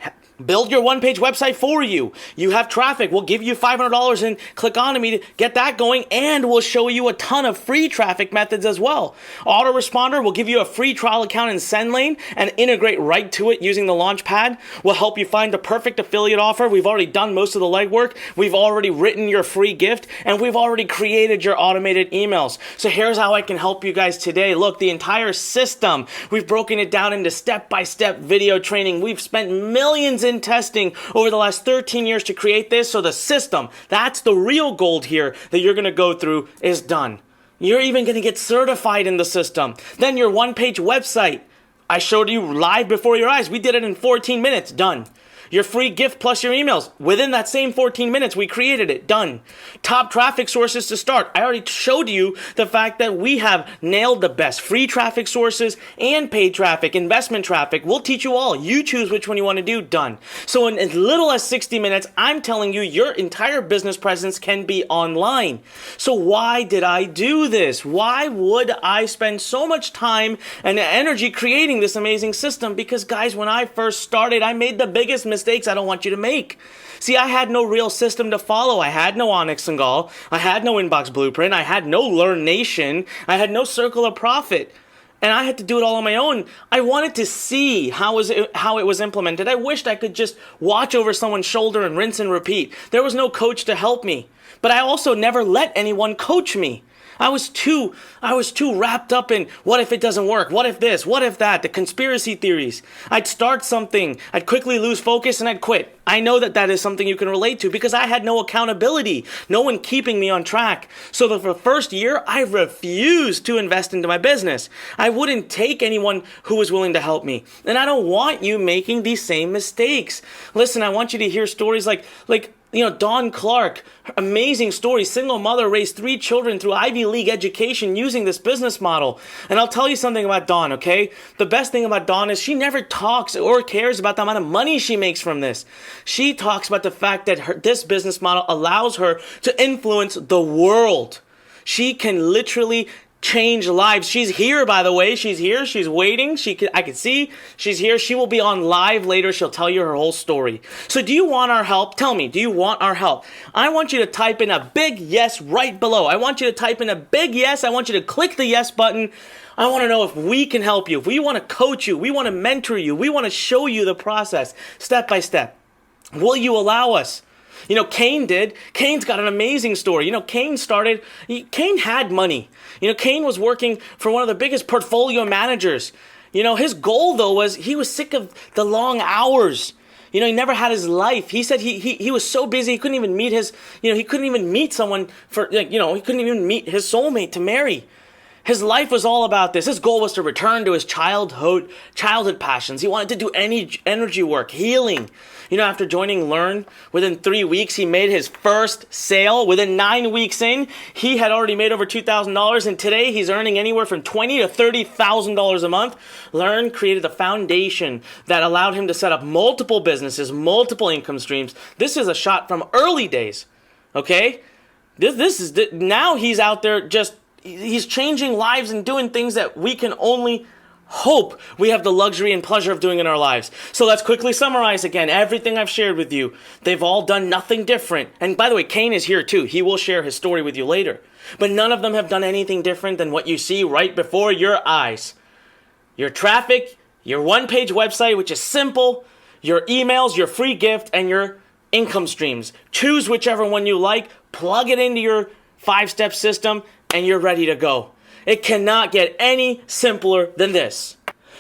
build your one-page website for you. You have traffic. We'll give you $500 in Clickonomy to get that going, and we'll show you a ton of free traffic methods as well. Autoresponder will give you a free trial account in SendLane and integrate right to it using the Launchpad. We'll help you find the perfect affiliate offer. We've already done most of the legwork. We've already written your free gift, and we've already created your automated emails. So here's how I can help you guys today. Look, the entire system, we've broken it down into step-by-step video training. We've spent millions in testing over the last 13 years to create this. So the system, that's the real gold here that you're going to go through, is done. You're even going to get certified in the system. Then your one-page website, I showed you live before your eyes. We did it in 14 minutes. Done. Your free gift plus your emails. Within that same 14 minutes, we created it. Done. Top traffic sources to start. I already showed you the fact that we have nailed the best free traffic sources and paid traffic, investment traffic. We'll teach you all. You choose which one you want to do. Done. So in as little as 60 minutes, I'm telling you, your entire business presence can be online. So why did I do this? Why would I spend so much time and energy creating this amazing system? Because guys, when I first started, I made the biggest mistakes I don't want you to make. See, I had no real system to follow. I had no Onyx and Gall. I had no Inbox Blueprint. I had no Learn Nation. I had no Circle of Profit. And I had to do it all on my own. I wanted to see how it was implemented. I wished I could just watch over someone's shoulder and rinse and repeat. There was no coach to help me. But I also never let anyone coach me. I was too wrapped up in what if it doesn't work? What if this? What if that? The conspiracy theories. I'd start something, I'd quickly lose focus, and I'd quit. I know that is something you can relate to because I had no accountability, no one keeping me on track. So for the first year, I refused to invest into my business. I wouldn't take anyone who was willing to help me. And I don't want you making these same mistakes. Listen, I want you to hear stories like Dawn Clark, amazing story, single mother, raised 3 children through Ivy League education using this business model. And I'll tell you something about Dawn, okay? The best thing about Dawn is she never talks or cares about the amount of money she makes from this. She talks about the fact that this business model allows her to influence the world. She can literally change lives. She's here, by the way. She's here. She's waiting. I can see she's here. She will be on live later. She'll tell you her whole story. So do you want our help? Tell me, do you want our help? I want you to type in a big yes right below. I want you to type in a big yes. I want you to click the yes button. I want to know if we can help you. If we want to coach you, we want to mentor you, we want to show you the process step by step. Will you allow us? Cain did. Cain's got an amazing story. Cain had money. Cain was working for one of the biggest portfolio managers. His goal though was he was sick of the long hours. He never had his life. He said he was so busy he couldn't even meet he couldn't even meet someone he couldn't even meet his soulmate to marry. His life was all about this. His goal was to return to his childhood passions. He wanted to do any energy work, healing. After joining Learn, within 3 weeks, he made his first sale. Within 9 weeks in, he had already made over $2,000, and today he's earning anywhere from $20,000 to $30,000 a month. Learn created the foundation that allowed him to set up multiple businesses, multiple income streams. This is a shot from early days, okay? Now he's out there he's changing lives and doing things that we can only hope we have the luxury and pleasure of doing in our lives. So let's quickly summarize again everything I've shared with you. They've all done nothing different. And by the way, Kane is here too. He will share his story with you later. But none of them have done anything different than what you see right before your eyes. Your traffic, your one-page website, which is simple, your emails, your free gift, and your income streams. Choose whichever one you like, plug it into your 5-step system, and you're ready to go. It cannot get any simpler than this.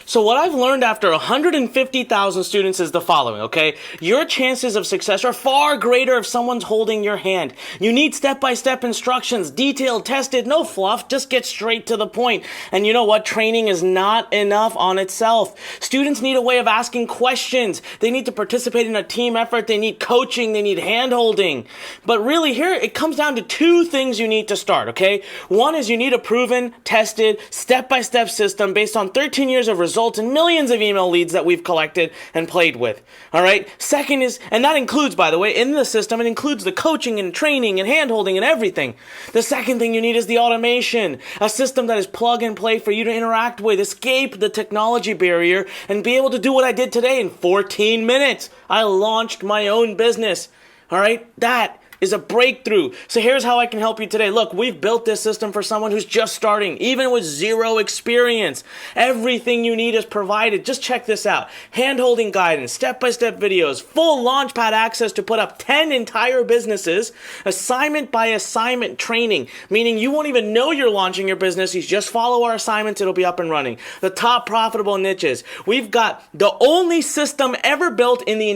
So what I've learned after 150,000 students is the following, okay? Your chances of success are far greater if someone's holding your hand. You need step-by-step instructions, detailed, tested, no fluff, just get straight to the point. And you know what? Training is not enough on itself. Students need a way of asking questions. They need to participate in a team effort. They need coaching. They need hand-holding. But really here, it comes down to 2 things you need to start, okay? One is you need a proven, tested, step-by-step system based on 13 years of results and millions of email leads that we've collected and played with. All right. Second is, and that includes, by the way, in the system, it includes the coaching and training and hand-holding and everything. The second thing you need is the automation, a system that is plug and play for you to interact with, escape the technology barrier, and be able to do what I did today in 14 minutes. I launched my own business. All right. That is a breakthrough. So here's how I can help you today. Look, we've built this system for someone who's just starting, even with 0 experience. Everything you need is provided. Just check this out. Hand-holding guidance, step-by-step videos, full Launchpad access to put up 10 entire businesses, assignment by assignment training, meaning you won't even know you're launching your business. You just follow our assignments, it'll be up and running. The top profitable niches. We've got the only system ever built in the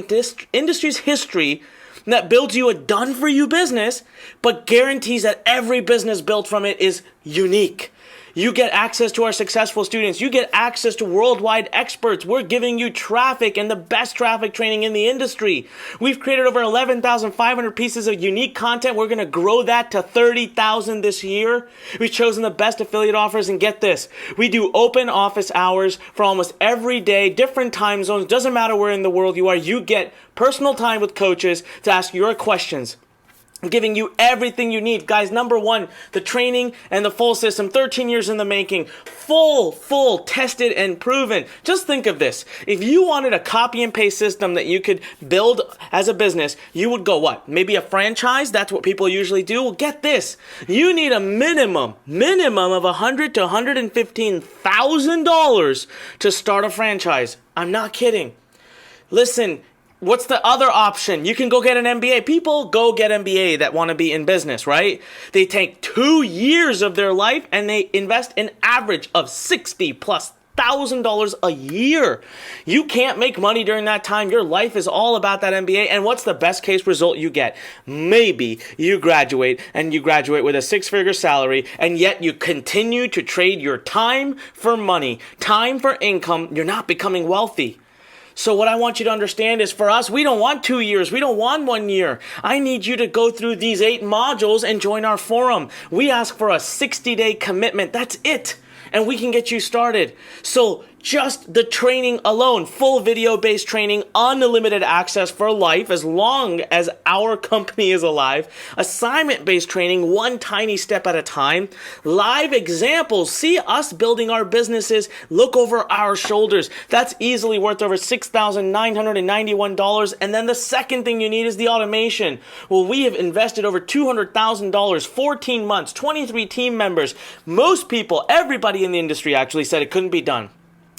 industry's history that builds you a done-for-you business, but guarantees that every business built from it is unique. You get access to our successful students. You get access to worldwide experts. We're giving you traffic and the best traffic training in the industry. We've created over 11,500 pieces of unique content. We're going to grow that to 30,000 this year. We've chosen the best affiliate offers, and get this. We do open office hours for almost every day, different time zones. Doesn't matter where in the world you are. You get personal time with coaches to ask your questions, giving you everything you need. Guys, number 1, the training and the full system, 13 years in the making, full, tested and proven. Just think of this. If you wanted a copy and paste system that you could build as a business, you would go what? Maybe a franchise? That's what people usually do. Well, get this. You need a minimum of $100,000 to $115,000 to start a franchise. I'm not kidding. Listen, what's the other option? You can go get an MBA. People go get MBA that want to be in business, right? They take 2 years of their life and they invest an average of $60,000+ a year. You can't make money during that time. Your life is all about that MBA. And what's the best case result you get? Maybe you graduate and you graduate with a 6-figure salary, and yet you continue to trade your time for money, time for income. You're not becoming wealthy. So what I want you to understand is, for us, we don't want 2 years. We don't want 1 year. I need you to go through these 8 modules and join our forum. We ask for a 60-day commitment. That's it. And we can get you started. So just the training alone, full video-based training, unlimited access for life as long as our company is alive, assignment-based training, one tiny step at a time, live examples, see us building our businesses, look over our shoulders. That's easily worth over $6,991. And then the second thing you need is the automation. Well, we have invested over $200,000, 14 months, 23 team members. Most people, everybody in the industry actually said it couldn't be done.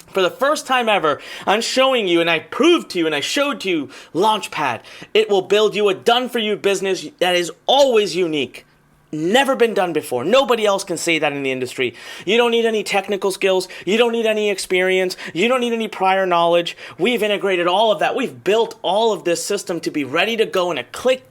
For the first time ever, I'm showing you, and I proved to you, and I showed to you, Launchpad. It will build you a done-for-you business that is always unique. Never been done before. Nobody else can say that in the industry. You don't need any technical skills. You don't need any experience. You don't need any prior knowledge. We've integrated all of that. We've built all of this system to be ready to go in a click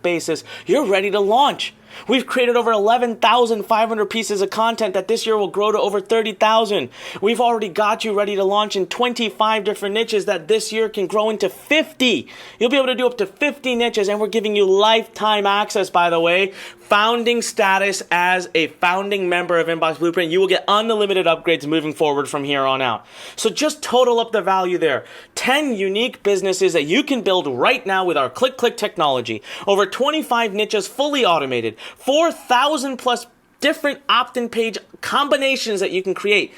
basis. You're ready to launch. We've created over 11,500 pieces of content that this year will grow to over 30,000. We've already got you ready to launch in 25 different niches that this year can grow into 50. You'll be able to do up to 50 niches, and we're giving you lifetime access, by the way. Founding status as a founding member of Inbox Blueprint. You will get unlimited upgrades moving forward from here on out. So just total up the value there. 10 unique businesses that you can build right now with our click technology. Over 25 niches fully automated. 4,000 plus different opt-in page combinations that you can create.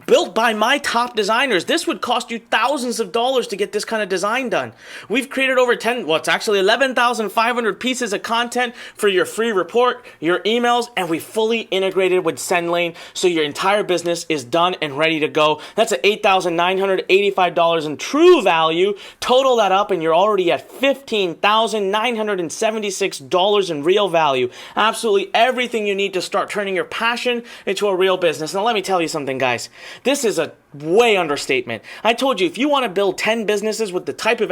built by my top designers. This would cost you thousands of dollars to get this kind of design done. We've created over it's actually 11,500 pieces of content for your free report, your emails, and we fully integrated with SendLane, so your entire business is done and ready to go. That's at $8,985 in true value. Total that up and you're already at $15,976 in real value. Absolutely everything you need to start turning your passion into a real business. Now let me tell you something, guys. This is a way understatement. I told you, if you want to build 10 businesses with the type of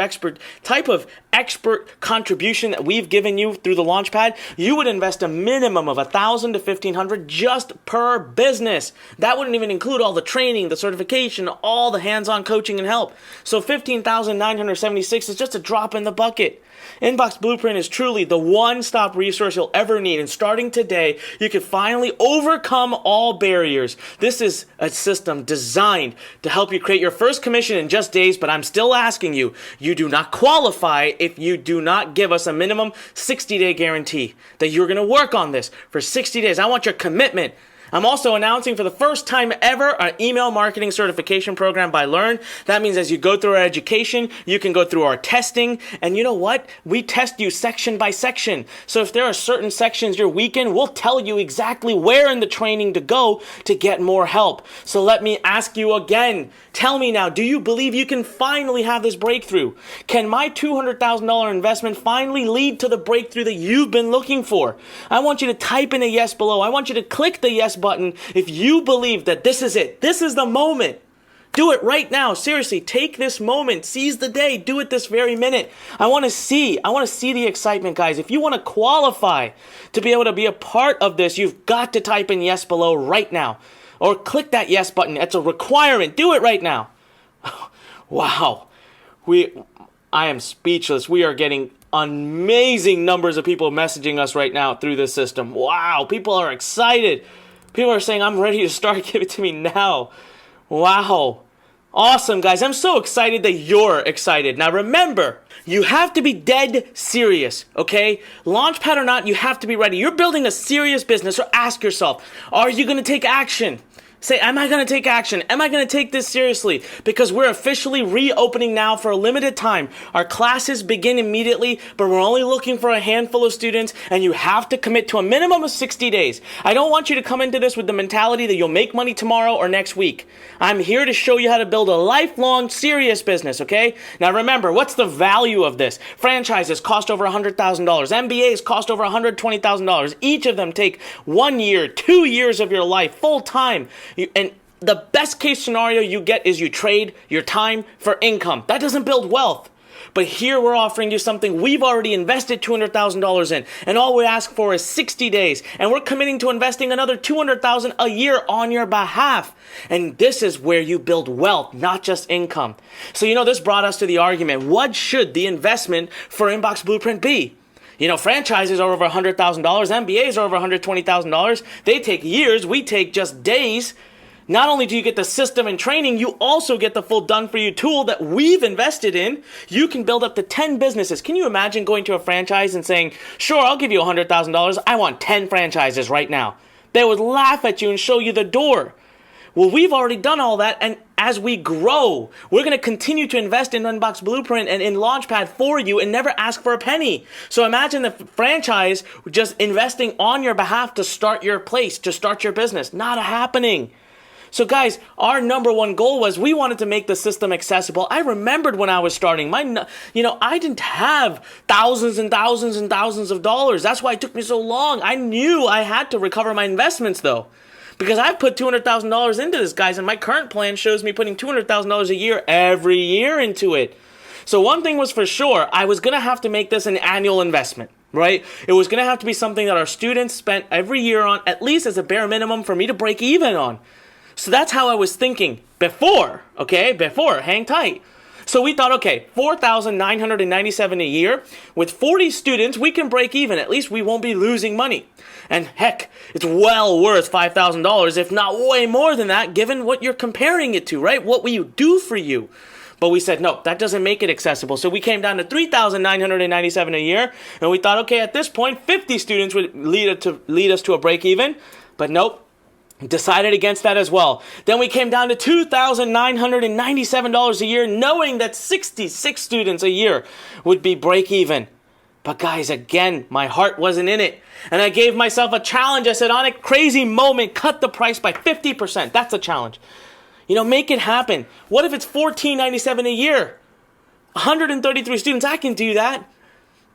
expert contribution that we've given you through the Launchpad, you would invest a minimum of $1,000 to $1,500 just per business. That wouldn't even include all the training, the certification, all the hands-on coaching and help. So $15,976 is just a drop in the bucket. Inbox Blueprint is truly the one-stop resource you'll ever need, and starting today, you can finally overcome all barriers. This is a system designed to help you create your first commission in just days, but I'm still asking you, you do not qualify if you do not give us a minimum 60-day guarantee that you're going to work on this for 60 days. I want your commitment. I'm also announcing for the first time ever an email marketing certification program by Learn. That means as you go through our education, you can go through our testing. And you know what? We test you section by section. So if there are certain sections you're weak in, we'll tell you exactly where in the training to go to get more help. So let me ask you again. Tell me now, do you believe you can finally have this breakthrough? Can my $200,000 investment finally lead to the breakthrough that you've been looking for? I want you to type in a yes below. I want you to click the yes button if you believe that this is it. This is the moment. Do it right now. Seriously, take this moment. Seize the day. Do it this very minute. I want to see the excitement, guys. If you want to qualify to be able to be a part of this, you've got to type in yes below right now. Or click that yes button. It's a requirement. Do it right now. Wow. I am speechless. We are getting amazing numbers of people messaging us right now through this system. Wow. People are excited. People are saying, I'm ready to start. Give it to me now. Wow. Awesome, guys. I'm so excited that you're excited. Now, remember, you have to be dead serious, okay? Launchpad or not, you have to be ready. You're building a serious business, so ask yourself, are you going to take action? Say, am I going to take action? Am I going to take this seriously? Because we're officially reopening now for a limited time. Our classes begin immediately, but we're only looking for a handful of students, and you have to commit to a minimum of 60 days. I don't want you to come into this with the mentality that you'll make money tomorrow or next week. I'm here to show you how to build a lifelong, serious business, okay? Now remember, what's the value of this? Franchises cost over $100,000. MBAs cost over $120,000. Each of them take 1 year, 2 years of your life, full time. And the best case scenario you get is you trade your time for income. That doesn't build wealth. But here we're offering you something we've already invested $200,000 in. And all we ask for is 60 days. And we're committing to investing another $200,000 a year on your behalf. And this is where you build wealth, not just income. So, this brought us to the argument. What should the investment for Inbox Blueprint be? Franchises are over $100,000. MBAs are over $120,000. They take years. We take just days. Not only do you get the system and training, you also get the full done-for-you tool that we've invested in. You can build up to 10 businesses. Can you imagine going to a franchise and saying, sure, I'll give you $100,000. I want 10 franchises right now. They would laugh at you and show you the door. Well, we've already done all that, and as we grow, we're going to continue to invest in Inbox Blueprint and in Launchpad for you and never ask for a penny. So imagine the franchise just investing on your behalf to start your place, to start your business. Not happening. So guys, our number one goal was we wanted to make the system accessible. I remembered when I was starting, I didn't have thousands and thousands and thousands of dollars. That's why it took me so long. I knew I had to recover my investments though. Because I've put $200,000 into this, guys, and my current plan shows me putting $200,000 a year every year into it. So one thing was for sure, I was going to have to make this an annual investment, right? It was going to have to be something that our students spent every year on, at least as a bare minimum for me to break even on. So that's how I was thinking before, hang tight. So we thought, $4,997 a year. With 40 students, we can break even. At least we won't be losing money. And heck, it's well worth $5,000, if not way more than that, given what you're comparing it to, right? What will you do for you? But we said, no, that doesn't make it accessible. So we came down to $3,997 a year. And we thought, at this point, 50 students would lead us to a break even. But nope. Decided against that as well. Then we came down to $2,997 a year, knowing that 66 students a year would be break even. But guys, again, my heart wasn't in it. And I gave myself a challenge. I said, on a crazy moment, cut the price by 50%. That's a challenge. Make it happen. What if it's $1,497 a year? 133 students, I can do that.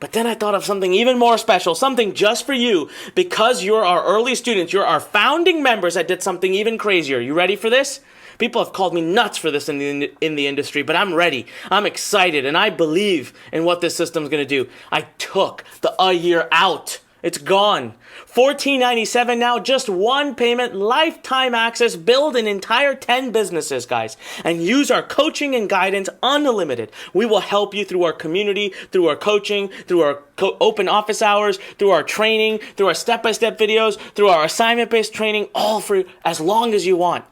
But then I thought of something even more special, something just for you, because you're our early students, you're our founding members that did something even crazier. You ready for this? People have called me nuts for this in the industry, but I'm ready. I'm excited, and I believe in what this system's going to do. I took a year out. It's gone. $1,497 now, just one payment, lifetime access, build an entire 10 businesses, guys, and use our coaching and guidance unlimited. We will help you through our community, through our coaching, through our open office hours, through our training, through our step-by-step videos, through our assignment-based training, all for as long as you want.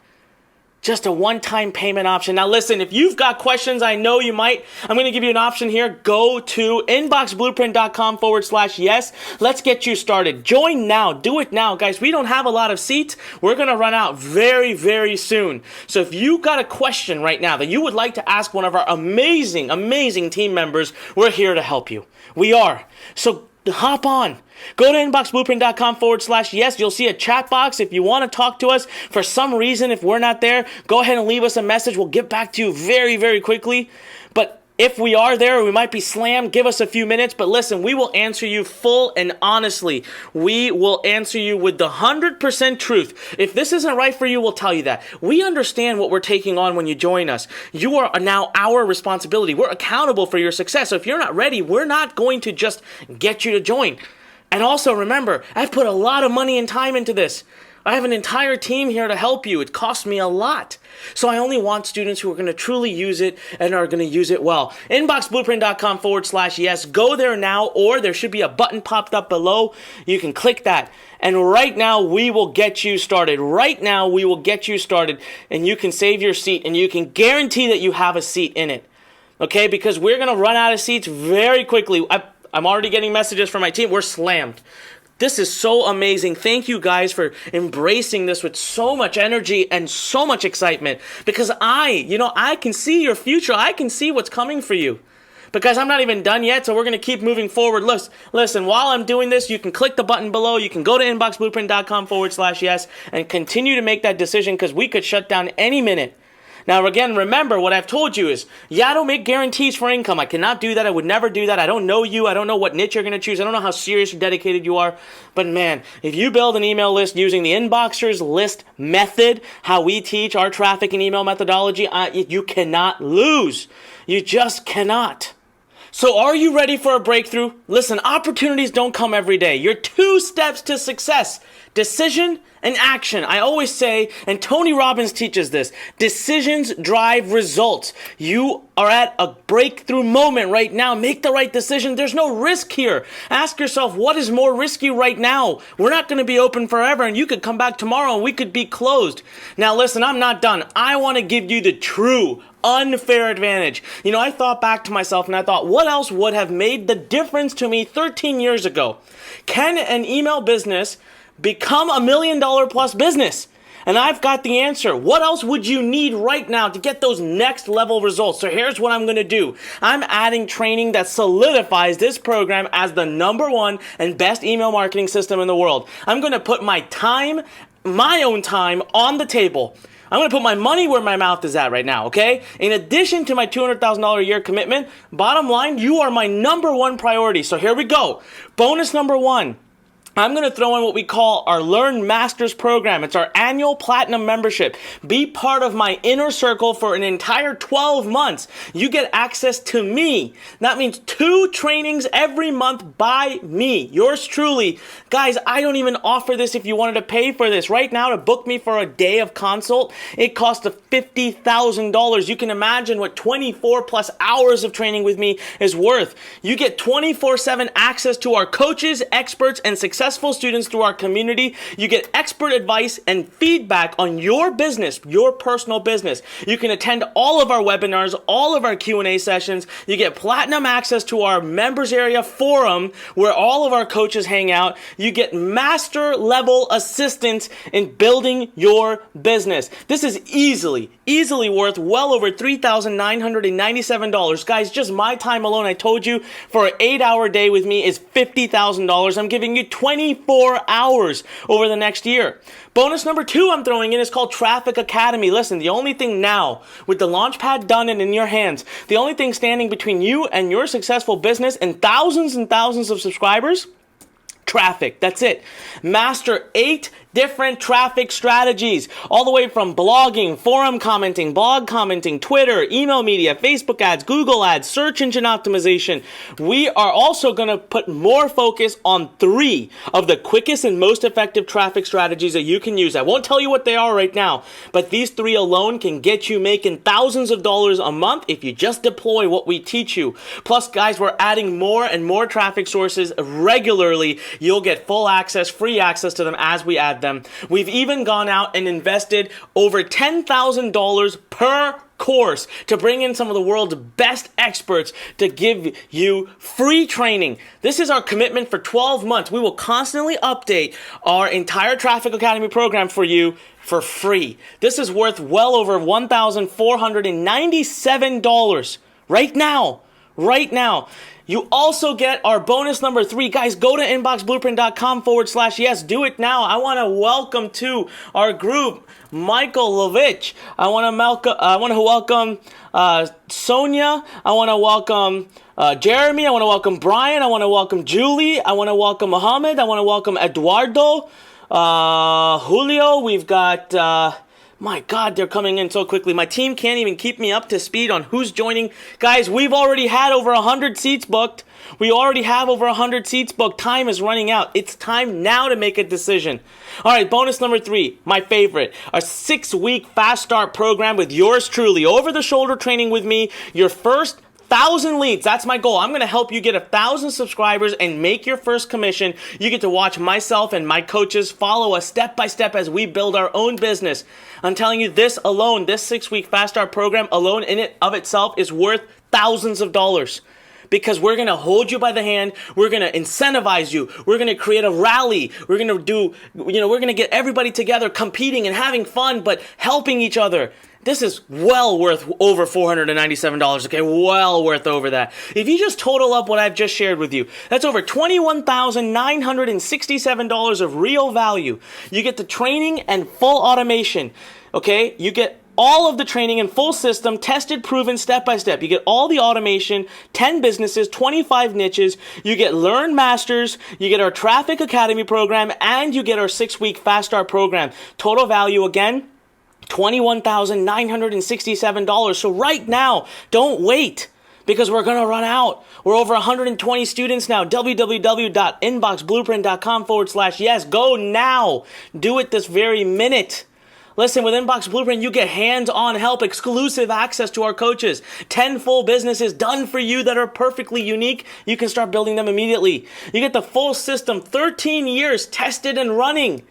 Just a one-time payment option. Now listen, if you've got questions, I know you might, I'm going to give you an option here. Go to inboxblueprint.com/yes. Let's get you started. Join now. Do it now. Guys, we don't have a lot of seats. We're going to run out very, very soon. So if you got a question right now that you would like to ask one of our amazing, amazing team members, we're here to help you. We are. So hop on. Go to inboxblueprint.com/yes. You'll see a chat box. If you want to talk to us for some reason, if we're not there, go ahead and leave us a message. We'll get back to you very, very quickly. But if we are there, we might be slammed. Give us a few minutes. But listen, we will answer you full and honestly. We will answer you with the 100% truth. If this isn't right for you, we'll tell you that. We understand what we're taking on when you join us. You are now our responsibility. We're accountable for your success. So if you're not ready, we're not going to just get you to join. And also remember, I've put a lot of money and time into this. I have an entire team here to help you. It costs me a lot. So I only want students who are going to truly use it and are going to use it well. Inboxblueprint.com/yes. Go there now, or there should be a button popped up below. You can click that. And right now, we will get you started. Right now, we will get you started. And you can save your seat, and you can guarantee that you have a seat in it. Okay? Because we're going to run out of seats very quickly. I'm already getting messages from my team. We're slammed. This is so amazing. Thank you guys for embracing this with so much energy and so much excitement, because I can see your future. I can see what's coming for you, because I'm not even done yet. So we're going to keep moving forward. Listen, while I'm doing this, you can click the button below. You can go to inboxblueprint.com/yes and continue to make that decision, because we could shut down any minute. Now, again, remember what I've told you is, I don't make guarantees for income. I cannot do that. I would never do that. I don't know you. I don't know what niche you're going to choose. I don't know how serious or dedicated you are. But man, if you build an email list using the Inboxers list method, how we teach our traffic and email methodology, you cannot lose. You just cannot. So are you ready for a breakthrough? Listen, opportunities don't come every day. You're 2 steps to success. Decision and action. I always say, and Tony Robbins teaches this, decisions drive results. You are at a breakthrough moment right now. Make the right decision. There's no risk here. Ask yourself, what is more risky right now? We're not going to be open forever, and you could come back tomorrow and we could be closed. Now listen, I'm not done. I want to give you the true unfair advantage. I thought back to myself and I thought, what else would have made the difference to me 13 years ago? Can an email business become $1 million plus business? And I've got the answer. What else would you need right now to get those next level results? So here's what I'm going to do. I'm adding training that solidifies this program as the #1 and best email marketing system in the world. I'm going to put my time, my own time, on the table. I'm going to put my money where my mouth is at right now, okay? In addition to my $200,000 a year commitment, bottom line, you are my #1 priority. So here we go. Bonus #1. I'm going to throw in what we call our Learn Masters program. It's our annual platinum membership. Be part of my inner circle for an entire 12 months. You get access to me. That means 2 trainings every month by me. Yours truly. Guys, I don't even offer this if you wanted to pay for this. Right now, to book me for a day of consult, it costs $50,000. You can imagine what 24 plus hours of training with me is worth. You get 24/7 access to our coaches, experts, and success successful students through our community. You get expert advice and feedback on your business, your personal business. You can attend all of our webinars, all of our Q&A sessions. You get platinum access to our members area forum where all of our coaches hang out. You get master level assistance in building your business. This is easily worth well over $3,997. Guys, just my time alone, I told you, for an 8-hour day with me is $50,000. I'm giving you 24 hours over the next year. Bonus number 2 I'm throwing in is called Traffic Academy. Listen, the only thing now, with the Launchpad done and in your hands, the only thing standing between you and your successful business and thousands of subscribers, traffic. That's it. Master 8 different traffic strategies, all the way from blogging, forum commenting, blog commenting, Twitter, email media, Facebook ads, Google ads, search engine optimization. We are also going to put more focus on 3 of the quickest and most effective traffic strategies that you can use. I won't tell you what they are right now, but these 3 alone can get you making thousands of dollars a month if you just deploy what we teach you. Plus, guys, we're adding more and more traffic sources regularly. You'll get full access, free access to them as we add them. We've even gone out and invested over $10,000 per course to bring in some of the world's best experts to give you free training. This is our commitment for 12 months. We will constantly update our entire Traffic Academy program for you for free. This is worth well over $1,497 right now. Right now. You also get our bonus number 3. Guys, go to inboxblueprint.com/yes. Do it now. I want to welcome to our group Michael Lovich. I want to welcome Sonia. I want to welcome Jeremy. I want to welcome Brian. I want to welcome Julie. I want to welcome Mohammed. I want to welcome Eduardo. Julio. We've got... my God, they're coming in so quickly. My team can't even keep me up to speed on who's joining. Guys, we've already had over 100 seats booked. We already have over 100 seats booked. Time is running out. It's time now to make a decision. All right, bonus number 3, my favorite. A 6-week fast start program with yours truly. Over-the-shoulder training with me. Your first 1,000 leads. That's my goal. I'm going to help you get 1,000 subscribers and make your first commission. You get to watch myself and my coaches follow us step by step as we build our own business. I'm telling you, this alone, this 6-week Fast Start program alone in it of itself is worth thousands of dollars. Because we're going to hold you by the hand. We're going to incentivize you. We're going to create a rally. We're going to do, we're going to get everybody together competing and having fun, but helping each other. This is well worth over $497, okay? Well worth over that. If you just total up what I've just shared with you, that's over $21,967 of real value. You get the training and full automation, okay? You get all of the training and full system, tested, proven, step by step. You get all the automation, 10 businesses, 25 niches. You get Learn Masters, you get our Traffic Academy program, and you get our 6-week Fast Start program. Total value, again, $21,967. So right now, don't wait, because we're going to run out. We're over 120 students now. www.inboxblueprint.com/yes. Go now. Do it this very minute. Listen, with Inbox Blueprint, you get hands-on help, exclusive access to our coaches, 10 full businesses done for you that are perfectly unique. You can start building them immediately. You get the full system, 13 years tested and running.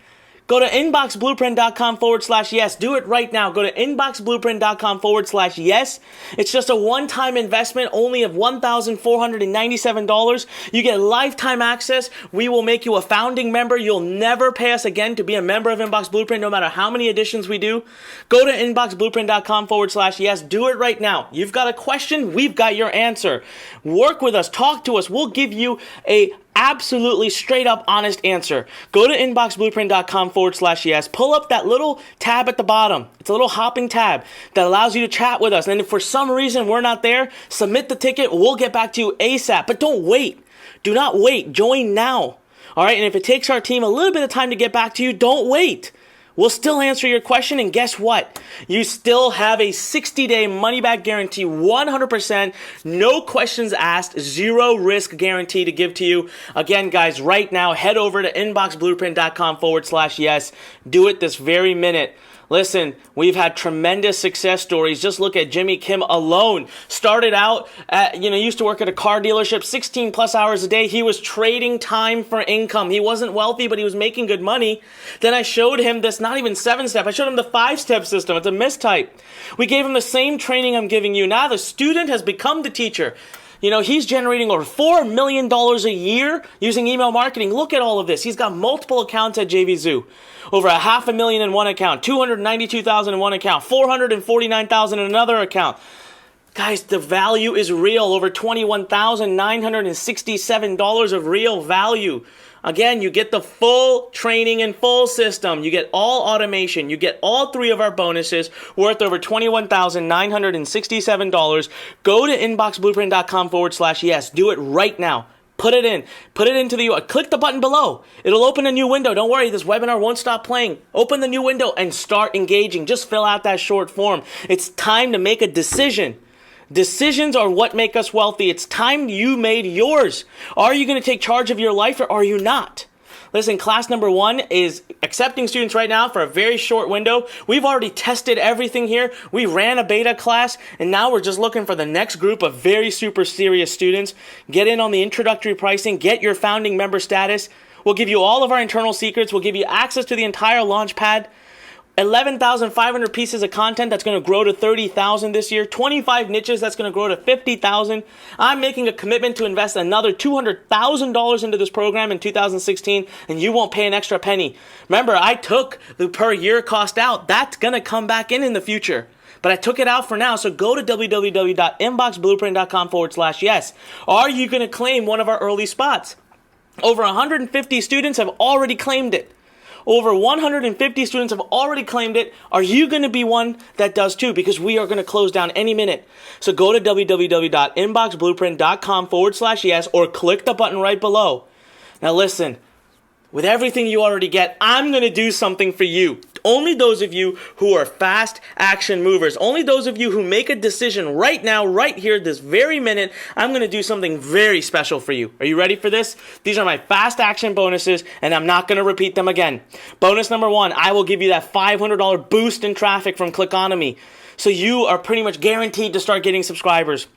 Go to inboxblueprint.com/yes. Do it right now. Go to inboxblueprint.com/yes. It's just a one-time investment only of $1,497. You get lifetime access. We will make you a founding member. You'll never pay us again to be a member of Inbox Blueprint, no matter how many editions we do. Go to inboxblueprint.com/yes. Do it right now. You've got a question, we've got your answer. Work with us. Talk to us. We'll give you a absolutely straight up honest answer. Go to inboxblueprint.com/yes. Pull up that little tab at the bottom. It's a little hopping tab that allows you to chat with us. And if for some reason we're not there, submit the ticket. We'll get back to you ASAP. But don't wait. Do not wait. Join now. All right. And if it takes our team a little bit of time to get back to you, don't wait. We'll still answer your question, and guess what? You still have a 60-day money-back guarantee, 100%, no questions asked, zero risk guarantee to give to you. Again, guys, right now, head over to inboxblueprint.com/yes. Do it this very minute. Listen, we've had tremendous success stories. Just look at Jimmy Kim alone. Started out at, used to work at a car dealership, 16 plus hours a day. He was trading time for income. He wasn't wealthy, but he was making good money. Then I showed him this, not even 7-step. I showed him the 5-step system. It's a mistype. We gave him the same training I'm giving you. Now the student has become the teacher. He's generating over $4 million a year using email marketing. Look at all of this. He's got multiple accounts at JVZoo. Over $500,000 in one account, $292,000 in one account, $449,000 in another account. Guys, the value is real. Over $21,967 of real value. Again, you get the full training and full system. You get all automation. You get all 3 of our bonuses worth over $21,967. Go to inboxblueprint.com/yes. Do it right now. Put it in. Put it into the click the button below. It'll open a new window. Don't worry, this webinar won't stop playing. Open the new window and start engaging. Just fill out that short form. It's time to make a decision. Decisions are what make us wealthy. It's time you made yours. Are you going to take charge of your life or are you not? Listen, class number 1 is accepting students right now for a very short window. We've already tested everything here. We ran a beta class, and now we're just looking for the next group of very super serious students. Get in on the introductory pricing. Get your founding member status. We'll give you all of our internal secrets. We'll give you access to the entire Launchpad. 11,500 pieces of content that's going to grow to 30,000 this year. 25 niches that's going to grow to 50,000. I'm making a commitment to invest another $200,000 into this program in 2016, and you won't pay an extra penny. Remember, I took the per year cost out. That's going to come back in the future. But I took it out for now, so go to www.inboxblueprint.com/yes. Are you going to claim one of our early spots? Over 150 students have already claimed it. Over 150 students have already claimed it. Are you going to be one that does too? Because we are going to close down any minute. So go to www.inboxblueprint.com/yes or click the button right below. Now listen, with everything you already get, I'm going to do something for you. Only those of you who are fast action movers, only those of you who make a decision right now, right here, this very minute, I'm going to do something very special for you. Are you ready for this? These are my fast action bonuses, and I'm not going to repeat them again. Bonus number 1, I will give you that $500 boost in traffic from Clickonomy. So you are pretty much guaranteed to start getting subscribers.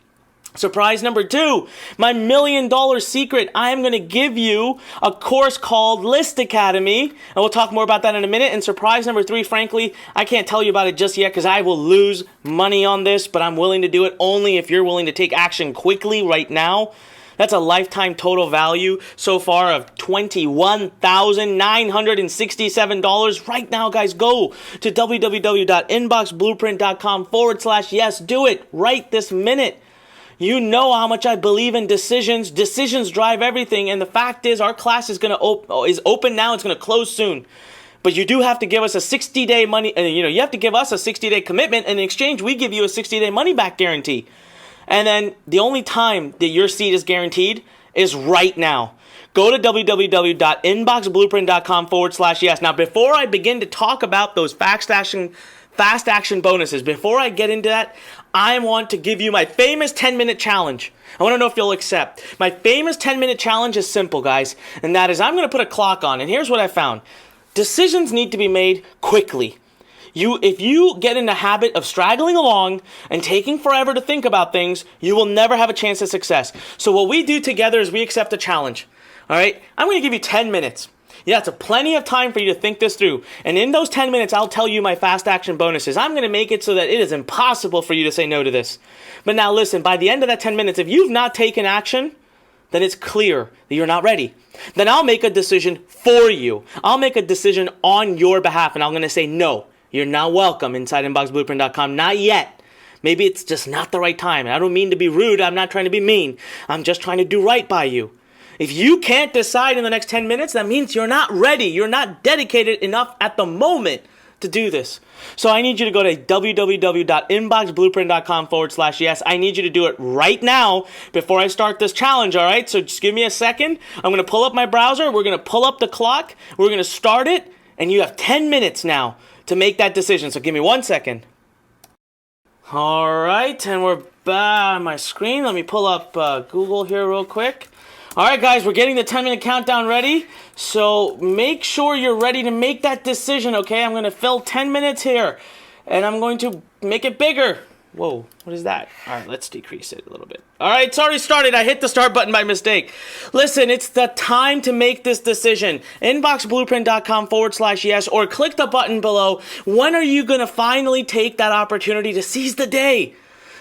Surprise number 2, my $1 million secret. I am going to give you a course called List Academy, and we'll talk more about that in a minute. And surprise number 3, frankly, I can't tell you about it just yet because I will lose money on this, but I'm willing to do it only if you're willing to take action quickly right now. That's a lifetime total value so far of $21,967. Right now, guys, go to www.inboxblueprint.com/yes. Do it right this minute. You know how much I believe in decisions. Decisions drive everything, and the fact is our class is open now. It's going to close soon. But you do have to give us a 60-day money, you have to give us a 60-day commitment, and in exchange, we give you a 60-day money-back guarantee. And then the only time that your seat is guaranteed is right now. Go to www.inboxblueprint.com/yes. Now, before I begin to talk about those fast action bonuses, before I get into that, I want to give you my famous 10-minute challenge. I want to know if you'll accept. My famous 10-minute challenge is simple, guys, and that is I'm going to put a clock on, and here's what I found. Decisions need to be made quickly. If you get in the habit of straggling along and taking forever to think about things, you will never have a chance at success. So what we do together is we accept a challenge. All right? I'm going to give you 10 minutes. Yeah, it's plenty of time for you to think this through. And in those 10 minutes, I'll tell you my fast action bonuses. I'm going to make it so that it is impossible for you to say no to this. But now listen, by the end of that 10 minutes, if you've not taken action, then it's clear that you're not ready. Then I'll make a decision for you. I'll make a decision on your behalf, and I'm going to say, no, you're not welcome inside inboxblueprint.com. Not yet. Maybe it's just not the right time. And I don't mean to be rude. I'm not trying to be mean. I'm just trying to do right by you. If you can't decide in the next 10 minutes, that means you're not ready. You're not dedicated enough at the moment to do this. So I need you to go to www.inboxblueprint.com/yes. I need you to do it right now before I start this challenge, all right? So just give me a second. I'm going to pull up my browser. We're going to pull up the clock. We're going to start it. And you have 10 minutes now to make that decision. So give me 1 second. All right, and we're back on my screen. Let me pull up Google here real quick. All right, guys, we're getting the 10-minute countdown ready. So make sure you're ready to make that decision, okay? I'm going to fill 10 minutes here, and I'm going to make it bigger. Whoa, what is that? All right, let's decrease it a little bit. All right, it's already started. I hit the start button by mistake. Listen, it's the time to make this decision. Inboxblueprint.com/yes, or click the button below. When are you going to finally take that opportunity to seize the day?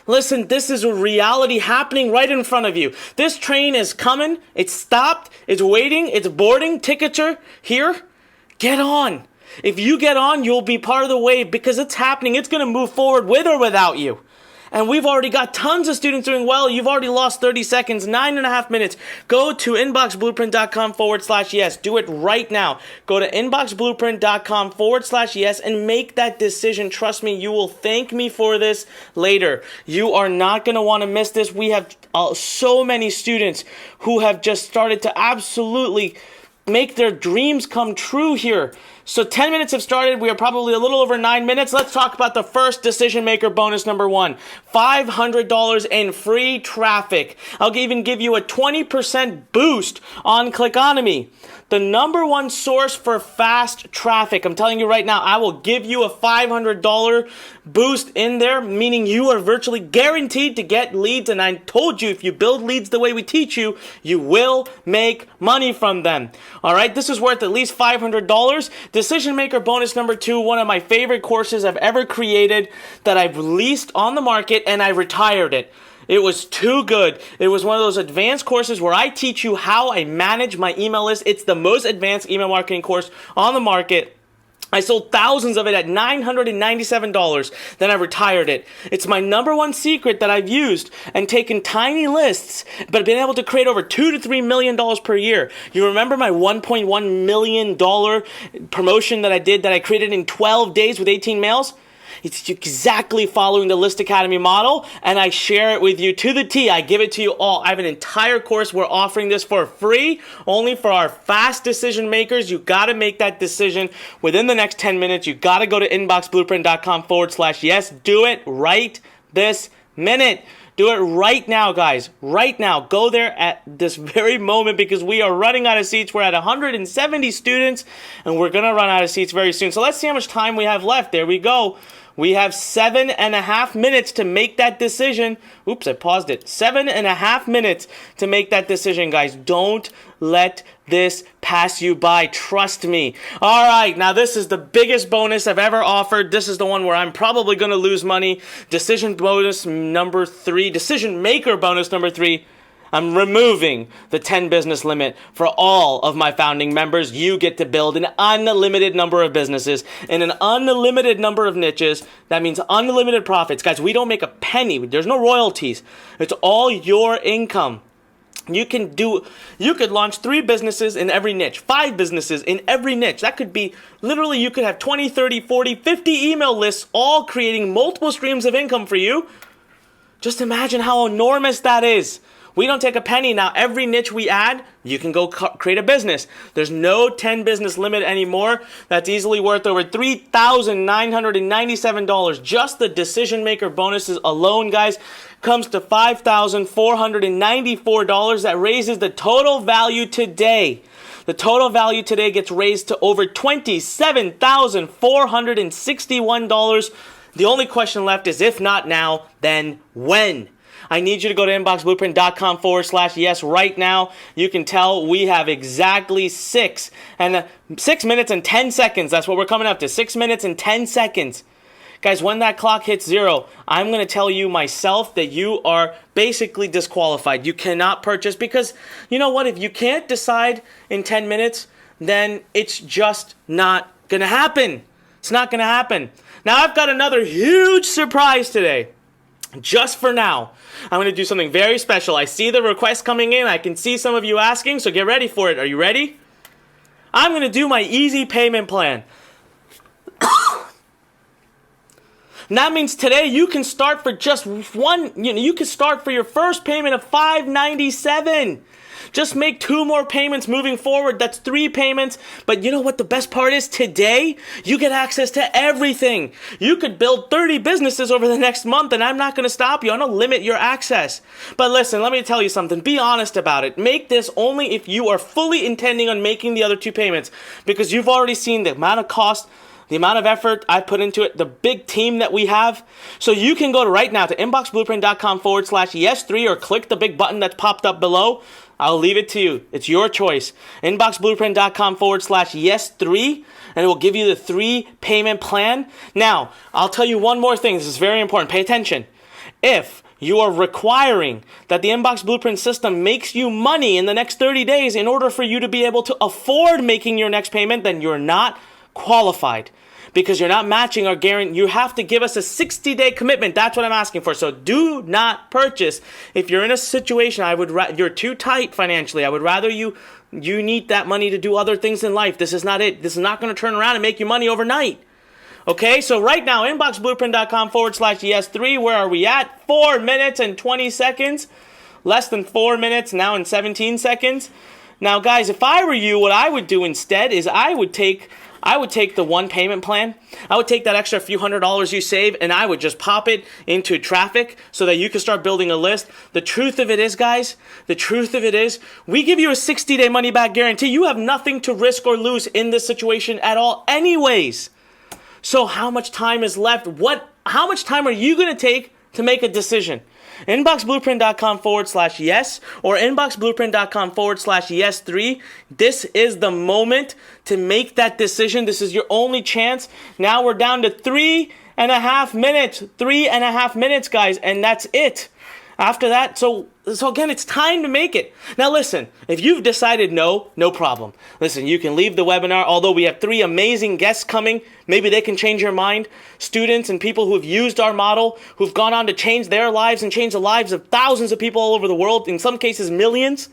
Listen, this is a reality happening right in front of you. This train is coming. It's stopped. It's waiting. It's boarding. Tickets are here. Get on. If you get on, you'll be part of the wave because it's happening. It's going to move forward with or without you. And we've already got tons of students doing well. You've already lost 30 seconds, 9.5 minutes. Go to inboxblueprint.com/yes. Do it right now. Go to inboxblueprint.com/yes and make that decision. Trust me, you will thank me for this later. You are not going to want to miss this. We have so many students who have just started to absolutely make their dreams come true here. So 10 minutes have started. We are probably a little over 9 minutes. Let's talk about the first decision maker bonus number 1. $500 in free traffic. I'll even give you a 20% boost on Clickonomy. The number one source for fast traffic. I'm telling you right now, I will give you a $500 boost in there, meaning you are virtually guaranteed to get leads. And I told you, if you build leads the way we teach you, you will make money from them. All right, this is worth at least $500. Decision Maker bonus number 2, one of my favorite courses I've ever created that I've released on the market, and I retired it. It was too good. It was one of those advanced courses where I teach you how I manage my email list. It's the most advanced email marketing course on the market. I sold thousands of it at $997. Then I retired it. It's my number one secret that I've used and taken tiny lists, but been able to create over $2 to $3 million per year. You remember my $1.1 million promotion that I did that I created in 12 days with 18 mails? It's exactly following the List Academy model, and I share it with you to the T. I give it to you all. I have an entire course. We're offering this for free, only for our fast decision makers. You got to make that decision within the next 10 minutes. You got to go to inboxblueprint.com/yes. Do it right this minute. Do it right now, guys. Right now. Go there at this very moment because we are running out of seats. We're at 170 students, and we're going to run out of seats very soon. So let's see how much time we have left. There we go. We have 7.5 minutes to make that decision. Oops, I paused it. 7.5 minutes to make that decision, guys. Don't let this pass you by. Trust me. All right, now this is the biggest bonus I've ever offered. This is the one where I'm probably going to lose money. Decision bonus number 3. Decision maker bonus number 3. I'm removing the 10 business limit for all of my founding members. You get to build an unlimited number of businesses in an unlimited number of niches. That means unlimited profits. Guys, we don't make a penny. There's no royalties. It's all your income. You could launch 3 businesses in every niche, 5 businesses in every niche. That could be, literally, you could have 20, 30, 40, 50 email lists, all creating multiple streams of income for you. Just imagine how enormous that is. We don't take a penny. Now, every niche we add, you can go create a business. There's no 10 business limit anymore. That's easily worth over $3,997. Just the decision maker bonuses alone, guys, comes to $5,494. That raises the total value today. The total value today gets raised to over $27,461. The only question left is, if not now, then when? I need you to go to inboxblueprint.com/yes right now. You can tell we have exactly 6 minutes and 10 seconds. That's what we're coming up to. 6 minutes and 10 seconds. Guys, when that clock hits 0, I'm going to tell you myself that you are basically disqualified. You cannot purchase because, you know what? If you can't decide in 10 minutes, then it's just not going to happen. It's not going to happen. Now, I've got another huge surprise today. Just for now, I'm going to do something very special. I see the requests coming in. I can see some of you asking, so get ready for it. Are you ready? I'm going to do my easy payment plan. And that means today you can start for just one, you can start for your first payment of $597. Just make 2 more payments moving forward. That's 3 payments. But you know what the best part is? Today, you get access to everything. You could build 30 businesses over the next month, and I'm not going to stop you. I'm going to limit your access. But listen, let me tell you something. Be honest about it. Make this only if you are fully intending on making the other 2 payments, because you've already seen the amount of cost, the amount of effort I put into it, the big team that we have. So you can go to right now to inboxblueprint.com/yes3 or click the big button that's popped up below. I'll leave it to you. It's your choice. Inboxblueprint.com/yes3, and it will give you the 3 payment plan. Now, I'll tell you one more thing. This is very important. Pay attention. If you are requiring that the Inbox Blueprint system makes you money in the next 30 days in order for you to be able to afford making your next payment, then you're not qualified, because you're not matching our guarantee. You have to give us a 60-day commitment. That's what I'm asking for. So do not purchase. If you're in a situation, you're too tight financially. I would rather you need that money to do other things in life. This is not it. This is not going to turn around and make you money overnight. Okay, so right now, inboxblueprint.com/yes3. Where are we at? 4 minutes and 20 seconds. Less than 4 minutes, now in 17 seconds. Now, guys, if I were you, what I would do instead is I would take the 1 payment plan. I would take that extra few $100s you save, and I would just pop it into traffic so that you can start building a list. The truth of it is, guys, we give you a 60-day money-back guarantee. You have nothing to risk or lose in this situation at all anyways. So how much time is left? How much time are you going to take to make a decision? Inboxblueprint.com/yes or inboxblueprint.com/yes3. This is the moment to make that decision. This is your only chance. Now we're down to 3.5 minutes. 3.5 minutes, guys, and that's it. After that, so again, it's time to make it. Now listen, if you've decided no problem. Listen, you can leave the webinar, although we have 3 amazing guests coming. Maybe they can change your mind. Students and people who have used our model, who've gone on to change their lives and change the lives of thousands of people all over the world, in some cases millions.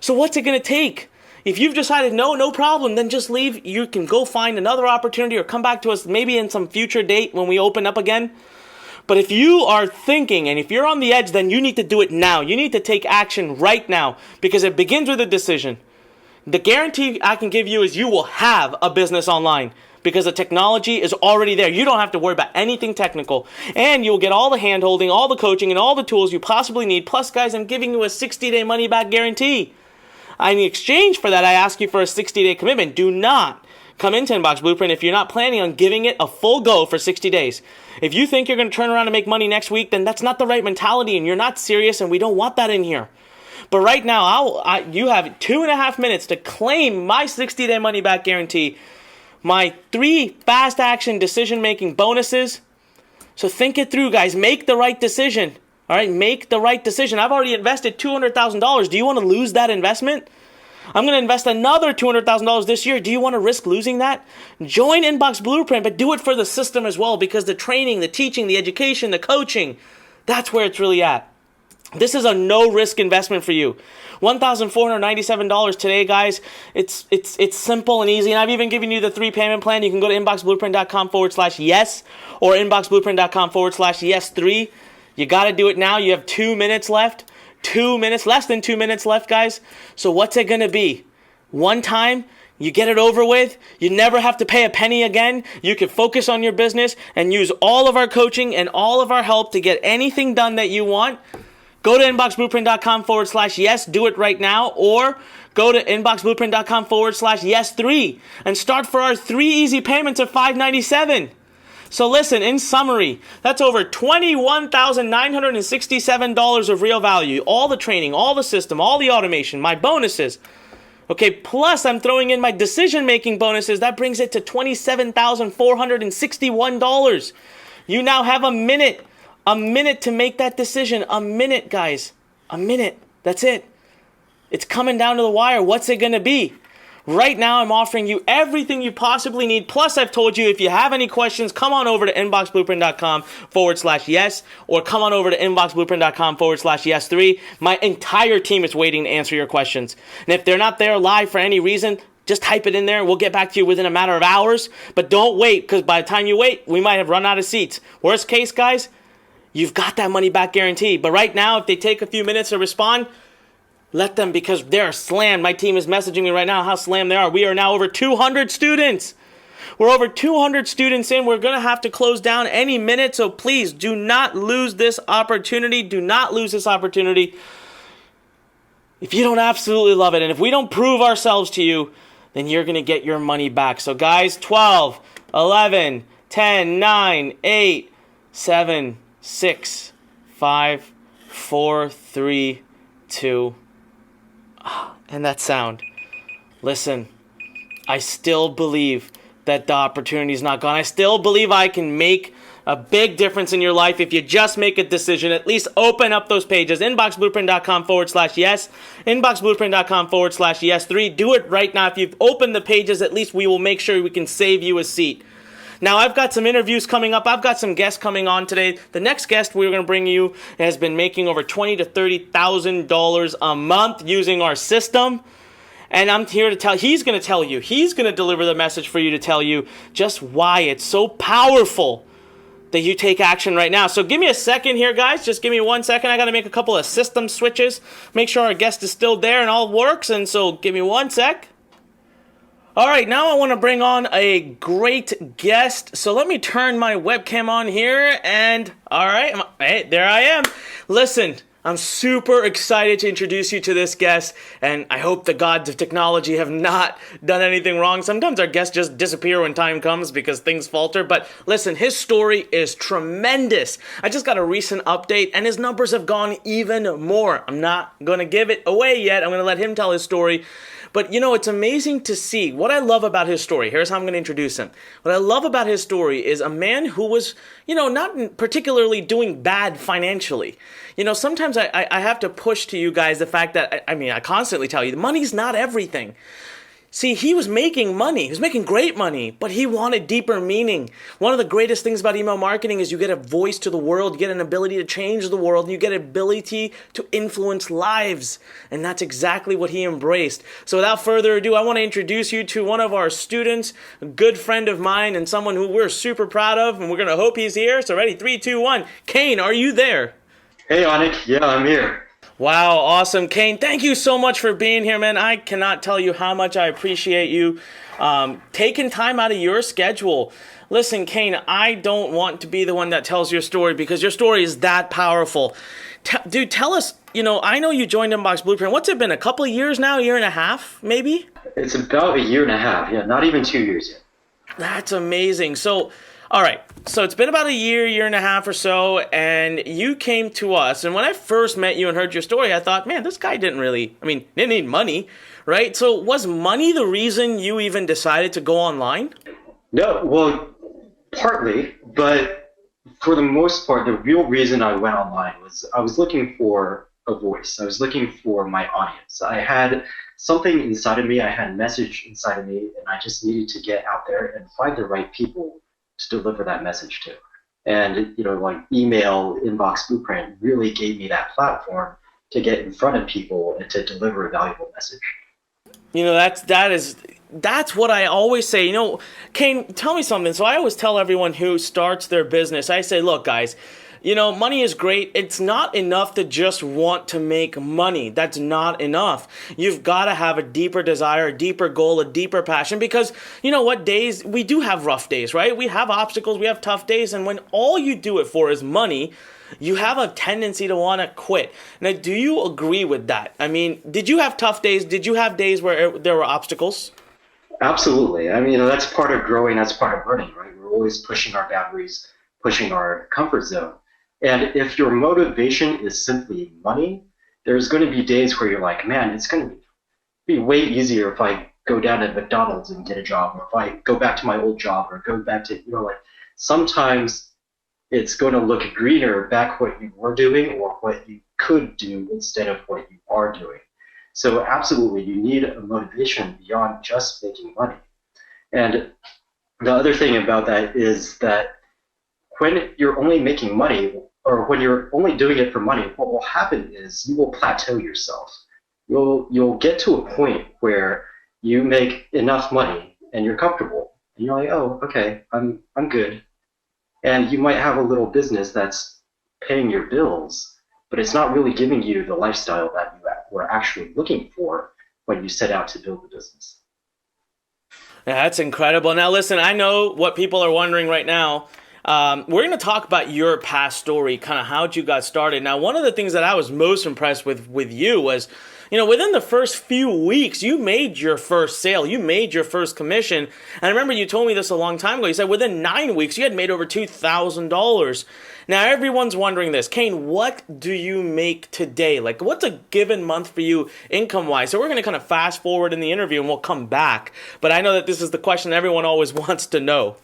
So what's it going to take? If you've decided no problem, then just leave. You can go find another opportunity or come back to us maybe in some future date when we open up again. But if you are thinking and if you're on the edge, then you need to do it now. You need to take action right now, because it begins with a decision. The guarantee I can give you is you will have a business online, because the technology is already there. You don't have to worry about anything technical. And you'll get all the hand-holding, all the coaching, and all the tools you possibly need. Plus, guys, I'm giving you a 60-day money-back guarantee. In exchange for that, I ask you for a 60-day commitment. Do not come into Inbox Blueprint if you're not planning on giving it a full go for 60 days. If you think you're going to turn around and make money next week, then that's not the right mentality, and you're not serious, and we don't want that in here. But right now, you have 2.5 minutes to claim my 60-day money-back guarantee, my 3 fast-action decision-making bonuses. So think it through, guys. Make the right decision. All right, make the right decision. I've already invested $200,000. Do you want to lose that investment? I'm going to invest another $200,000 this year. Do you want to risk losing that? Join Inbox Blueprint, but do it for the system as well, because the training, the teaching, the education, the coaching, that's where it's really at. This is a no-risk investment for you. $1,497 today, guys. It's simple and easy, and I've even given you the 3 payment plan. You can go to inboxblueprint.com/yes or inboxblueprint.com/yes3. You got to do it now. You have 2 minutes left. 2 minutes, less than 2 minutes left, guys. So what's it going to be? One time, you get it over with. You never have to pay a penny again. You can focus on your business and use all of our coaching and all of our help to get anything done that you want. Go to inboxblueprint.com/yes. Do it right now. Or go to inboxblueprint.com/yes3 and start for our 3 easy payments of $597. So listen, in summary, that's over $21,967 of real value. All the training, all the system, all the automation, my bonuses. Okay, plus I'm throwing in my decision-making bonuses. That brings it to $27,461. You now have a minute to make that decision. A minute, guys. A minute. That's it. It's coming down to the wire. What's it going to be? Right now, I'm offering you everything you possibly need. Plus, I've told you, if you have any questions, come on over to inboxblueprint.com/yes or come on over to inboxblueprint.com/yes3. My entire team is waiting to answer your questions. And if they're not there live for any reason, just type it in there. We'll get back to you within a matter of hours. But don't wait, because by the time you wait, we might have run out of seats. Worst case, guys, you've got that money back guarantee. But right now, if they take a few minutes to respond, Let them, because they're slammed. My team is messaging me right now how slammed they are. We are now over 200 students. We're over 200 students in. We're going to have to close down any minute. So please do not lose this opportunity. Do not lose this opportunity. If you don't absolutely love it, and if we don't prove ourselves to you, then you're going to get your money back. So guys, 12, 11, 10, 9, 8, 7, 6, 5, 4, 3, 2, and that sound. Listen, I still believe that the opportunity is not gone. I still believe I can make a big difference in your life if you just make a decision. At least open up those pages. Inboxblueprint.com/yes. Inboxblueprint.com/yes3. Do it right now. If you've opened the pages, at least we will make sure we can save you a seat. Now, I've got some interviews coming up. I've got some guests coming on today. The next guest we're going to bring you has been making over $20,000 to $30,000 a month using our system. And I'm here to he's going to deliver the message for you to tell you just why it's so powerful that you take action right now. So give me a second here, guys. Just give me 1 second. I got to make a couple of system switches. Make sure our guest is still there and all works. And so give me 1 sec. All right, now I want to bring on a great guest. So let me turn my webcam on here. And all right, hey, there I am. Listen, I'm super excited to introduce you to this guest, and I hope the gods of technology have not done anything wrong. Sometimes our guests just disappear when time comes because things falter, but listen, his story is tremendous. I just got a recent update, and his numbers have gone even more. I'm not going to give it away yet. I'm going to let him tell his story. But, you know, it's amazing to see. What I love about his story, here's how I'm going to introduce him. What I love about his story is a man who was, not particularly doing bad financially. Sometimes I have to push to you guys the fact that, I constantly tell you, money's not everything. See, he was making money. He was making great money, but he wanted deeper meaning. One of the greatest things about email marketing is you get a voice to the world, you get an ability to change the world, and you get an ability to influence lives. And that's exactly what he embraced. So without further ado, I want to introduce you to one of our students, a good friend of mine, and someone who we're super proud of, and we're going to hope he's here. So ready, 3, 2, 1. Kane, are you there? Hey, Anik. Yeah, I'm here. Wow, awesome. Kane, thank you so much for being here, man. I cannot tell you how much I appreciate you taking time out of your schedule. Listen, Kane, I don't want to be the one that tells your story because your story is that powerful. Dude, tell us, I know you joined Inbox Blueprint. What's it been, a couple of years now, a year and a half, maybe? It's about a year and a half. Yeah, not even 2 years yet. That's amazing. So, all right, so it's been about a year and a half or so, and you came to us. And when I first met you and heard your story, I thought, man, this guy didn't need money, right? So was money the reason you even decided to go online? No, well, partly, but for the most part, the real reason I went online was I was looking for a voice. I was looking for my audience. I had something inside of me. I had a message inside of me, and I just needed to get out there and find the right people to deliver that message to. And, like email, Inbox Blueprint really gave me that platform to get in front of people and to deliver a valuable message. That's what I always say. Kane, tell me something. So I always tell everyone who starts their business, I say, look, guys, money is great. It's not enough to just want to make money. That's not enough. You've got to have a deeper desire, a deeper goal, a deeper passion, because days, we do have rough days, right? We have obstacles, we have tough days, and when all you do it for is money, you have a tendency to want to quit. Now, do you agree with that? Did you have tough days? Did you have days where there were obstacles? Absolutely. That's part of growing, that's part of learning, right? We're always pushing our boundaries, pushing our comfort zone. And if your motivation is simply money, there's going to be days where you're like, man, it's going to be way easier if I go down to McDonald's and get a job, or if I go back to my old job, or go back to, sometimes it's going to look greener back what you were doing or what you could do instead of what you are doing. So absolutely, you need a motivation beyond just making money. And the other thing about that is that when you're only making money, or when you're only doing it for money, what will happen is you will plateau yourself. You'll get to a point where you make enough money and you're comfortable. And you're like, oh, okay, I'm good. And you might have a little business that's paying your bills, but it's not really giving you the lifestyle that you were actually looking for when you set out to build the business. Yeah, that's incredible. Now, listen, I know what people are wondering right now. We're going to talk about your past story, kind of how you got started. Now, one of the things that I was most impressed with you was, within the first few weeks, you made your first sale. You made your first commission. And I remember you told me this a long time ago. You said within 9 weeks, you had made over $2,000. Now, everyone's wondering this. Kane, what do you make today? Like, what's a given month for you income-wise? So we're going to kind of fast forward in the interview and we'll come back. But I know that this is the question everyone always wants to know.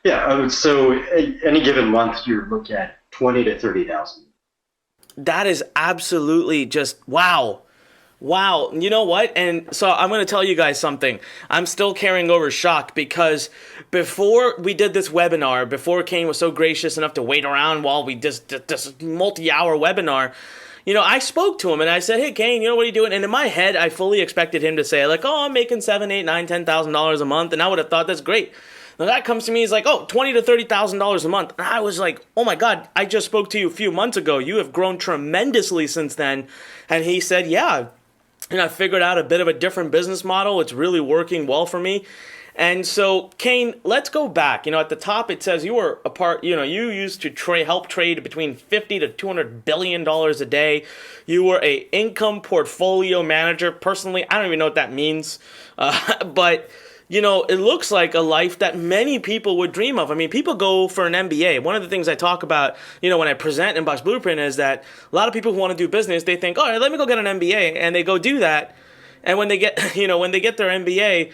Yeah, so any given month, you look at 20 to 30,000. That is absolutely just wow. Wow. You know what? And so I'm going to tell you guys something. I'm still carrying over shock because before we did this webinar, before Kane was so gracious enough to wait around while we did this multi-hour webinar, I spoke to him and I said, hey, Kane, what are you doing? And in my head, I fully expected him to say like, oh, I'm making $7,000, $8,000, $9,000, $10,000 a month. And I would have thought that's great. Now that comes to me, he's like, oh, $20,000 to $30,000 a month. And I was like, oh my God, I just spoke to you a few months ago. You have grown tremendously since then. And he said, yeah, I figured out a bit of a different business model. It's really working well for me. And so, Kane, let's go back. At the top it says you were a part, you used to help trade between $50 to $200 billion a day. You were a income portfolio manager. Personally, I don't even know what that means. But it looks like a life that many people would dream of. I mean, people go for an MBA. One of the things I talk about, when I present Inbox Blueprint is that a lot of people who want to do business, they think, all right, let me go get an MBA. And they go do that. And when they get, when they get their MBA,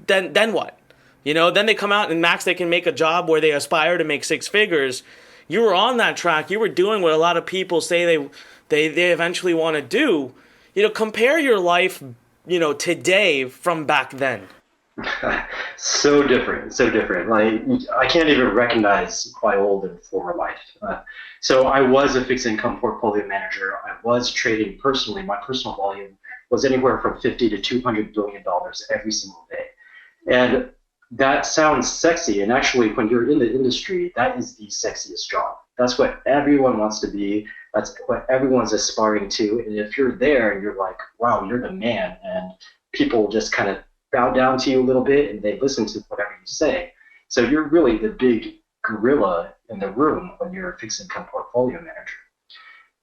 then what? Then they come out and max they can make a job where they aspire to make six figures. You were on that track. You were doing what a lot of people say they eventually want to do. Compare your life, today from back then. So different. Like, I can't even recognize my old and former life. So I was a fixed income portfolio manager. I was trading personally. My personal volume was anywhere from $50 to $200 billion every single day. And that sounds sexy. And actually, when you're in the industry, that is the sexiest job. That's what everyone wants to be. That's what everyone's aspiring to. And if you're there and you're like, wow, you're the man, and people just kind of bow down to you a little bit and they listen to whatever you say. So you're really the big gorilla in the room when you're a fixed income portfolio manager.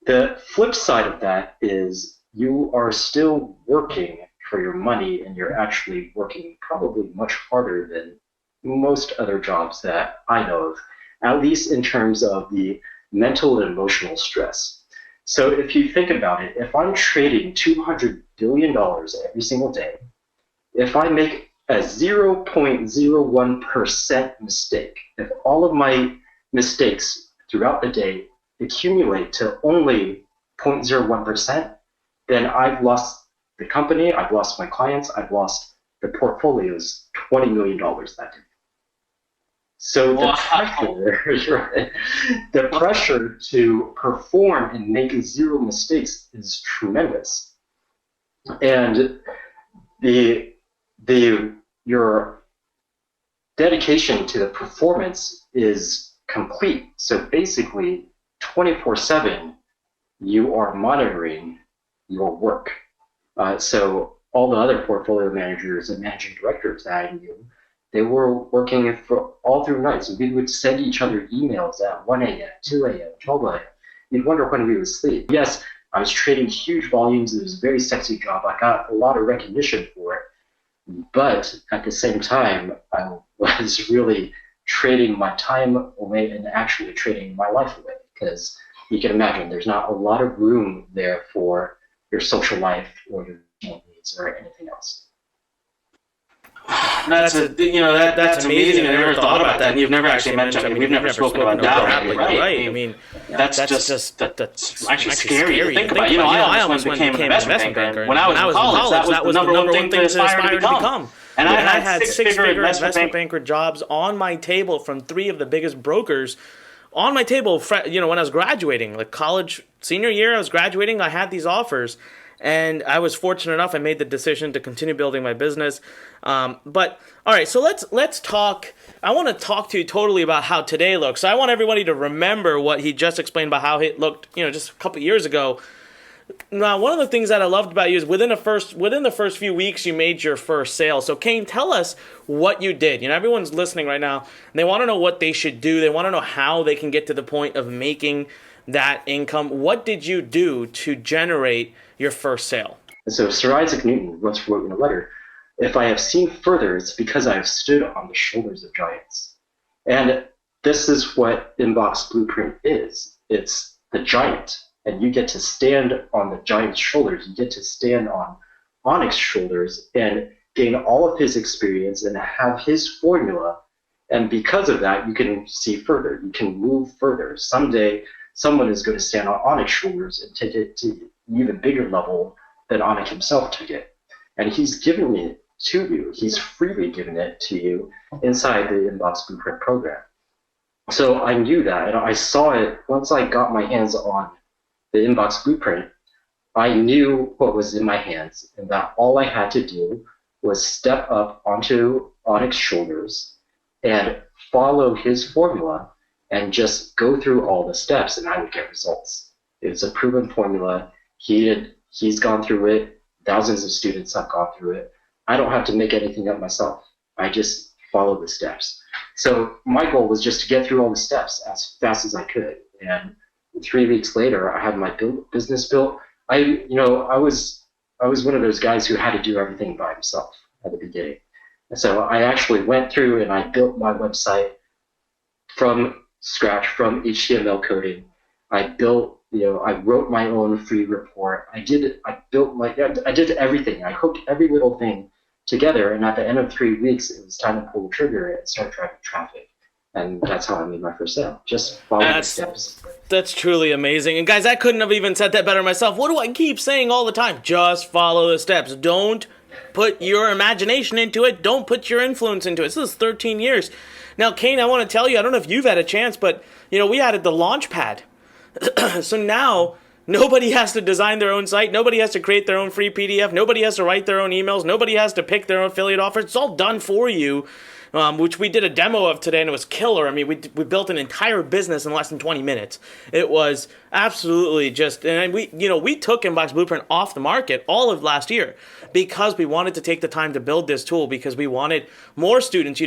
The flip side of that is you are still working for your money, and you're actually working probably much harder than most other jobs that I know of, at least in terms of the mental and emotional stress. So if you think about it, if I'm trading $200 billion every single day, if I make a 0.01% mistake, if all of my mistakes throughout the day accumulate to only 0.01%, then I've lost the company, I've lost my clients, I've lost the portfolio's $20 million that day. So the pressure, the pressure to perform and make zero mistakes is tremendous. And your dedication to the performance is complete. So basically, 24/7, you are monitoring your work. So all the other portfolio managers and managing directors that I knew, they were working for all through nights. We would send each other emails at 1 a.m., 2 a.m., 12 a.m. You'd wonder when we would sleep. Yes, I was trading huge volumes. It was a very sexy job. I got a lot of recognition for it. But at the same time, I was really trading my time away and actually trading my life away, because you can imagine there's not a lot of room there for your social life or your needs or anything else. That's amazing. I never thought about that. And you've never actually mentioned. I mean, we've never spoken about that. Right. I mean, that's actually scary to think about. I almost became an investment banker. When I was in college, that was the number one thing to aspire to become. And I had six-figure investment banker jobs on my table from 3 of the biggest brokers. On my table, when I was graduating, like college senior year, I was graduating. I had these offers. and I was fortunate enough. I made the decision to continue building my business. But all right, so let's talk. I want to talk to you totally about how today looks. So I want everybody to remember what he just explained about how it looked, just a couple years ago. Now, one of the things that I loved about you is within the first few weeks, you made your first sale. So, Kane, tell us what you did. Everyone's listening right now, and they want to know what they should do. They want to know how they can get to the point of making that income. What did you do to generate your first sale? So, Sir Isaac Newton once wrote in a letter, "If I have seen further, it's because I have stood on the shoulders of giants." And this is what Inbox Blueprint is. It's the giant. And you get to stand on the giant's shoulders. You get to stand on Onyx's shoulders and gain all of his experience and have his formula. And because of that, you can see further. You can move further. Someday, someone is going to stand on Onyx's shoulders and take it to an even bigger level than Onyx himself took it. And he's giving it to you. He's freely giving it to you inside the Inbox Blueprint program. So I knew that. And I saw it once I got my hands on the Inbox Blueprint. I knew what was in my hands, and that all I had to do was step up onto Onyx's shoulders and follow his formula and just go through all the steps, and I would get results. It's a proven formula. He's gone through it. Thousands of students have gone through it. I don't have to make anything up myself. I just follow the steps. So my goal was just to get through all the steps as fast as I could, and 3 weeks later, I had my business built. I was one of those guys who had to do everything by himself at the beginning. And so I actually went through and I built my website from scratch, from HTML coding. I wrote my own free report. I did everything. I hooked every little thing together. And at the end of 3 weeks, it was time to pull the trigger and start driving traffic. And that's how I made my first sale. Just follow the steps. That's truly amazing. And guys, I couldn't have even said that better myself. What do I keep saying all the time? Just follow the steps. Don't put your imagination into it. Don't put your influence into it. This is 13 years. Now, Kane, I want to tell you, I don't know if you've had a chance, but we added the launch pad. So now nobody has to design their own site. Nobody has to create their own free PDF. Nobody has to write their own emails. Nobody has to pick their own affiliate offers. It's all done for you. Which we did a demo of today, and it was killer. I mean, we built an entire business in less than 20 minutes. It was absolutely just, and we took Inbox Blueprint off the market all of last year because we wanted to take the time to build this tool, because we wanted more students.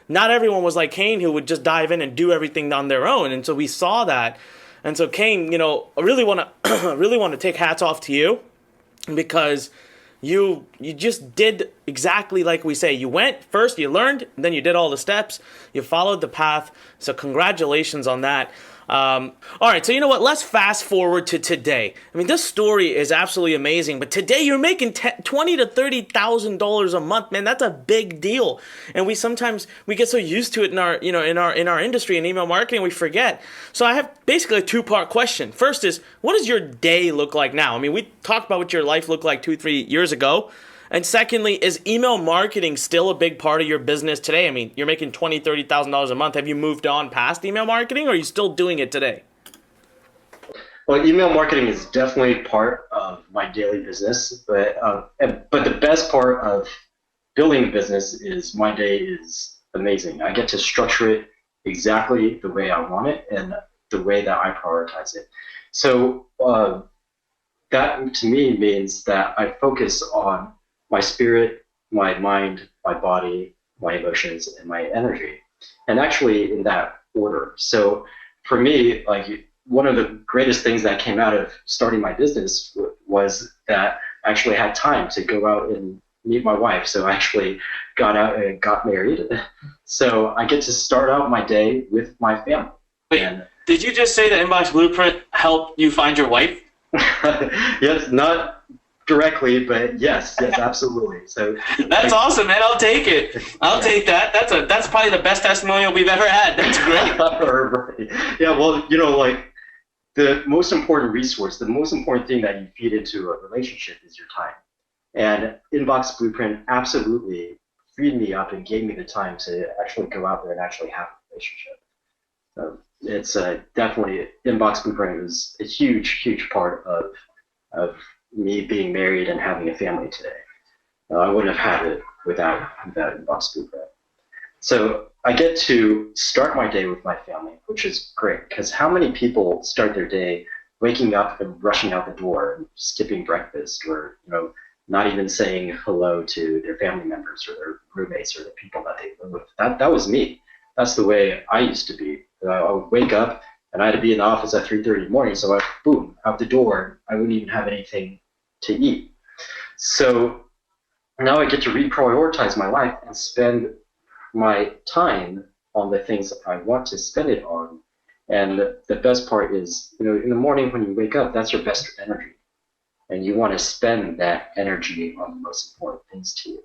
Not everyone was like Kane, who would just dive in and do everything on their own, and so we saw that. And so Kane, I really want to take hats off to you, because you just did exactly like we say. You went first, you learned, then you did all the steps, you followed the path. So congratulations on that. All right, so you know what? Let's fast forward to today. I mean, this story is absolutely amazing, but today you're making $20,000 to $30,000 a month, man. That's a big deal. And we get so used to it in our industry in email marketing, we forget. So I have basically a two-part question. First is, what does your day look like now? I mean, we talked about what your life looked like 2-3 years ago. And secondly, is email marketing still a big part of your business today? I mean, you're making $20,000, $30,000 a month. Have you moved on past email marketing, or are you still doing it today? Well, email marketing is definitely part of my daily business, but the best part of building a business is my day is amazing. I get to structure it exactly the way I want it and the way that I prioritize it. So that to me means that I focus on my spirit, my mind, my body, my emotions, and my energy, and actually in that order. So for me, like, one of the greatest things that came out of starting my business was that I actually had time to go out and meet my wife. So I actually got out and got married. So I get to start out my day with my family. Wait, did you just say that Inbox Blueprint helped you find your wife? Yes, not directly, but yes, absolutely. So that's awesome, man. I'll take it. I'll take that. That's probably the best testimonial we've ever had. That's great. Right. Yeah, well, like, the most important resource, the most important thing that you feed into a relationship is your time. And Inbox Blueprint absolutely freed me up and gave me the time to actually go out there and actually have a relationship. So it's definitely, Inbox Blueprint is a huge, huge part of me being married and having a family today. I wouldn't have had it without that Inbox Blueprint. So I get to start my day with my family, which is great, because how many people start their day waking up and rushing out the door and skipping breakfast, or not even saying hello to their family members or their roommates or the people that they live with? That was me. That's the way I used to be. I would wake up and I had to be in the office at 3:30 in the morning, so boom, out the door. I wouldn't even have anything to eat. So now I get to reprioritize my life and spend my time on the things I want to spend it on. And the best part is, in the morning when you wake up, that's your best energy. And you want to spend that energy on the most important things to you.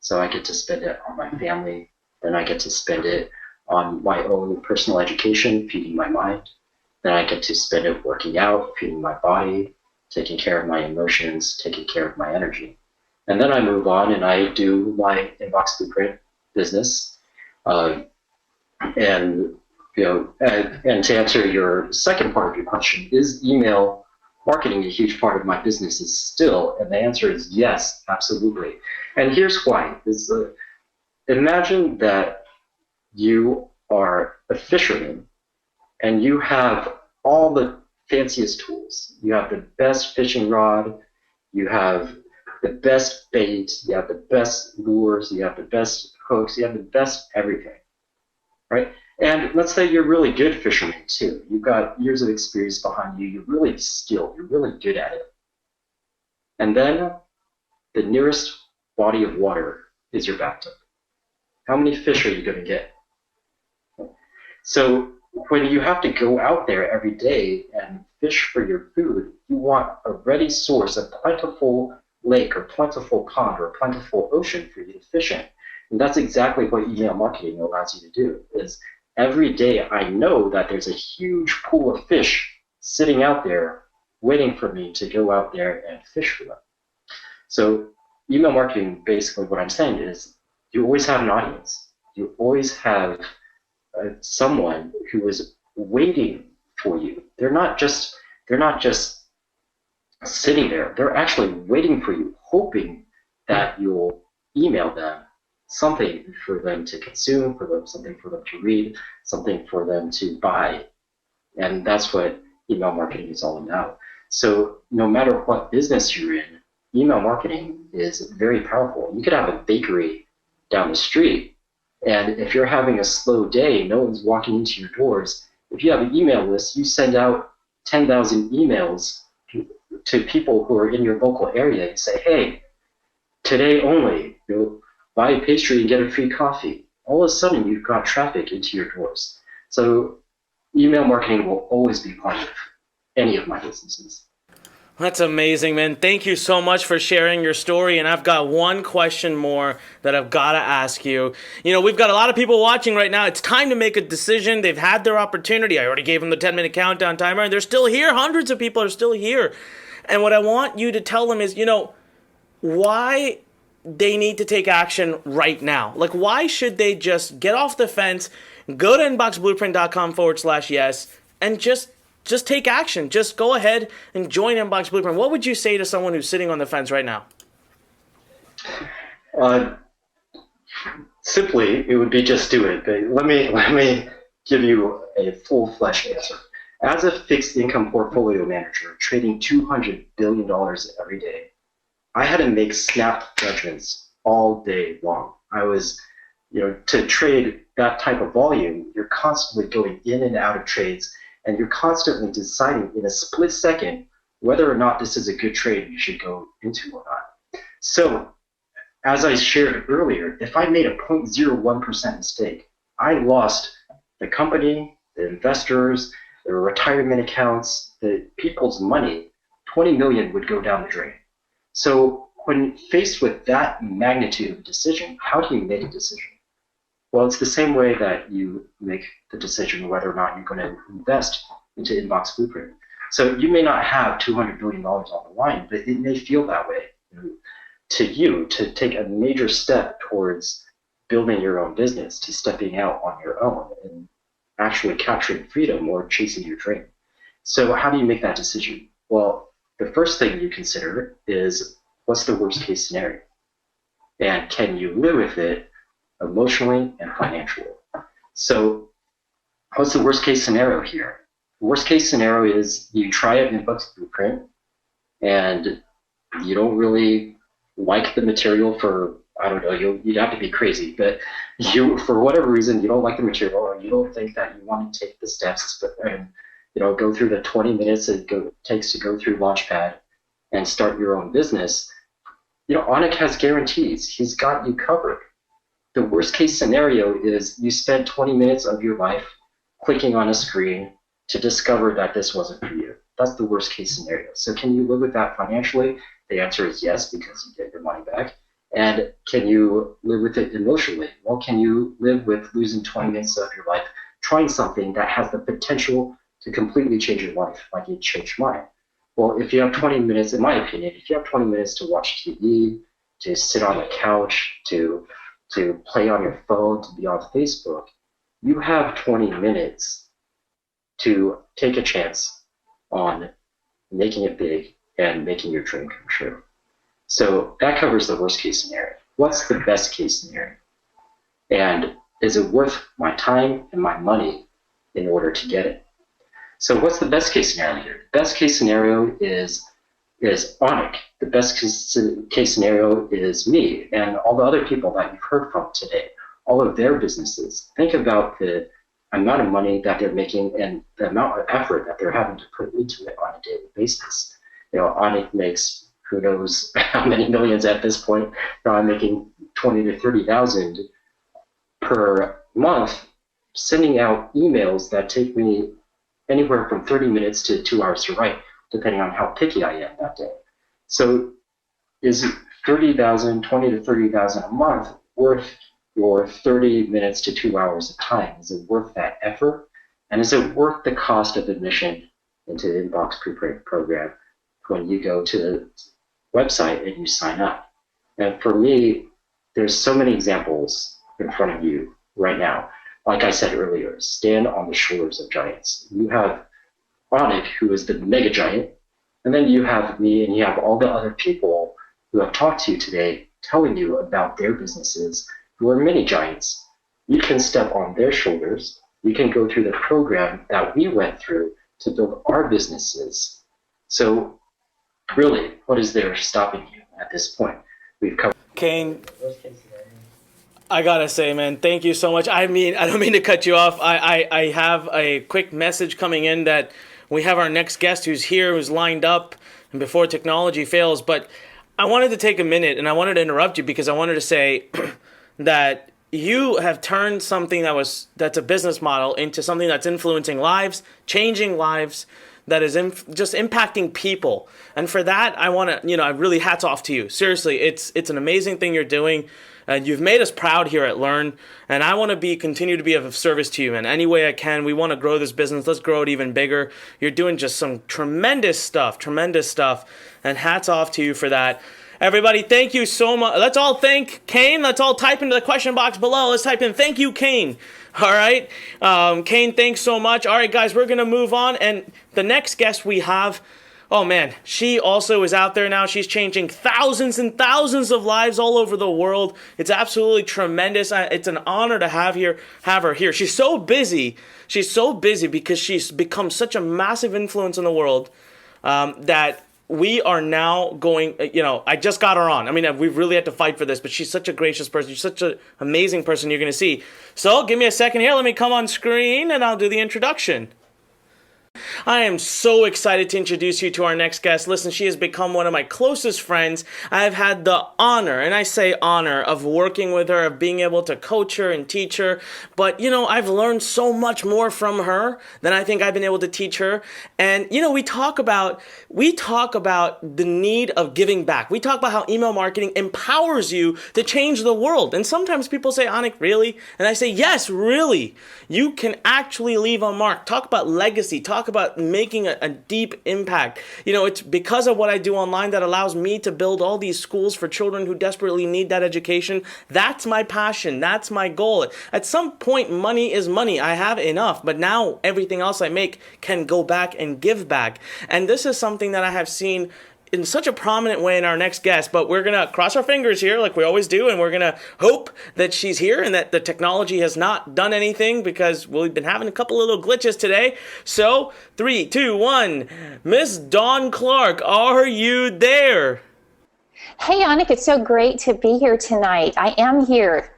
So I get to spend it on my family, then I get to spend it on my own personal education, feeding my mind. Then I get to spend it working out, feeding my body, taking care of my emotions, taking care of my energy. And then I move on and I do my Inbox Blueprint business. And to answer your second part of your question, is email marketing a huge part of my business is still? And the answer is yes, absolutely. And here's why. Imagine that you are a fisherman and you have all the fanciest tools. You have the best fishing rod, you have the best bait, you have the best lures, you have the best hooks, you have the best everything, right? And let's say you're really good fisherman too. You've got years of experience behind you, you're really skilled, you're really good at it. And then the nearest body of water is your bathtub. How many fish are you going to get? So when you have to go out there every day and fish for your food, you want a ready source, a plentiful lake or plentiful pond or plentiful ocean for you to fish in. And that's exactly what email marketing allows you to do. Is every day I know that there's a huge pool of fish sitting out there waiting for me to go out there and fish for them. So email marketing, basically what I'm saying is you always have an audience. You always have someone who is waiting for you. They're not just sitting there. They're actually waiting for you, hoping that you'll email them something for them to consume, something for them to read, something for them to buy. And that's what email marketing is all about. So no matter what business you're in, email marketing is very powerful. You could have a bakery down the street, and if you're having a slow day, no one's walking into your doors. If you have an email list, you send out 10,000 emails to people who are in your local area and say, hey, today only, buy a pastry and get a free coffee. All of a sudden, you've got traffic into your doors. So email marketing will always be part of any of my businesses. That's amazing, man. Thank you so much for sharing your story. And I've got one question more that I've got to ask you. We've got a lot of people watching right now. It's time to make a decision. They've had their opportunity. I already gave them the 10-minute countdown timer, and they're still here. Hundreds of people are still here. And what I want you to tell them is, why they need to take action right now. Like, why should they just get off the fence, go to inboxblueprint.com/yes, and just take action. Just go ahead and join Inbox Blueprint. What would you say to someone who's sitting on the fence right now? Simply, it would be just do it. But let me give you a full-fledged answer. As a fixed income portfolio manager trading $200 billion every day, I had to make snap judgments all day long. I was, to trade that type of volume, you're constantly going in and out of trades, and you're constantly deciding in a split second whether or not this is a good trade you should go into or not. So, as I shared earlier, if I made a 0.01% mistake, I lost the company, the investors, the retirement accounts, the people's money. 20 million would go down the drain. So when faced with that magnitude of decision, how do you make a decision? Well, it's the same way that you make the decision whether or not you're going to invest into Inbox Blueprint. So you may not have $200 billion on the line, but it may feel that way to you to take a major step towards building your own business, to stepping out on your own and actually capturing freedom or chasing your dream. So how do you make that decision? Well, the first thing you consider is, what's the worst case scenario? And can you live with it emotionally and financially? So what's the worst case scenario here? The worst case scenario is you try an inbox blueprint and you don't really like the material for, I don't know, you'd have to be crazy, but you, for whatever reason, you don't like the material, or you don't think that you want to take the steps and go through the 20 minutes it takes to go through Launchpad and start your own business. Anik has guarantees. He's got you covered. The worst case scenario is you spend 20 minutes of your life clicking on a screen to discover that this wasn't for you. That's the worst case scenario. So can you live with that financially? The answer is yes, because you get your money back. And can you live with it emotionally? Well, can you live with losing 20 minutes of your life trying something that has the potential to completely change your life, like it changed mine? Well, if you have 20 minutes, in my opinion, if you have 20 minutes to watch TV, to sit on the couch, to play on your phone, to be on Facebook, you have 20 minutes to take a chance on making it big and making your dream come true. So that covers the worst case scenario. What's the best case scenario? And is it worth my time and my money in order to get it? So what's the best case scenario here? The best case scenario is Onik. The best case scenario is me and all the other people that you've heard from today, all of their businesses. Think about the amount of money that they're making and the amount of effort that they're having to put into it on a daily basis. Onik makes who knows how many millions at this point. I'm making 20 to 30,000 per month, sending out emails that take me anywhere from 30 minutes to 2 hours to write, depending on how picky I am that day. So is 30,000, 20 to 30,000 a month worth your 30 minutes to 2 hours of time? Is it worth that effort? And is it worth the cost of admission into the Inbox Preprint program when you go to the website and you sign up? And for me, there's so many examples in front of you right now. Like I said earlier, stand on the shoulders of giants. You have Onik, who is the mega giant, and then you have me and you have all the other people who have talked to you today telling you about their businesses who are mini giants. You can step on their shoulders. You can go through the program that we went through to build our businesses. So really, what is there stopping you at this point? We've covered Kane, I gotta say, man, thank you so much. I mean, I don't mean to cut you off. I have a quick message coming in that we have our next guest who's here, who's lined up, and before technology fails. But I wanted to take a minute, and I wanted to interrupt you because I wanted to say that you have turned something that's a business model into something that's influencing lives, changing lives, that is just impacting people. And for that, I want to, I really hats off to you. Seriously, it's an amazing thing you're doing. You've made us proud here at Learn, and I want to continue to be of service to you in any way I can. We want to grow this business. Let's grow it even bigger. You're doing just some tremendous stuff, and hats off to you for that. Everybody, thank you so much. Let's all thank Kane. Let's all type into the question box below. Let's type in, thank you, Kane. All right. Kane, thanks so much. All right, guys, we're going to move on. And the next guest we have, oh, man, she also is out there now. She's changing thousands and thousands of lives all over the world. It's absolutely tremendous. It's an honor to have her here. She's so busy. She's so busy because she's become such a massive influence in the world that we are now going, I just got her on. I mean, we've really had to fight for this, but she's such a gracious person. She's such an amazing person you're going to see. So give me a second here. Let me come on screen and I'll do the introduction. I am so excited to introduce you to our next guest. Listen, she has become one of my closest friends. I've had the honor, and I say honor, of working with her, of being able to coach her and teach her. But, I've learned so much more from her than I think I've been able to teach her. And, we talk about the need of giving back. We talk about how email marketing empowers you to change the world. And sometimes people say, Onik, really? And I say, yes, really. You can actually leave a mark. Talk about legacy. Talk about but making a deep impact. You know, it's because of what I do online that allows me to build all these schools for children who desperately need that education. That's my passion. That's my goal. At some point, money is money. I have enough, but now everything else I make can go back and give back. And this is something that I have seen in such a prominent way in our next guest, but we're going to cross our fingers here like we always do, and we're going to hope that she's here and that the technology has not done anything, because we've been having a couple of little glitches today. So 3, 2, 1, Miss Dawn Clark, are you there? Hey, Anik, it's so great to be here tonight. I am here.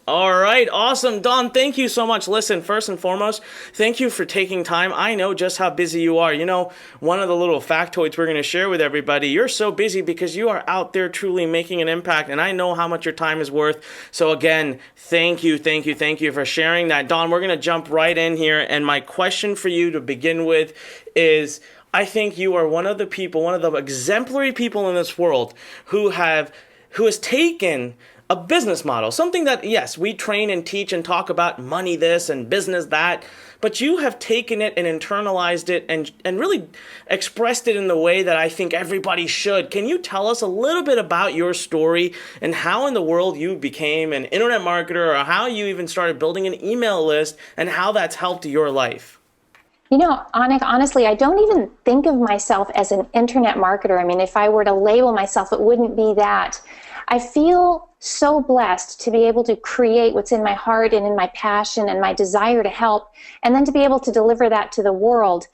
All right, awesome. Dawn, thank you so much. Listen, first and foremost, thank you for taking time. I know just how busy you are. You know, one of the little factoids we're going to share with everybody, you're so busy because you are out there truly making an impact, and I know how much your time is worth. So again, thank you for sharing that. Dawn, we're going to jump right in here, and my question for you to begin with is, I think you are one of the people, one of the exemplary people in this world who has taken a business model, something that, yes, we train and teach and talk about money this and business that, but you have taken it and internalized it and really expressed it in the way that I think everybody should. Can you tell us a little bit about your story and how in the world you became an internet marketer, or how you even started building an email list, and how that's helped your life? You know, Anik, honestly, I don't even think of myself as an internet marketer. I mean, if I were to label myself, it wouldn't be that. I feel so blessed to be able to create what's in my heart and in my passion and my desire to help, and then to be able to deliver that to the world.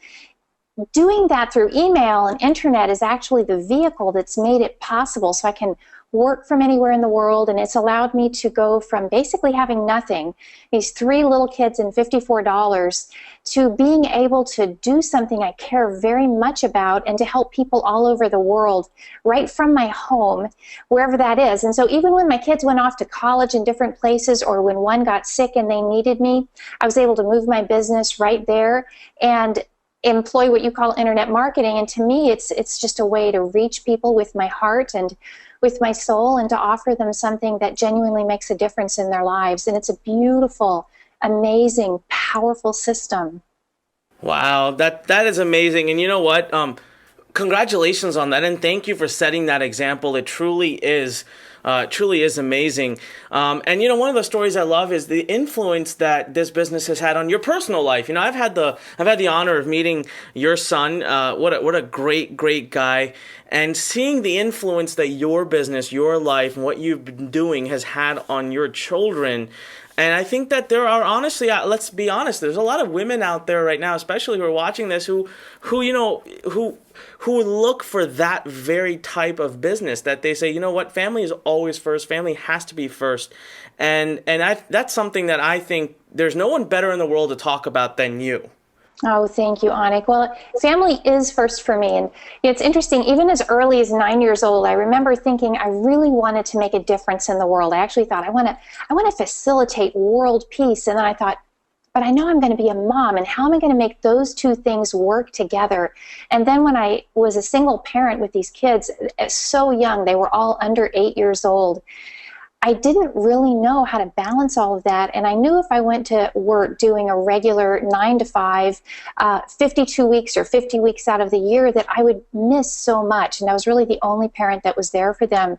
Doing that through email and internet is actually the vehicle that's made it possible, so I can work from anywhere in the world, and it's allowed me to go from basically having nothing, these 3 little kids and $54, to being able to do something I care very much about and to help people all over the world right from my home, wherever that is. And so even when my kids went off to college in different places, or when one got sick and they needed me, I was able to move my business right there and employ what you call internet marketing. And to me, it's just a way to reach people with my heart and with my soul, and to offer them something that genuinely makes a difference in their lives. And it's a beautiful, amazing, powerful system. Wow, that is amazing. And you know what? Congratulations on that, and thank you for setting that example. It truly is amazing. And you know, one of the stories I love is the influence that this business has had on your personal life. You know, I've had the honor of meeting your son. What a great guy, and seeing the influence that your business, your life, and what you've been doing has had on your children. And I think that there are, honestly, let's be honest, there's a lot of women out there right now, especially who are watching this, who look for that very type of business, that they say, you know what, family is always first, family has to be first. And that's something that I think there's no one better in the world to talk about than you. Oh, thank you, Anik. Well, family is first for me. And it's interesting, even as early as 9 years old, I remember thinking I really wanted to make a difference in the world. I actually thought I want to facilitate world peace. And then I thought, but I know I'm going to be a mom, and how am I going to make those two things work together? And then when I was a single parent with these kids, so young, they were all under 8 years old, I didn't really know how to balance all of that. And I knew if I went to work doing a regular 9 to 5, 52 weeks or 50 weeks out of the year, that I would miss so much. And I was really the only parent that was there for them.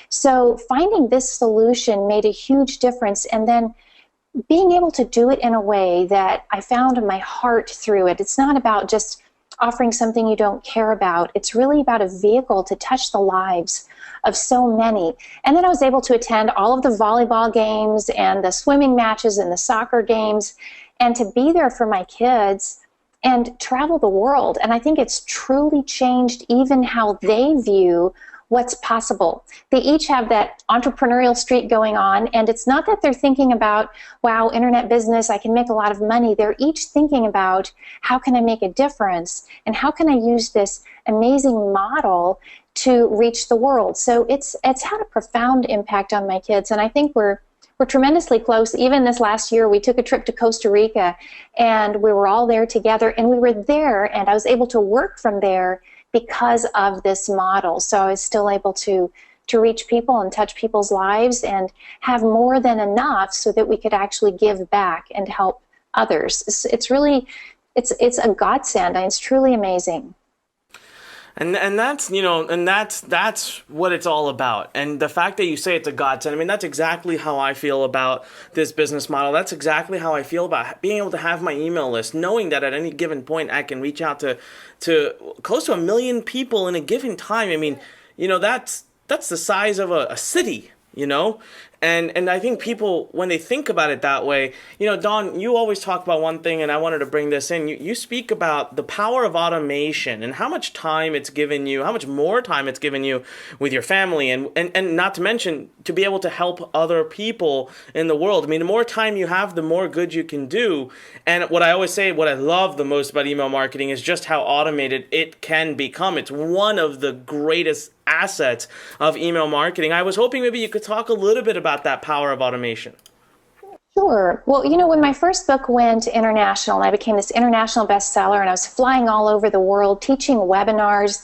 So finding this solution made a huge difference. And then being able to do it in a way that I found my heart through it. It's not about just offering something you don't care about. It's really about a vehicle to touch the lives of so many. And then I was able to attend all of the volleyball games and the swimming matches and the soccer games, and to be there for my kids and travel the world. And I think it's truly changed even how they view what's possible. They each have that entrepreneurial streak going on, and it's not that they're thinking about, wow, internet business, I can make a lot of money. They're each thinking about, how can I make a difference, and how can I use this amazing model to reach the world? So it's had a profound impact on my kids, and I think we're tremendously close. Even this last year, we took a trip to Costa Rica, and we were all there together, and we were there, and I was able to work from there because of this model. So I was still able to reach people and touch people's lives and have more than enough so that we could actually give back and help others. It's really it's a godsend. It's truly amazing. And that's, that's what it's all about. And the fact that you say it's a godsend, I mean, that's exactly how I feel about this business model. That's exactly how I feel about being able to have my email list, knowing that at any given point I can reach out to close to 1 million people in a given time. I mean, that's the size of a city, And I think people, when they think about it that way, Dawn, you always talk about one thing, and I wanted to bring this in. You speak about the power of automation and how much time it's given you, how much more time it's given you with your family, and not to mention to be able to help other people in the world. I mean, the more time you have, the more good you can do. And what I always say, what I love the most about email marketing is just how automated it can become. It's one of the greatest assets of email marketing. I was hoping maybe you could talk a little bit about that power of automation. Sure. Well, when my first book went international and I became this international bestseller and I was flying all over the world teaching webinars,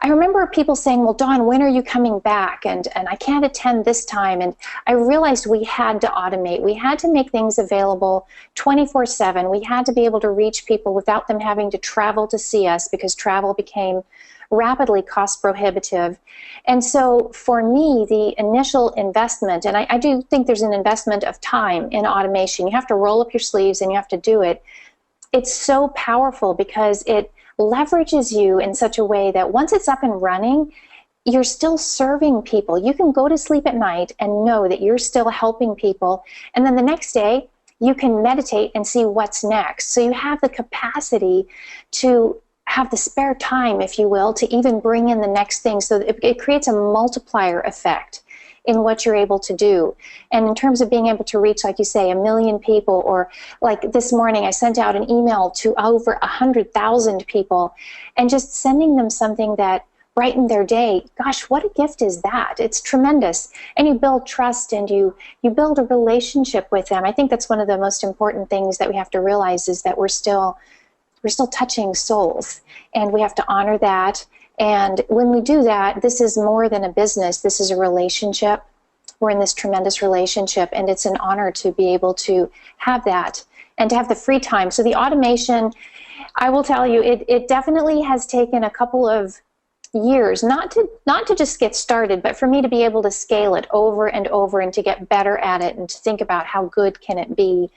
I remember people saying, well, Dawn, when are you coming back? And I can't attend this time. And I realized we had to automate. We had to make things available 24/7. We had to be able to reach people without them having to travel to see us, because travel became rapidly cost prohibitive. And so for me, the initial investment, and I do think there's an investment of time in automation. You have to roll up your sleeves and you have to do it. It's so powerful because it leverages you in such a way that once it's up and running, you're still serving people. You can go to sleep at night and know that you're still helping people. And then the next day, you can meditate and see what's next. So you have the capacity to have the spare time, if you will, to even bring in the next thing. So it creates a multiplier effect in what you're able to do. And in terms of being able to reach, like you say, 1 million people, or like this morning I sent out an email to over 100,000 people, and just sending them something that brightened their day. Gosh, what a gift is that? It's tremendous. And you build trust and you build a relationship with them. I think that's one of the most important things that we have to realize, is that we're still touching souls, and we have to honor that. And when we do that, this is more than a business. This is a relationship. We're in this tremendous relationship, and it's an honor to be able to have that and to have the free time. So the automation, I will tell you, it definitely has taken a couple of years, not to just get started, but for me to be able to scale it over and over and to get better at it and to think about how good can it be.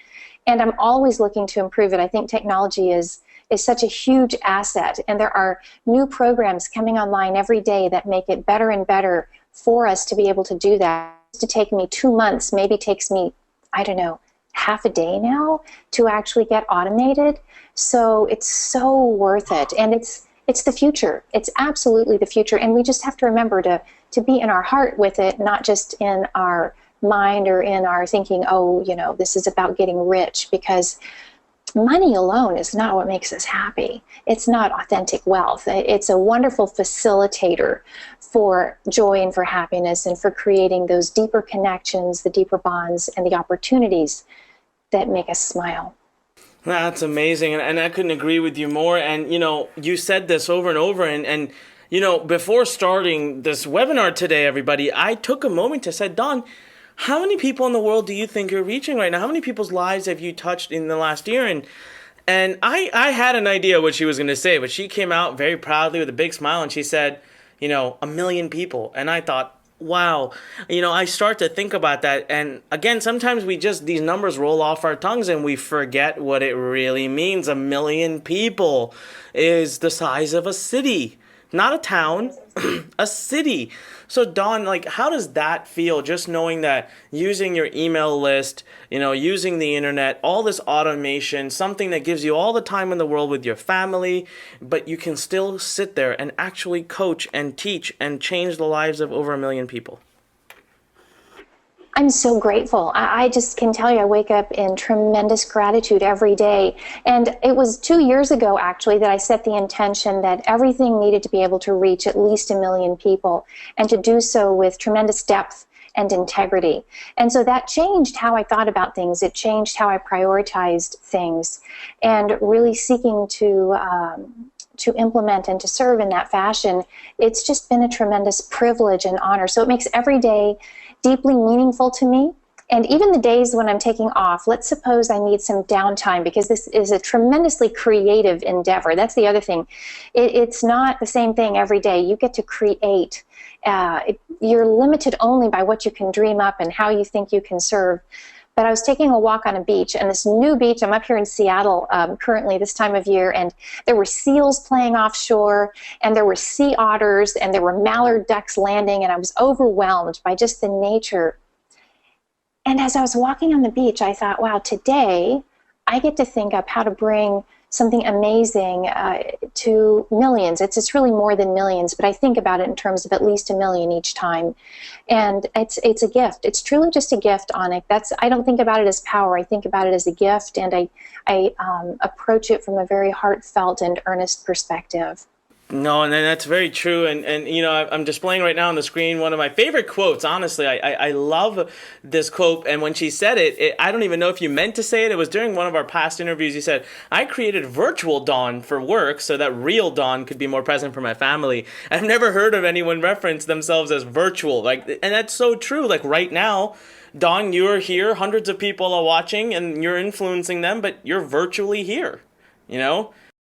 And I'm always looking to improve it. I think technology is such a huge asset, and there are new programs coming online every day that make it better and better for us to be able to do that. It used to take me 2 months, maybe takes me, I don't know, half a day now to actually get automated. So it's so worth it, and it's the future. It's absolutely the future, and we just have to remember to be in our heart with it, not just in our mind or in our thinking, oh, this is about getting rich, because money alone is not what makes us happy. It's not authentic wealth. It's a wonderful facilitator for joy and for happiness and for creating those deeper connections, the deeper bonds, and the opportunities that make us smile. That's amazing, and I couldn't agree with you more. And you said this over and over, and before starting this webinar today, everybody, I took a moment to say, Dawn, how many people in the world do you think you're reaching right now? How many people's lives have you touched in the last year? And I had an idea what she was going to say, but she came out very proudly with a big smile, and she said, 1 million people. And I thought, wow, I start to think about that. And again, sometimes these numbers roll off our tongues and we forget what it really means. 1 million people is the size of a city, not a town, a city. So Dawn, how does that feel, just knowing that using your email list, using the internet, all this automation, something that gives you all the time in the world with your family, but you can still sit there and actually coach and teach and change the lives of over 1 million people? I'm so grateful. I just can tell you, I wake up in tremendous gratitude every day. And it was 2 years ago, actually, that I set the intention that everything needed to be able to reach at least 1 million people, and to do so with tremendous depth and integrity. And so that changed how I thought about things. It changed how I prioritized things, and really seeking to implement and to serve in that fashion. It's just been a tremendous privilege and honor. So it makes every day deeply meaningful to me. And even the days when I'm taking off, let's suppose I need some downtime, because this is a tremendously creative endeavor. That's the other thing. It's not the same thing every day. You get to create. You're limited only by what you can dream up and how you think you can serve. But I was taking a walk on a beach, and this new beach, I'm up here in Seattle currently this time of year, and there were seals playing offshore, and there were sea otters, and there were mallard ducks landing, and I was overwhelmed by just the nature. And as I was walking on the beach, I thought, wow, today I get to think up how to bring something amazing to millions. It's really more than millions, but I think about it in terms of at least 1 million each time. And it's a gift. It's truly just a gift, Anik. I don't think about it as power. I think about it as a gift, and I approach it from a very heartfelt and earnest perspective. No, and that's very true. And you know, I'm displaying right now on the screen one of my favorite quotes. Honestly, I love this quote. And when she said it, I don't even know if you meant to say it. It was during one of our past interviews. You said, I created virtual Dawn for work so that real Dawn could be more present for my family. I've never heard of anyone reference themselves as virtual. And that's so true. Like right now, Dawn, you're here. Hundreds of people are watching and you're influencing them, but you're virtually here, you know?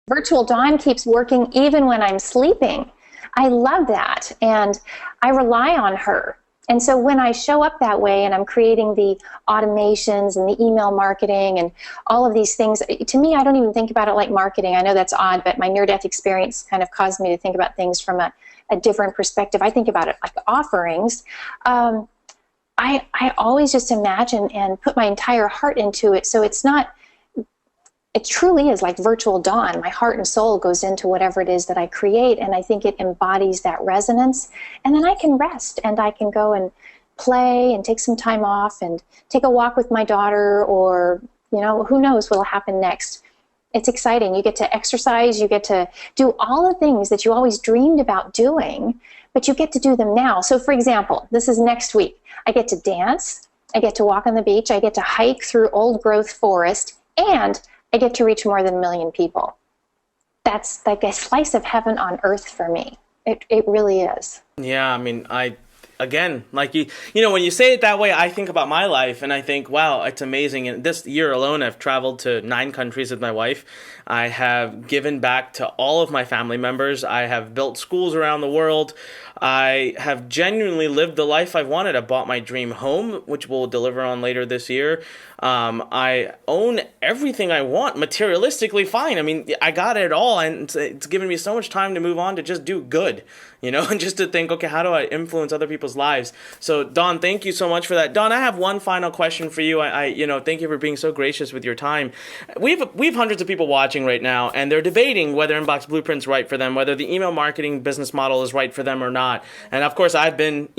Virtual Dawn keeps working even when I'm sleeping. I love that, and I rely on her. And so when I show up that way and I'm creating the automations and the email marketing and all of these things, to me, I don't even think about it like marketing. I know that's odd, but my near-death experience kind of caused me to think about things from a different perspective. I think about it like offerings. I always just imagine and put my entire heart into it. So it truly is like virtual Dawn. My heart and soul goes into whatever it is that I create, and I think it embodies that resonance. And then I can rest, and I can go and play and take some time off and take a walk with my daughter, or, you know, who knows what will happen next. It's exciting. You get to exercise. You get to do all the things that you always dreamed about doing, but you get to do them now. So, for example, this is next week. I get to dance. I get to walk on the beach. I get to hike through old growth forest, and I get to reach more than 1 million people. That's like a slice of heaven on earth for me. It really is. Yeah, I mean, again, like you know, when you say it that way, I think about my life and I think, wow, it's amazing. And this year alone, I've traveled to 9 countries with my wife. I have given back to all of my family members. I have built schools around the world. I have genuinely lived the life I've wanted. I bought my dream home, which we'll deliver on later this year. I own everything I want, materialistically fine. I mean, I got it all, and it's given me so much time to move on to just do good, you know, and just to think, okay, how do I influence other people's lives? So, Dawn, thank you so much for that. Dawn, I have one final question for you. You know, thank you for being so gracious with your time. We've hundreds of people watching right now, and they're debating whether Inbox Blueprint's right for them, whether the email marketing business model is right for them or not. And of course, I've been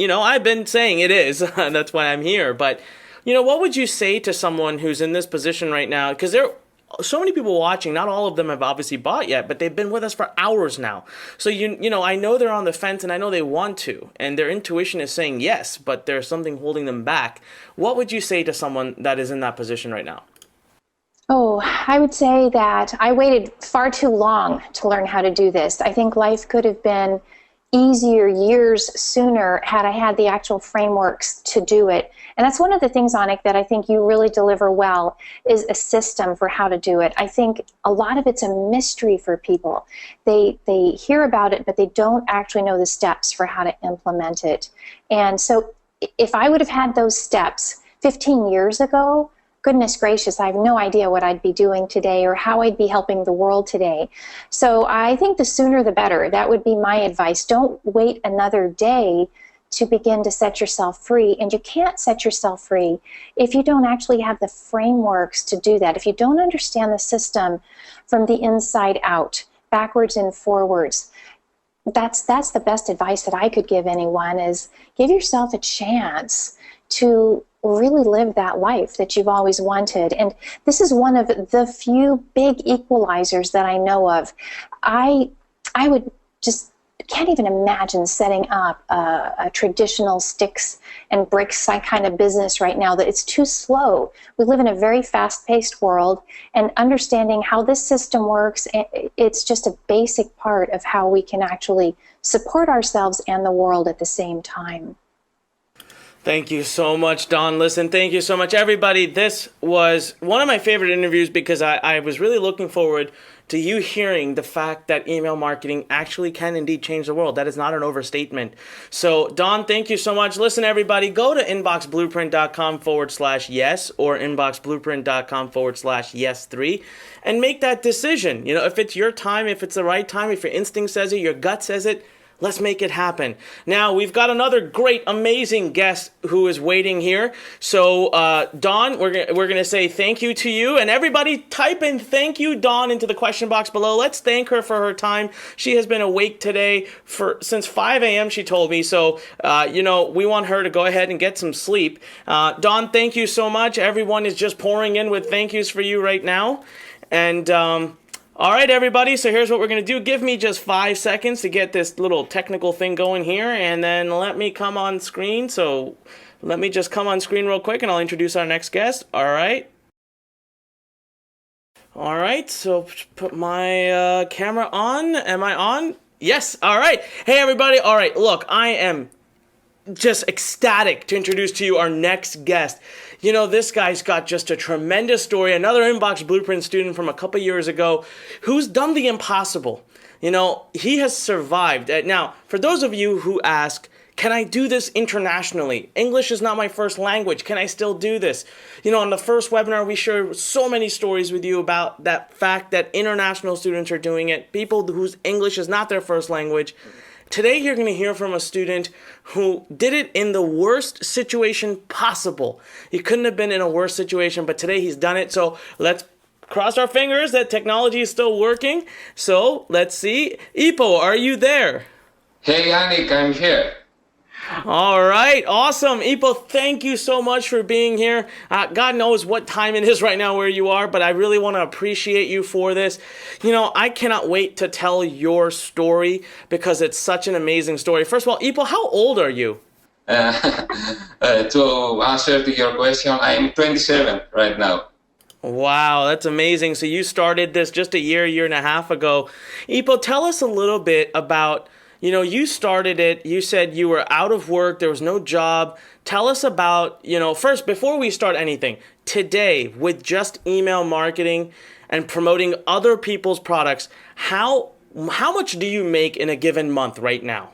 saying it is. That's why I'm here. But, you know, what would you say to someone who's in this position right now? Because there are so many people watching. Not all of them have obviously bought yet, but they've been with us for hours now. So, you know, I know they're on the fence and I know they want to. And their intuition is saying yes, but there's something holding them back. What would you say to someone that is in that position right now? Oh, I would say that I waited far too long to learn how to do this. I think life could have been easier years sooner had I had the actual frameworks to do it. And that's one of the things, Anik, that I think you really deliver well, is a system for how to do it. I think a lot of it's a mystery for people. They hear about it, but they don't actually know the steps for how to implement it. And so if I would have had those steps 15 years ago, goodness gracious, I have no idea what I'd be doing today or how I'd be helping the world today. So I think the sooner the better. That would be my advice. Don't wait another day to begin to set yourself free. And you can't set yourself free if you don't actually have the frameworks to do that. If you don't understand the system from the inside out, backwards and forwards. That's the best advice that I could give anyone, is give yourself a chance to really live that life that you've always wanted. And this is one of the few big equalizers that I know of. I would just can't even imagine setting up a traditional sticks and bricks kind of business right now. That it's too slow. We live in a very fast-paced world, and understanding how this system works, it's just a basic part of how we can actually support ourselves and the world at the same time. Thank you so much, Don. Listen, thank you so much, everybody. This was one of my favorite interviews because I was really looking forward to you hearing the fact that email marketing actually can indeed change the world. That is not an overstatement. So, Don, thank you so much. Listen, everybody, go to inboxblueprint.com/yes or inboxblueprint.com/yes3 and make that decision. You know, if it's your time, if it's the right time, if your instinct says it, your gut says it, let's make it happen. Now, we've got another great, amazing guest who is waiting here. So, Dawn, we're gonna say thank you to you. And everybody type in thank you, Dawn, into the question box below. Let's thank her for her time. She has been awake today since 5 a.m., she told me. So, we want her to go ahead and get some sleep. Dawn, thank you so much. Everyone is just pouring in with thank yous for you right now. And, all right, everybody, so here's what we're going to do. Give me just 5 seconds to get this little technical thing going here, and then let me come on screen. So let me just come on screen real quick, and I'll introduce our next guest. All right. All right, so put my camera on. Am I on? Yes, all right. Hey, everybody. All right, look, I am just ecstatic to introduce to you our next guest. You know, this guy's got just a tremendous story. Another Inbox Blueprint student from a couple years ago who's done the impossible. You know, he has survived. Now, for those of you who ask, can I do this internationally? English is not my first language. Can I still do this? You know, on the first webinar, we shared so many stories with you about that fact that international students are doing it, people whose English is not their first language. Today, you're going to hear from a student who did it in the worst situation possible. He couldn't have been in a worse situation, but today he's done it. So let's cross our fingers that technology is still working. So let's see. Ipo, are you there? Hey, Anik, I'm here. All right, awesome. Ipo, thank you so much for being here. God knows what time it is right now where you are, but I really want to appreciate you for this. You know, I cannot wait to tell your story because it's such an amazing story. First of all, Ipo, how old are you? To answer to your question, I'm 27 right now. Wow, that's amazing. So you started this just a year and a half ago. Ipo, tell us a little bit about, you know, you started it, you said you were out of work, there was no job. Tell us about, you know, first, before we start anything, today, with just email marketing and promoting other people's products, how much do you make in a given month right now?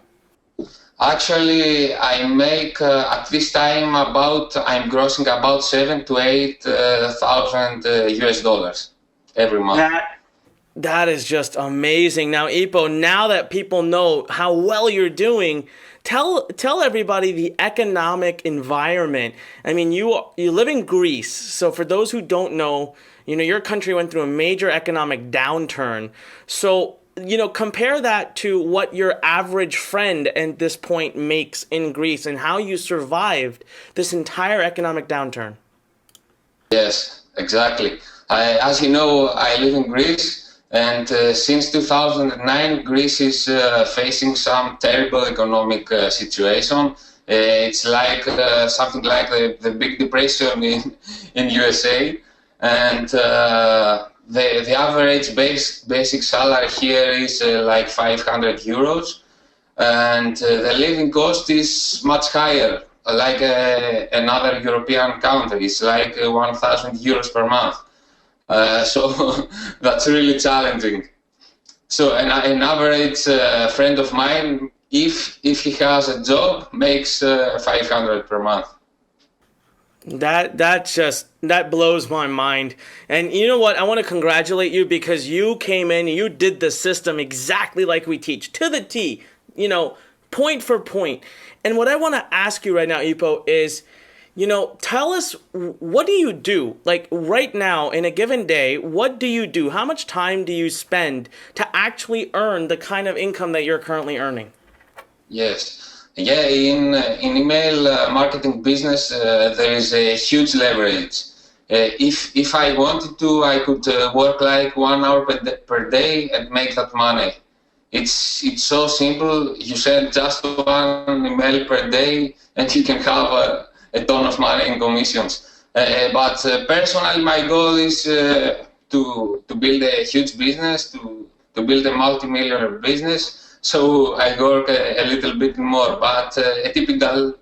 Actually, I make, at this time, I'm grossing about 7,000 to 8,000 US dollars every month. That is just amazing. Now, Ipo, now that people know how well you're doing, tell everybody the economic environment. I mean, you live in Greece, so for those who don't know, you know, your country went through a major economic downturn. So, you know, compare that to what your average friend at this point makes in Greece and how you survived this entire economic downturn. Yes, exactly. As you know, I live in Greece. And since 2009, Greece is facing some terrible economic situation. It's like something like the Big Depression in USA. And the average basic salary here is like 500 euros. And the living cost is much higher, like another European country. It's like 1,000 euros per month. So that's really challenging. So an average friend of mine, if he has a job, makes 500 per month. That blows my mind. And you know what? I want to congratulate you because you came in, you did the system exactly like we teach, to the T, you know, point for point. And what I want to ask you right now, Ipo, is, you know, tell us, what do you do? Like right now, in a given day, what do you do? How much time do you spend to actually earn the kind of income that you're currently earning? Yes. Yeah, in email marketing business, there is a huge leverage. If I wanted to, I could work like 1 hour per day and make that money. It's so simple. You send just one email per day and you can have a ton of money in commissions. But personally, my goal is to build a huge business, to build a multi-millionaire business. So I work a little bit more. But a typical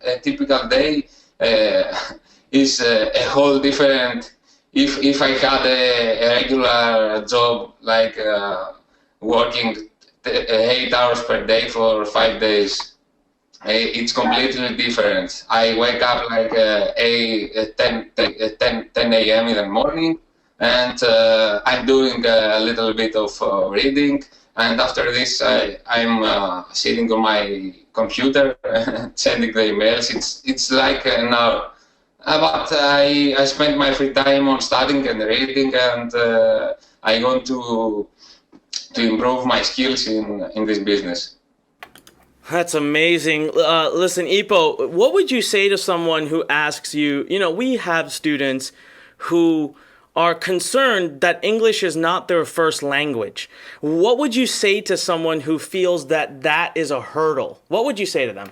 day is a whole different. If I had a regular job like working 8 hours per day for 5 days, it's completely different. I wake up like 10 a.m. in the morning, and I'm doing a little bit of reading. And after this, I'm sitting on my computer, sending the emails. It's like an hour. But I spend my free time on studying and reading, and I want to improve my skills in this business. That's amazing. Listen, Ipo, what would you say to someone who asks you, we have students who are concerned that English is not their first language. What would you say to someone who feels that is a hurdle? What would you say to them?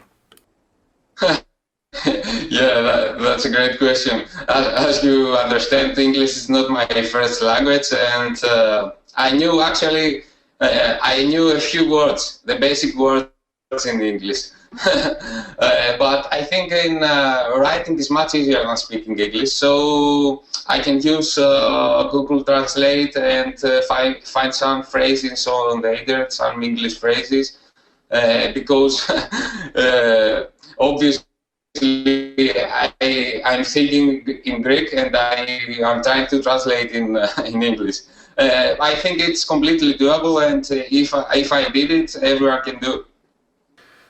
Yeah, that's a great question. As you understand, English is not my first language, and I knew a few words, the basic words in English. But I think in writing is much easier than speaking English, so I can use Google Translate and find some phrases on the internet, some English phrases, because obviously I'm thinking in Greek and I'm trying to translate in English. I think it's completely doable, and if I did it, everyone can do it.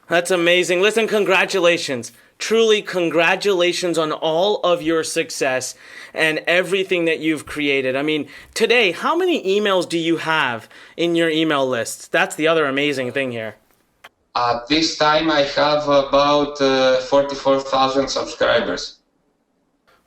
That's amazing. Listen, congratulations. Truly, congratulations on all of your success and everything that you've created. I mean, today, how many emails do you have in your email list? That's the other amazing thing here. At this time, I have about 44,000 subscribers.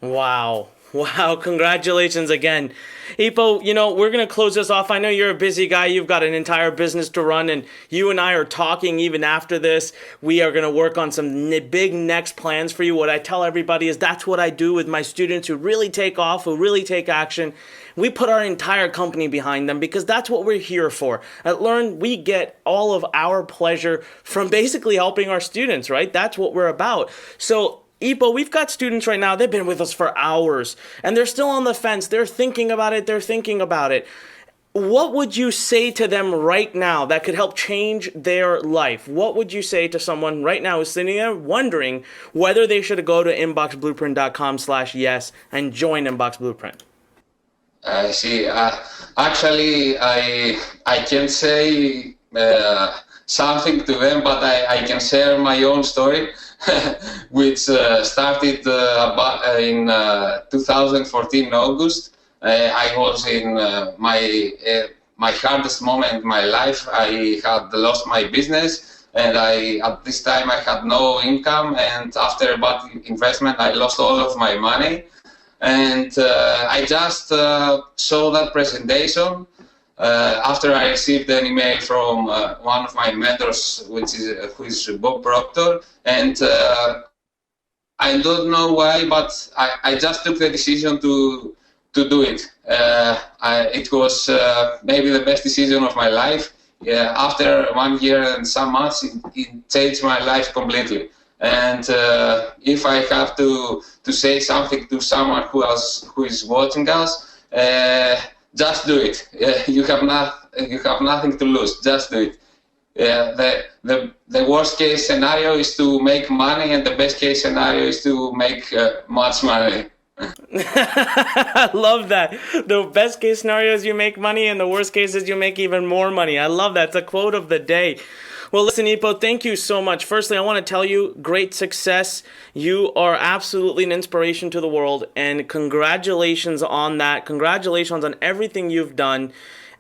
Wow. Wow, congratulations again. Ipo, we're going to close this off. I know you're a busy guy. You've got an entire business to run, and you and I are talking even after this. We are going to work on some big next plans for you. What I tell everybody is that's what I do with my students who really take off, who really take action. We put our entire company behind them because that's what we're here for. At Learn, we get all of our pleasure from basically helping our students, right? That's what we're about. So Ipo, we've got students right now, they've been with us for hours, and they're still on the fence. They're thinking about it. What would you say to them right now that could help change their life? What would you say to someone right now who's sitting there wondering whether they should go to inboxblueprint.com/yes and join Inbox Blueprint? I see. Actually, I can't say something to them, but I can share my own story. Which started in 2014 August. I was in my hardest moment in my life. I had lost my business, and at this time I had no income. And after a bad investment, I lost all of my money. And I just saw that presentation. After I received an email from one of my mentors, who is Bob Proctor, and I don't know why, but I just took the decision to do it. It was maybe the best decision of my life. After 1 year and some months, it changed my life completely. And if I have to say something to someone who is watching us, just do it. You have nothing to lose. Just do it. The worst case scenario is to make money, and the best case scenario is to make much money. I love that. The best case scenario is you make money, and the worst case is you make even more money. I love that. It's a quote of the day. Well, listen, Ipo, thank you so much. Firstly, I want to tell you, great success. You are absolutely an inspiration to the world, and congratulations on that. Congratulations on everything you've done.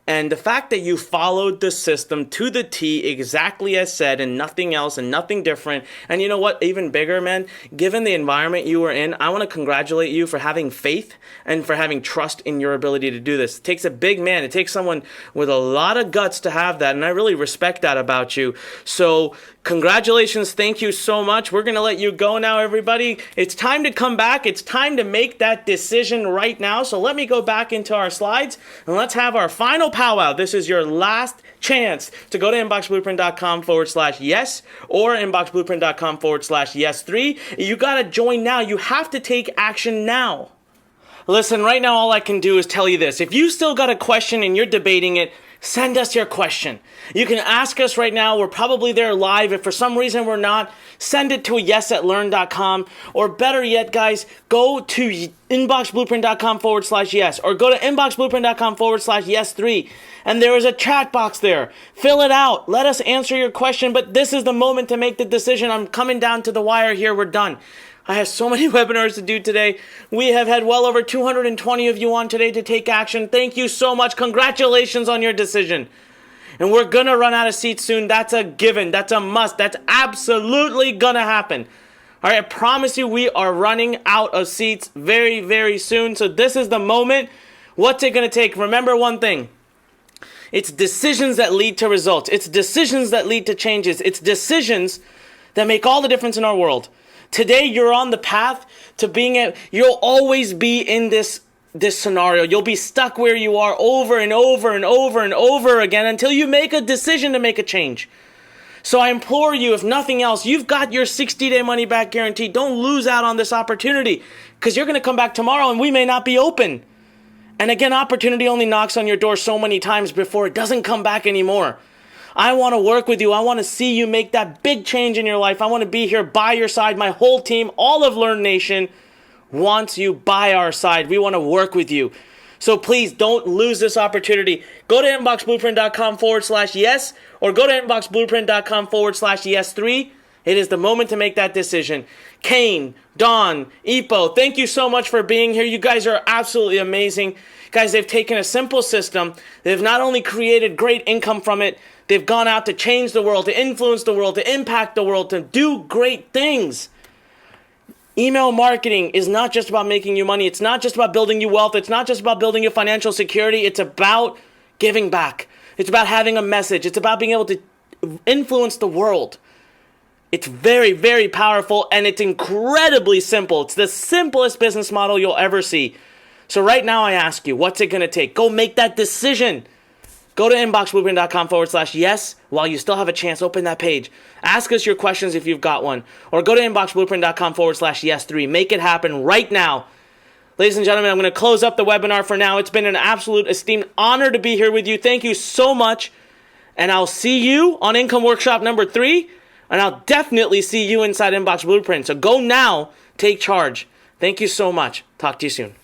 And the fact that you followed the system to the T exactly as said and nothing else and nothing different. And you know what? Even bigger, man, given the environment you were in, I want to congratulate you for having faith and for having trust in your ability to do this. It takes a big man. It takes someone with a lot of guts to have that. And I really respect that about you. So congratulations. Thank you so much. We're going to let you go now, everybody. It's time to come back. It's time to make that decision right now. So let me go back into our slides and let's have our final powwow. This is your last chance to go to inboxblueprint.com/yes or inboxblueprint.com/yes3. You got to join now. You have to take action now. Listen, right now all I can do is tell you this. If you still got a question and you're debating it, send us your question. You can ask us right now. We're probably there live. If for some reason we're not, send it to yes@learn.com. Or better yet, guys, go to inboxblueprint.com/yes or go to inboxblueprint.com/yes3. And there is a chat box there. Fill it out. Let us answer your question. But this is the moment to make the decision. I'm coming down to the wire here. We're done. I have so many webinars to do today. We have had well over 220 of you on today to take action. Thank you so much. Congratulations on your decision. And we're going to run out of seats soon. That's a given. That's a must. That's absolutely going to happen. All right, I promise you we are running out of seats very, very soon. So this is the moment. What's it going to take? Remember one thing. It's decisions that lead to results. It's decisions that lead to changes. It's decisions that make all the difference in our world. Today, you're on the path to you'll always be in this scenario. You'll be stuck where you are over and over and over and over again until you make a decision to make a change. So I implore you, if nothing else, you've got your 60-day money back guarantee. Don't lose out on this opportunity because you're going to come back tomorrow and we may not be open. And again, opportunity only knocks on your door so many times before it doesn't come back anymore. I want to work with you. I want to see you make that big change in your life. I want to be here by your side. My whole team, all of Learn Nation, wants you by our side. We want to work with you. So please don't lose this opportunity. Go to inboxblueprint.com/yes or go to inboxblueprint.com/yes3. It is the moment to make that decision. Kane, Don, Ipo, thank you so much for being here. You guys are absolutely amazing. Guys, they've taken a simple system. They've not only created great income from it, they've gone out to change the world, to influence the world, to impact the world, to do great things. Email marketing is not just about making you money. It's not just about building you wealth. It's not just about building you financial security. It's about giving back. It's about having a message. It's about being able to influence the world. It's very, very powerful, and it's incredibly simple. It's the simplest business model you'll ever see. So right now I ask you, what's it going to take? Go make that decision. Go to inboxblueprint.com/yes while you still have a chance. Open that page. Ask us your questions if you've got one. Or go to inboxblueprint.com/yes3. Make it happen right now. Ladies and gentlemen, I'm going to close up the webinar for now. It's been an absolute esteemed honor to be here with you. Thank you so much. And I'll see you on Income Workshop number 3. And I'll definitely see you inside Inbox Blueprint. So go now. Take charge. Thank you so much. Talk to you soon.